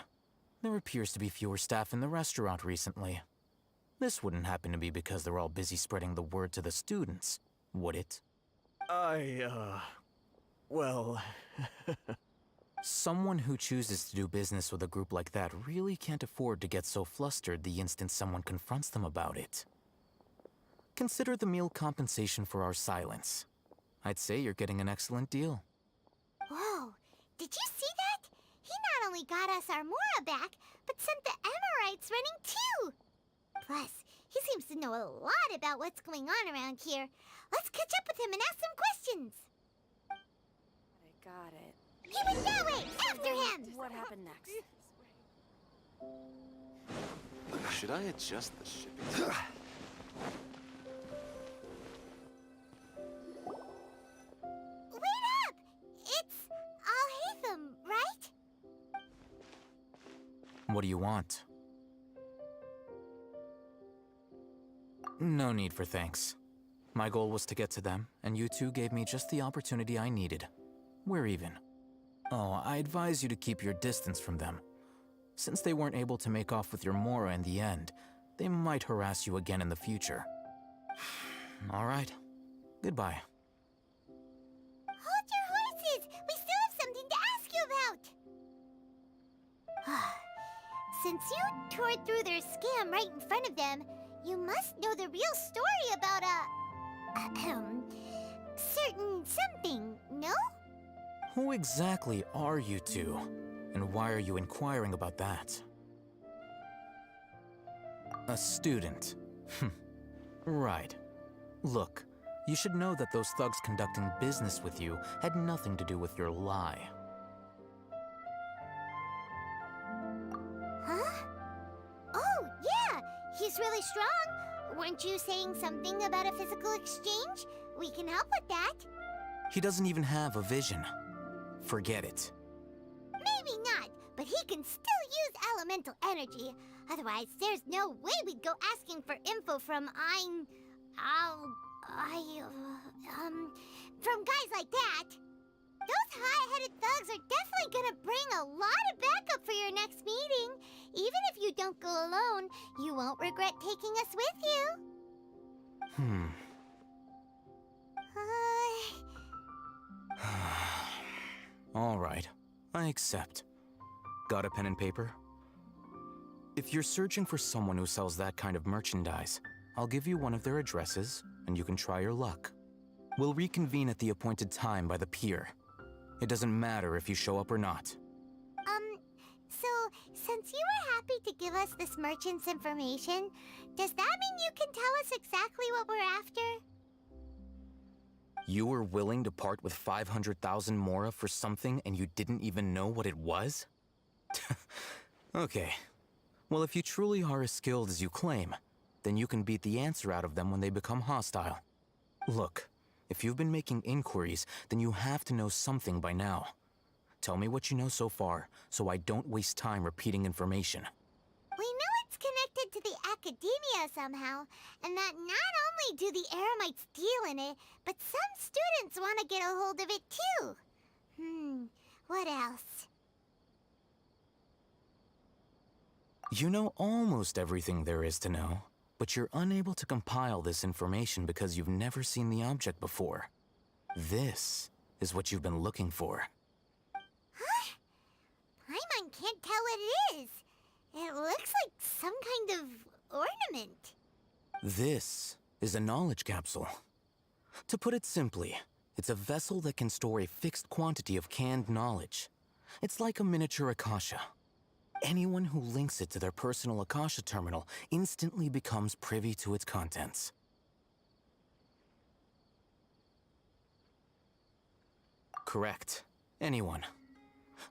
There appears to be fewer staff in the restaurant recently. This wouldn't happen to be because they're all busy spreading the word to the students, would it? Well... Someone who chooses to do business with a group like that really can't afford to get so flustered the instant someone confronts them about it. Consider the meal compensation for our silence. I'd say you're getting an excellent deal. Whoa, did you see that? He not only got us our Mora back, but sent the Amorites running too! Plus, he seems to know a lot about what's going on around here. Let's catch up with him and ask some questions. I got it. He went that way! After him! What happened next? Should I adjust the shipping? Wait up! It's Al-Haytham, right? What do you want? No need for thanks. My goal was to get to them, and you two gave me just the opportunity I needed. We're even. Oh, I advise you to keep your distance from them. Since they weren't able to make off with your Mora in the end, they might harass you again in the future. All right. Goodbye. Hold your horses! We still have something to ask you about! Since you tore through their scam right in front of them, you must know the real story about certain something, no? Who exactly are you two? And why are you inquiring about that? A student. Right. Look, you should know that those thugs conducting business with you had nothing to do with your lie. Huh? Oh, yeah! He's really strong! Weren't you saying something about a physical exchange? We can help with that. He doesn't even have a vision. Forget it. Maybe not, but he can still use elemental energy. Otherwise, there's no way we'd go asking for info from from guys like that. Those high-headed thugs are definitely gonna bring a lot of backup for your next meeting. Even if you don't go alone, you won't regret taking us with you. All right, I accept. Got a pen and paper? If you're searching for someone who sells that kind of merchandise, I'll give you one of their addresses, and you can try your luck. We'll reconvene at the appointed time by the pier. It doesn't matter if you show up or not. So, since you were happy to give us this merchant's information, does that mean you can tell us exactly what we're after? You were willing to part with 500,000 Mora for something and you didn't even know what it was? Okay. Well, if you truly are as skilled as you claim, then you can beat the answer out of them when they become hostile. Look, if you've been making inquiries, then you have to know something by now. Tell me what you know so far, so I don't waste time repeating information. We know it's connected to the Academia somehow, and that not only do the Eremites deal in it, but some students want to get a hold of it too. What else? You know almost everything there is to know, but you're unable to compile this information because you've never seen the object before. This is what you've been looking for. Huh? Paimon can't tell what it is. It looks like some kind of ornament. This is a knowledge capsule. To put it simply, it's a vessel that can store a fixed quantity of canned knowledge. It's like a miniature Akasha. Anyone who links it to their personal Akasha terminal instantly becomes privy to its contents. Correct. Anyone.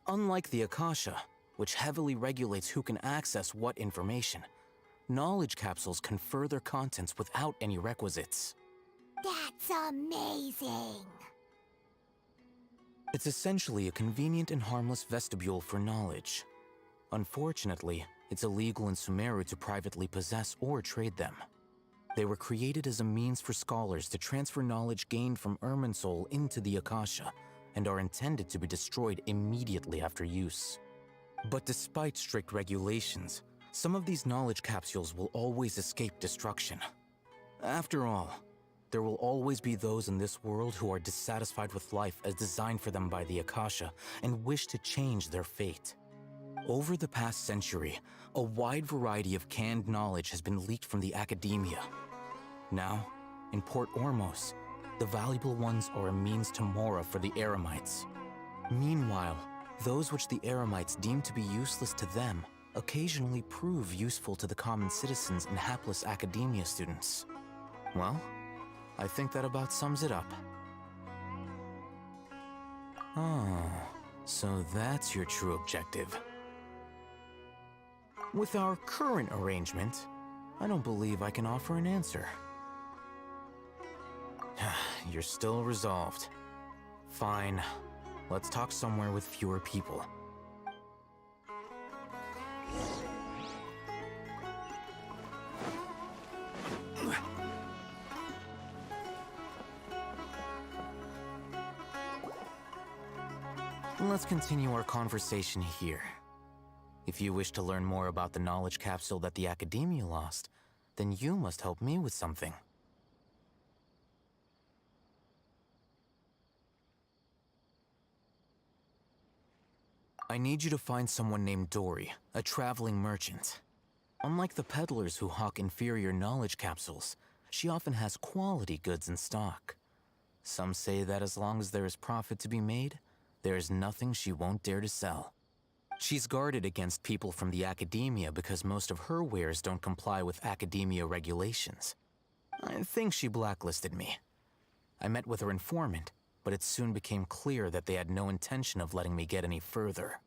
Unlike the Akasha, which heavily regulates who can access what information, knowledge capsules confer their contents without any requisites. That's amazing! It's essentially a convenient and harmless vestibule for knowledge. Unfortunately, it's illegal in Sumeru to privately possess or trade them. They were created as a means for scholars to transfer knowledge gained from Irminsul into the Akasha, and are intended to be destroyed immediately after use. But despite strict regulations, some of these knowledge capsules will always escape destruction. After all, there will always be those in this world who are dissatisfied with life as designed for them by the Akasha and wish to change their fate. Over the past century, a wide variety of canned knowledge has been leaked from the academia. Now, in Port Ormos, the valuable ones are a means to Mora for the Eremites. Meanwhile, those which the Eremites deem to be useless to them occasionally prove useful to the common citizens and hapless academia students. Well, I think that about sums it up. Oh, so that's your true objective. With our current arrangement, I don't believe I can offer an answer. You're still resolved. Fine. Let's talk somewhere with fewer people. Let's continue our conversation here. If you wish to learn more about the knowledge capsule that the Academia lost, then you must help me with something. I need you to find someone named Dory, a traveling merchant. Unlike the peddlers who hawk inferior knowledge capsules, she often has quality goods in stock. Some say that as long as there is profit to be made, there is nothing she won't dare to sell. She's guarded against people from the Academia because most of her wares don't comply with Academia regulations. I think she blacklisted me. I met with her informant, but it soon became clear that they had no intention of letting me get any further.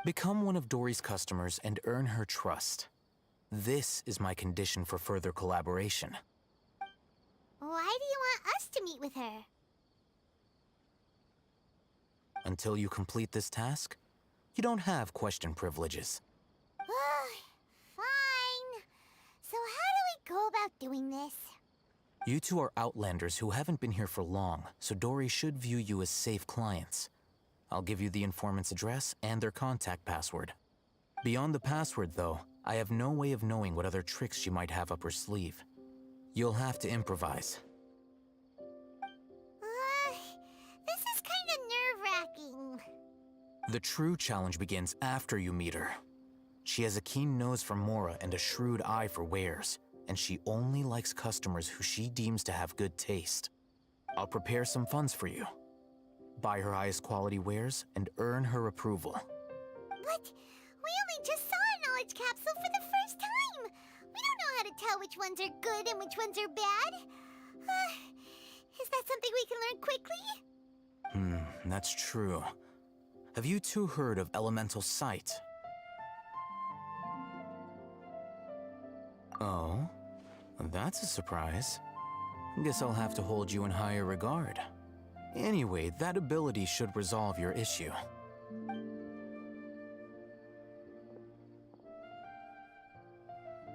Become one of Dory's customers and earn her trust. This is my condition for further collaboration. Why do you want us to meet with her? Until you complete this task, you don't have question privileges. Fine. So how do we go about doing this? You two are outlanders who haven't been here for long, so Dory should view you as safe clients. I'll give you the informant's address and their contact password. Beyond the password, though, I have no way of knowing what other tricks she might have up her sleeve. You'll have to improvise. This is kind of nerve-wracking. The true challenge begins after you meet her. She has a keen nose for Mora and a shrewd eye for wares, and she only likes customers who she deems to have good taste. I'll prepare some funds for you. Buy her highest quality wares and earn her approval. But we only just saw a knowledge capsule for the first time. We don't know how to tell which ones are good and which ones are bad. Is that something we can learn quickly? That's true. Have you two heard of elemental sight? Oh, that's a surprise. Guess I'll have to hold you in higher regard. Anyway, that ability should resolve your issue.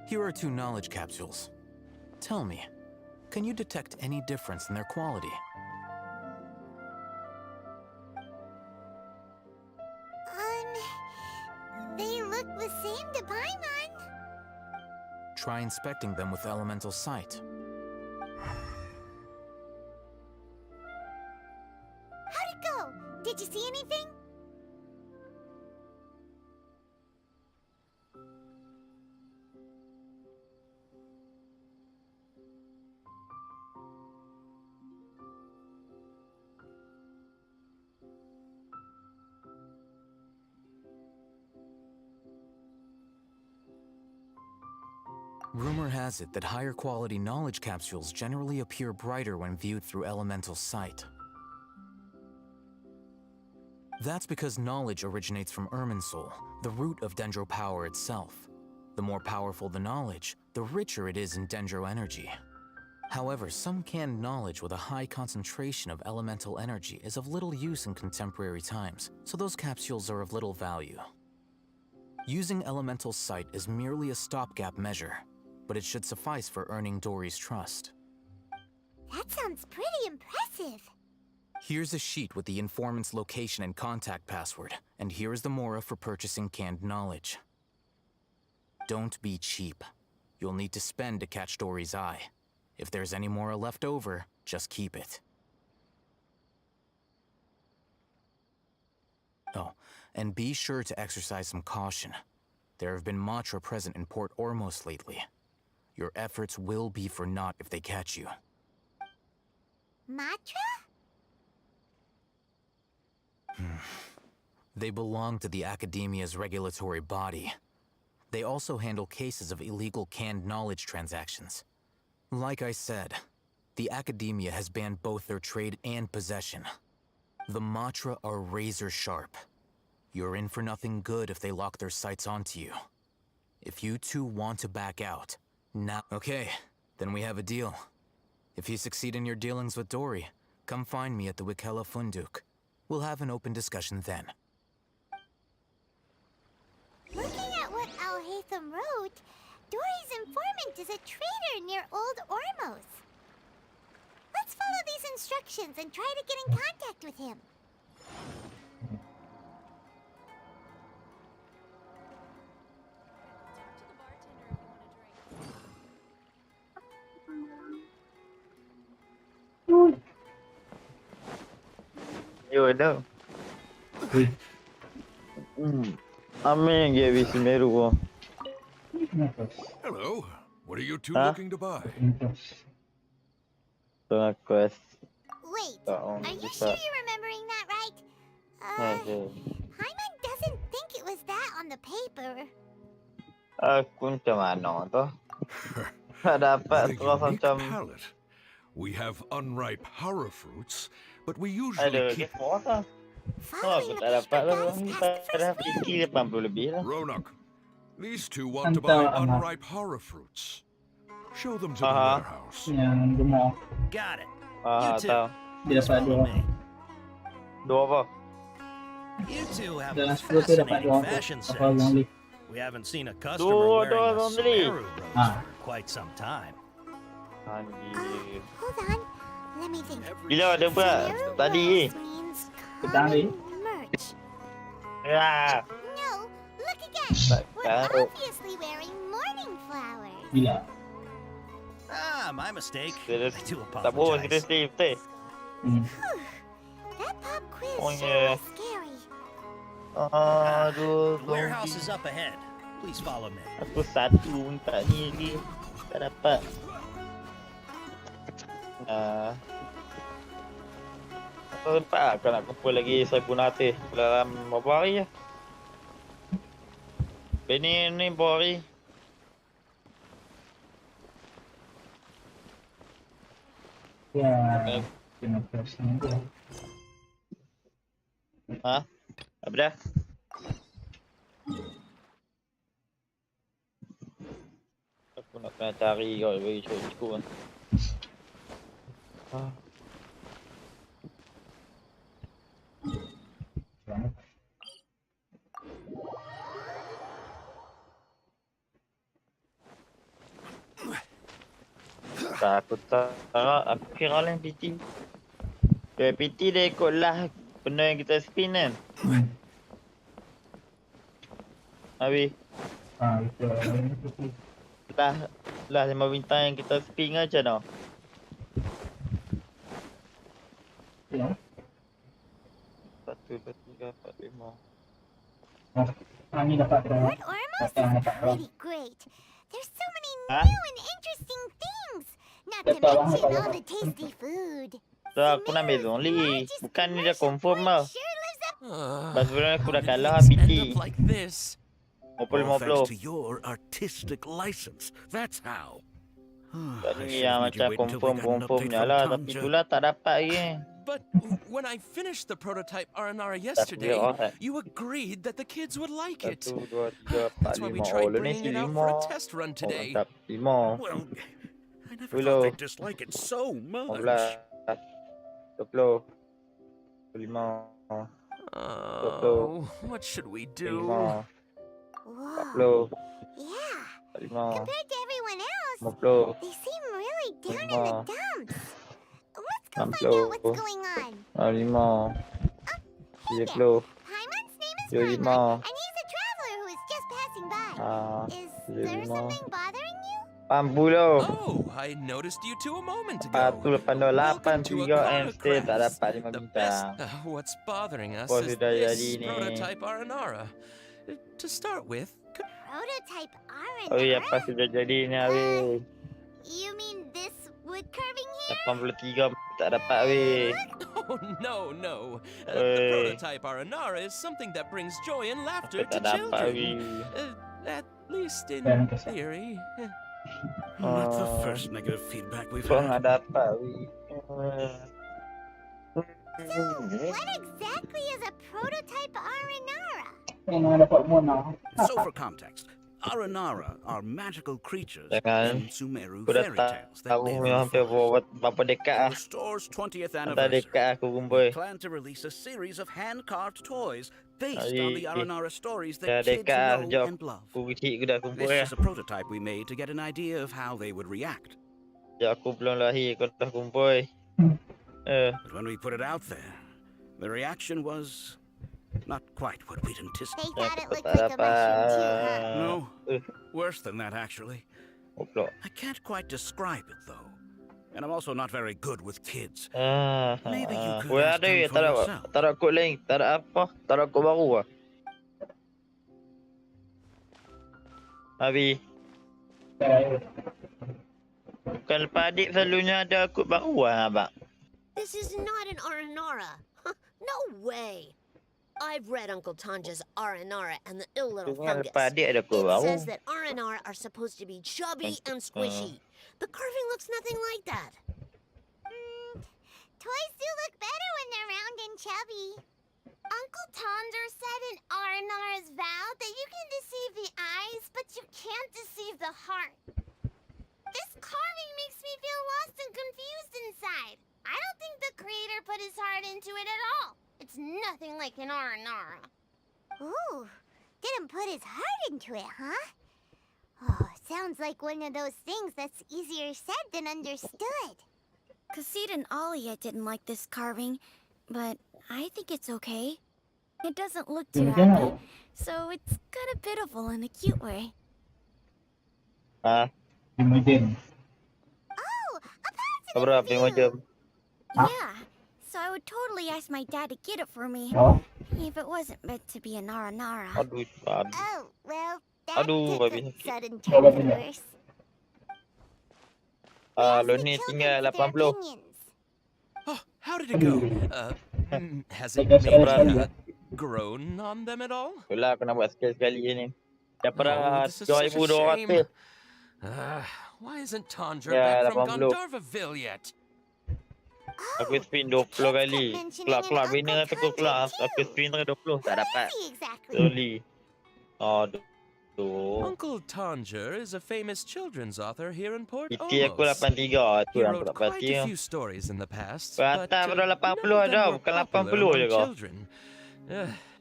Here are 2 knowledge capsules. Tell me, can you detect any difference in their quality? They look the same to Paimon. Try inspecting them with elemental sight. How'd it go? Did you see anything? Rumor has it that higher quality knowledge capsules generally appear brighter when viewed through elemental sight. That's because knowledge originates from Irminsul, the root of Dendro power itself. The more powerful the knowledge, the richer it is in Dendro energy. However, some canned knowledge with a high concentration of elemental energy is of little use in contemporary times, so those capsules are of little value. Using elemental sight is merely a stopgap measure. but it should suffice for earning Dory's trust. That sounds pretty impressive. Here's a sheet with the informant's location and contact password, and here is the mora for purchasing canned knowledge. Don't be cheap. You'll need to spend to catch Dory's eye. If there's any mora left over, just keep it. Oh, and be sure to exercise some caution. There have been Matra present in Port Ormos lately. Your efforts will be for naught if they catch you. Matra? They belong to the Academia's regulatory body. They also handle cases of illegal canned knowledge transactions. Like I said, the Academia has banned both their trade and possession. The Matra are razor sharp. You're in for nothing good if they lock their sights onto you. If you two want to back out, now... Okay, then we have a deal. If you succeed in your dealings with Dory, come find me at the Wikela Funduk. We'll have an open discussion then. Looking at what Al-Haytham wrote, Dory's informant is a trader near Old Ormos. Let's follow these instructions and try to get in contact with him. You know. I'm gonna Sumeru. Hello. What are you two looking to buy? Quest. Wait, are you sure you're remembering that right? Hyman doesn't think it was that on the paper. Kung ano to? What Dapat a ko unique macam palate. We have unripe horror fruits, but we usually keep... Geforce. Dapat lang. Para pikir 80 lebih lah. Ronak, these two want to buy unripe horror fruits. Show them to the warehouse. Yang gemuk. Got it. You two. Dia dapat dua. Dua apa? You two have Dalam a 10 tu dapat dua fascinating apa. fashion Apa orang beli. sense. We haven't seen a customer wearing a Sumeru rose for quite some time. Anjir. Hold on, let me think. Bila ada pula tadi. Petang ni. Merch. Ya. No, look again. We're tahu. obviously wearing morning flowers. Bila. Ah, my mistake. Dia I do tak boleh apologize. kita stay. That pop quiz Oh, sure yeah. was scary. Aduh, The warehouse is up ahead. Please follow me. aku satu minta ni lagi. Tak dapat. Aku dapat lah kalau nak kumpul lagi 1000 hati dalam berapa hari je. Ini berapa hari? Ya. Kena person tu. Ha? Apa dah? Aku nak kena cari kau bagi cukup kan. Takut tak, aku kira lah PT. PT dia ikutlah benda yang kita spin kan. Habis. Betul. Lah 5 bintang yang kita spin aja no. Ya. 1, 2, 3, 4, 5. Ni dapat berapa? Port Ormos is pretty great. There's so many Huh? new and interesting things. Not to mention all the tasty food. So aku nak ambil only. Bukan ni dah confirm lah. Sebab sebenarnya aku dah kalah Kids PT. end up like this. All thanks to your artistic license. That's how. Tadi yang macam confirm-confirmnya lah. Tapi itulah tak dapat lagi. But when I finished the prototype Aranara yesterday, you agreed that the kids would like it. 1, 2, 3, 4, 5. That's why we tried bringing it out for a test run today. 5. Well, I never thought they'd dislike it so much. 20. 25. Oh, what should we do? 40. Yeah. 45. Compared to everyone else, 50. They seem really down in the 5. dumps. Let's go 60. find out what's going on. 65. Hey 70. there. Paimon's name is 75. Paimon, and he's a traveler who is just passing by. Is there 75. something bothering you? 80. Oh, I noticed you two a moment ago. 48. 3 MC tak dapat 5 The best. bintang. What's bothering us Apa is sudah jadi this ni? prototype Aranara. To start with, Prototype Aranara? Oh ya, apa sudah jadi ni weh? You mean this wood carving here? 83 tak dapat weh. oh no. The Wey. prototype Aranara is something that brings joy and laughter to Tak dapat children. weh. At least in theory. Not the first negative feedback we've Kau had. nggak dapat weh. So, what exactly is a prototype Aranara? So for context, Aranara are magical creatures Jangan. in Sumeru Aku dah fairy tales that tahu live memang in hampir berapa dekat For ah. the store's 20th Hantar anniversary, dekat aku we kumpul. plan to release a series of hand-carved toys based Hari on the Aranara stories dah that kids dekat ah. know Jom and love. aku kecil aku dah kumpul This ya. is a prototype we made to get an idea of how they would react. Sekejap aku belum lahir kau dah kumpul. But when we put it out there, the reaction was not quite what we'd anticipated. They thought it looked like a mushroom too, huh? No, worse than that actually. I can't quite describe it though. And I'm also not very good with kids. Maybe you could Weh ask ada them weh, for yourself. tak ada kod lain, tak ada apa, tak ada kod baru ah. Abi. Bukan lepas adik selalunya ada kod baru ah, abang. This is not an Aranara. No way. I've read Uncle Tanja's Aranara and the ill little Dengar fungus. lepas adik ada kod It baru. says that Aranara are supposed to be chubby and squishy. The carving looks nothing like that. Toys do look better when they're round and chubby. Uncle Tonder said in Aranara's vow that you can deceive the eyes, but you can't deceive the heart. This carving makes me feel lost and confused inside. I don't think the creator put his heart into it at all. It's nothing like an Aranara. Ooh, didn't put his heart into it, huh? Oh, sounds like one of those things that's easier said than understood. Kassid and Alia didn't like this carving, but I think it's okay. It doesn't look too happy, so it's kind of pitiful in a cute way. Ah, Oh, a berapa 5 jam? Yeah, so I would totally ask my dad to get it for me, Oh. if it wasn't meant to be a Nara Nara. Aduh, babi. Oh, well, that Aduh, took babi a sakit. sudden turn for the worse. Lo ni tinggal 80. How did it go? Has it maybe grown on them at all? Itulah aku nak buat sekali-sekali je ni. Dah Oh, pernah this is such a 2,200. shame. Why isn't Tandra Ya, back from 80. Gandharvaville yet? Aku spin 20 kali. Kelak-kelak winner tu aku kelak. Aku spin 20 tak dapat. Slowly. Aduh. Uncle Tanger is a famous children's author here in Port Iti aku Omos. 83. Tu He yang aku wrote tak quite pasti. a few stories in the past, Atas but pada 80 none of ada, them were bukan popular 80 je among kau. children.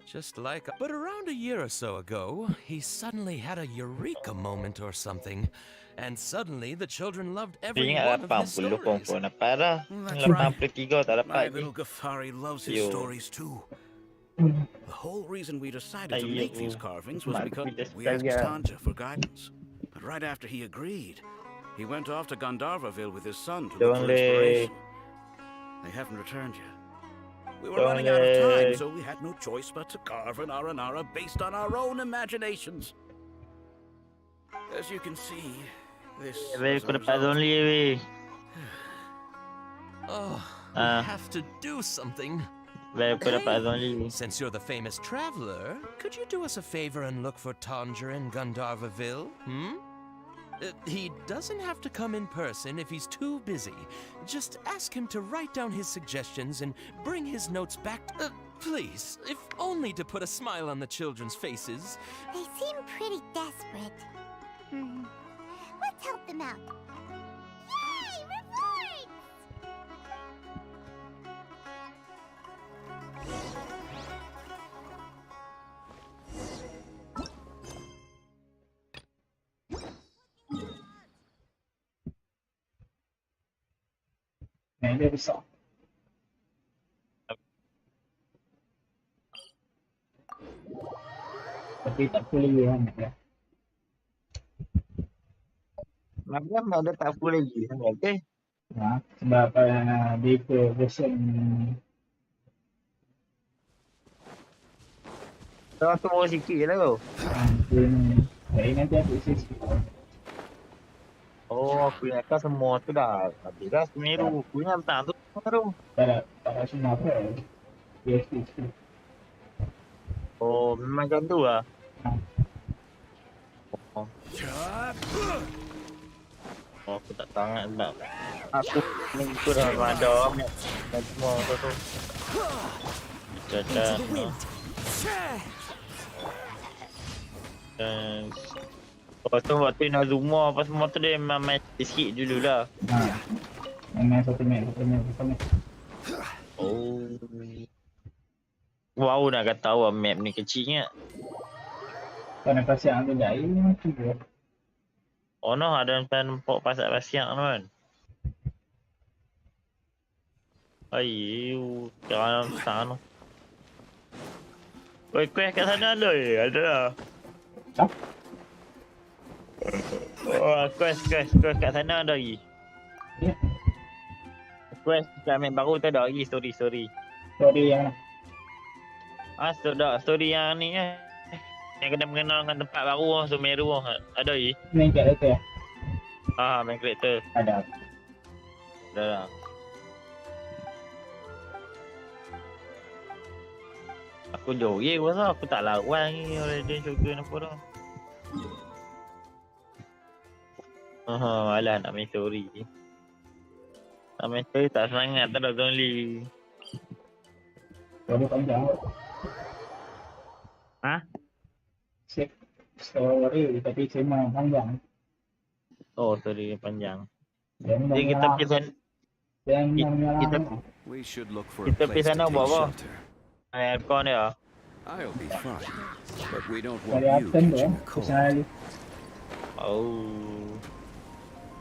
Just like... But around a year or so ago, he suddenly had a eureka moment or something. And suddenly, the children loved every Ingat one of his 80 stories. perempuan dapat dah. That's right. 83 tak My dapat je. little Ghaffari loves his Yo. stories too. The whole reason we decided to make these carvings was because we asked Tanja for guidance. But right after he agreed, he went off to Gandharvaville with his son to look for inspiration. They haven't returned yet. We were running out of time, so we had no choice but to carve an Aranara based on our own imaginations. As you can see, this Weh, was aku a dapat result. only weh. Oh, we have to do something. Weh, aku dapat only. Since you're the famous traveler, could you do us a favor and look for Tanger in Gandharvaville? He doesn't have to come in person if he's too busy. Just ask him to write down his suggestions and bring his notes back. Please, if only to put a smile on the children's faces. They seem pretty desperate. Let's help them out. Yay! Rewards! Map dia besar. Tapi tak full lagi lah map dia. Map dia ada tak full lagi. Okay. Ha, sebab dia ikut version Kau turun sikit je lah kau. Saya nanti aku isi sikit. Oh, aku ingatkan semua tu dah habis dah Sumeru. Aku ingat tak tu Sumeru. Tak ada semua apa. PSP sikit. Oh, memang macam tu lah. Oh. Oh, aku tak sangat tak. Aku ni tu dah ada map semua tu. Cacat. Oh, tu waktu Nazuma apa semua tu dia memang main sikit dululah. Main satu map. Oh. Wow, nak kata awak map ni kecilnya. Kau nak pasal ambil dah ini macam tu. Oh no, ada nampak pasal pasiak tu kan. Ayu, jangan sana. Oi, quest kat sana ada ada lah. Oh, quest kat sana ada lagi. Quest kat map baru tu ada lagi story. Story yang story yang ni yang kena mengenal dengan tempat baru Sumeru ada lagi. Main karakter. Main karakter. Ada. Dah. Aku joget aku rasa aku tak lawan ni oleh dia juga apa tu. Malah nak main story. Nak main story tak semangat tak ada only. Story panjang. Story tapi cuma panjang. Oh, story panjang. Jadi kita pergi sana buat apa? Aircon dia. I'll be fine, but we don't want you catching a cold. Oh.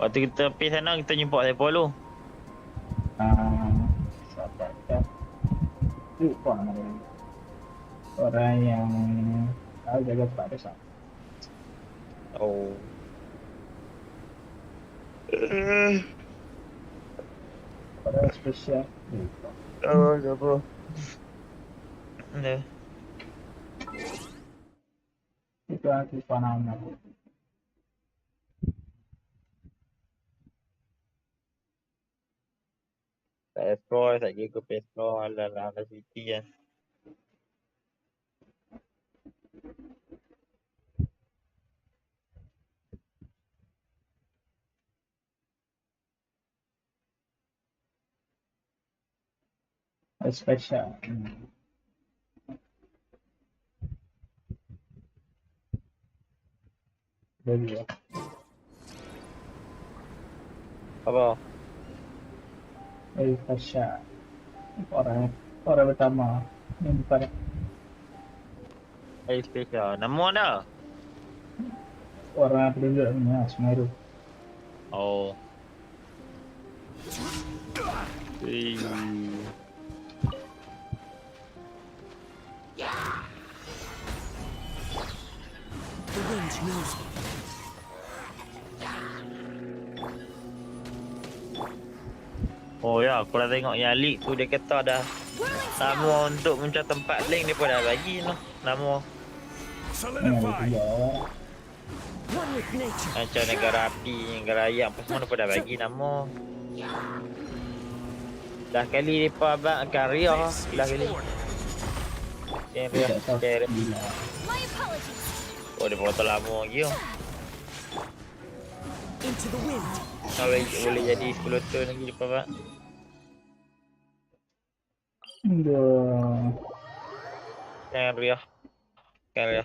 Waktu kita pergi sana kita jumpa siapa dulu? Lupa nama dia. Orang yang tahu jaga tempat desa. Oh. Orang spesial. Oh, siapa? Ada. Itu aku panang aku. Tak explore, tak kira ke explore ala city kan. Spesial. Jadi ya. Apa? Spesial. Orang pertama yang bukan. Spesial. Nama ada? Orang penduduknya Sumeru. Oh. The wind knows me. Oh ya, aku dah tengok yang leak tu dia kata dah nama untuk mencari tempat link dia pun dah bagi noh. Nama macam negara api, negara ayak apa semua dia pun dah bagi nama. Dah kali depa abang Akhirnya dah kali. Caviar. Oh, dia foto lama lagi oh. Into the wind. Boleh jadi 10 tahun lagi depa abang. Caviar. Kalau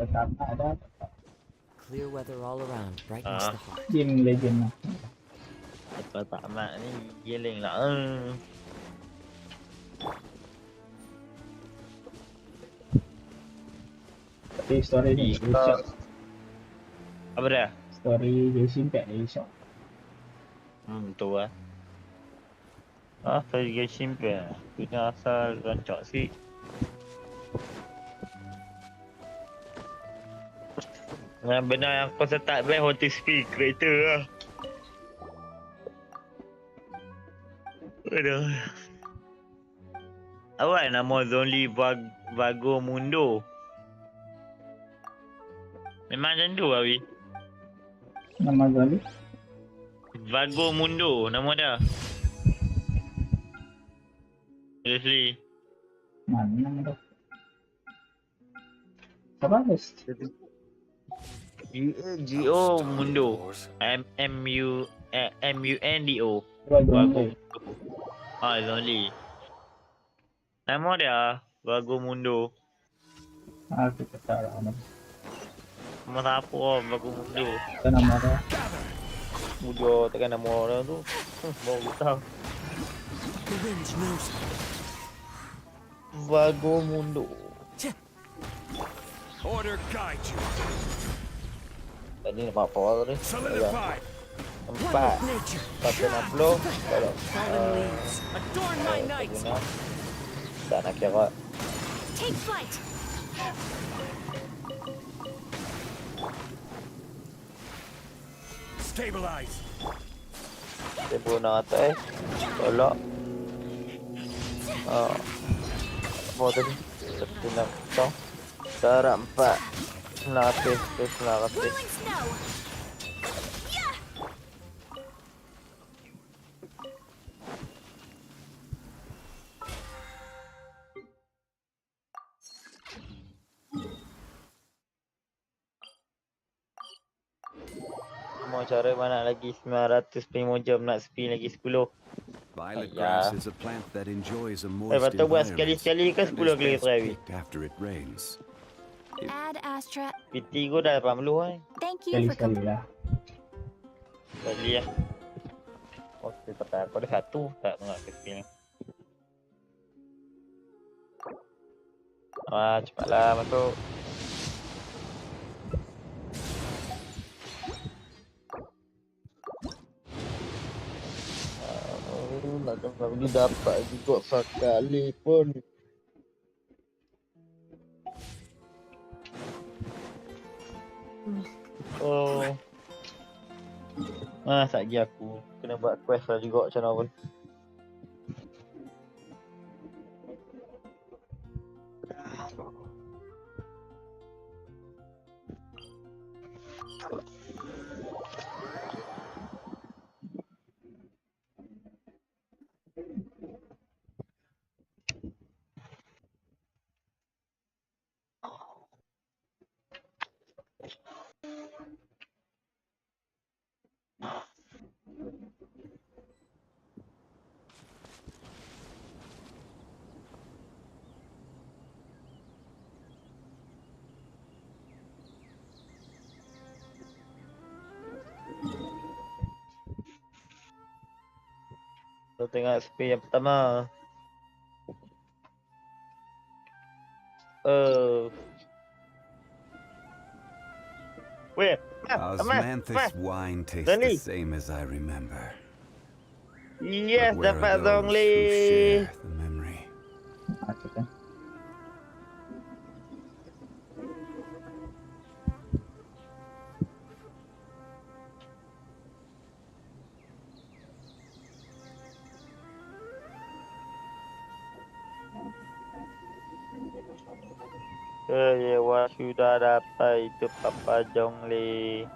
tak ada. Clear weather all around, brightens the heart. Game legend lah. Apa tak mak ni giling lah. Tapi story ni esok. Apa dia? Story Genshin Impact ni esok. Betul lah. Asal Genshin pe. Punya asal rancak sih. Yang benar yang kau start best how to speak creator lah. Aduh. Awak nama Zonli Vago Mundo. Memang macam tu Awi. Nama Zali? Vago Mundo nama dia. Seriously. Mana nama tu? Apa best? G-O Mundo. M-U-N-D-O. Vago. Zonli. Nama dia Vago Mundo. Aku tak tahu nama. Nama siapa Vago Mundo? Itu nama dia. Muda takkan nama orang tu. Baru tahu. Vago Mundo. Order guide you. Tadi nampak power ni. Solidify. 460. Kalau tak nak kira. Take flight. Stabilize. Dia guna atas. Tolak. Apa tadi? 160. Darab 4. 900. Mau cara mana lagi 905 jam nak spin lagi 10. Violet grass is a plant that enjoys a moist Betul buat environment sekali-sekali ke 10 kali try. after it rains. Add Astra. PT gua dah 80 Thank you for Sekali lah. Sekali lah. Oh, kita tak ada satu tak nak spin. Cepatlah masuk. Nak ni dapat juga sekali pun. Oh. Satgi aku kena buat quest lah juga macam mana pun. Kita tengok spin yang pertama. Wait, Osmanthus wine tastes the same as I remember. Yes, But where dapat are those who Zhongli. share the memory? Keyewa sudah dapat itu Papa Zhongli.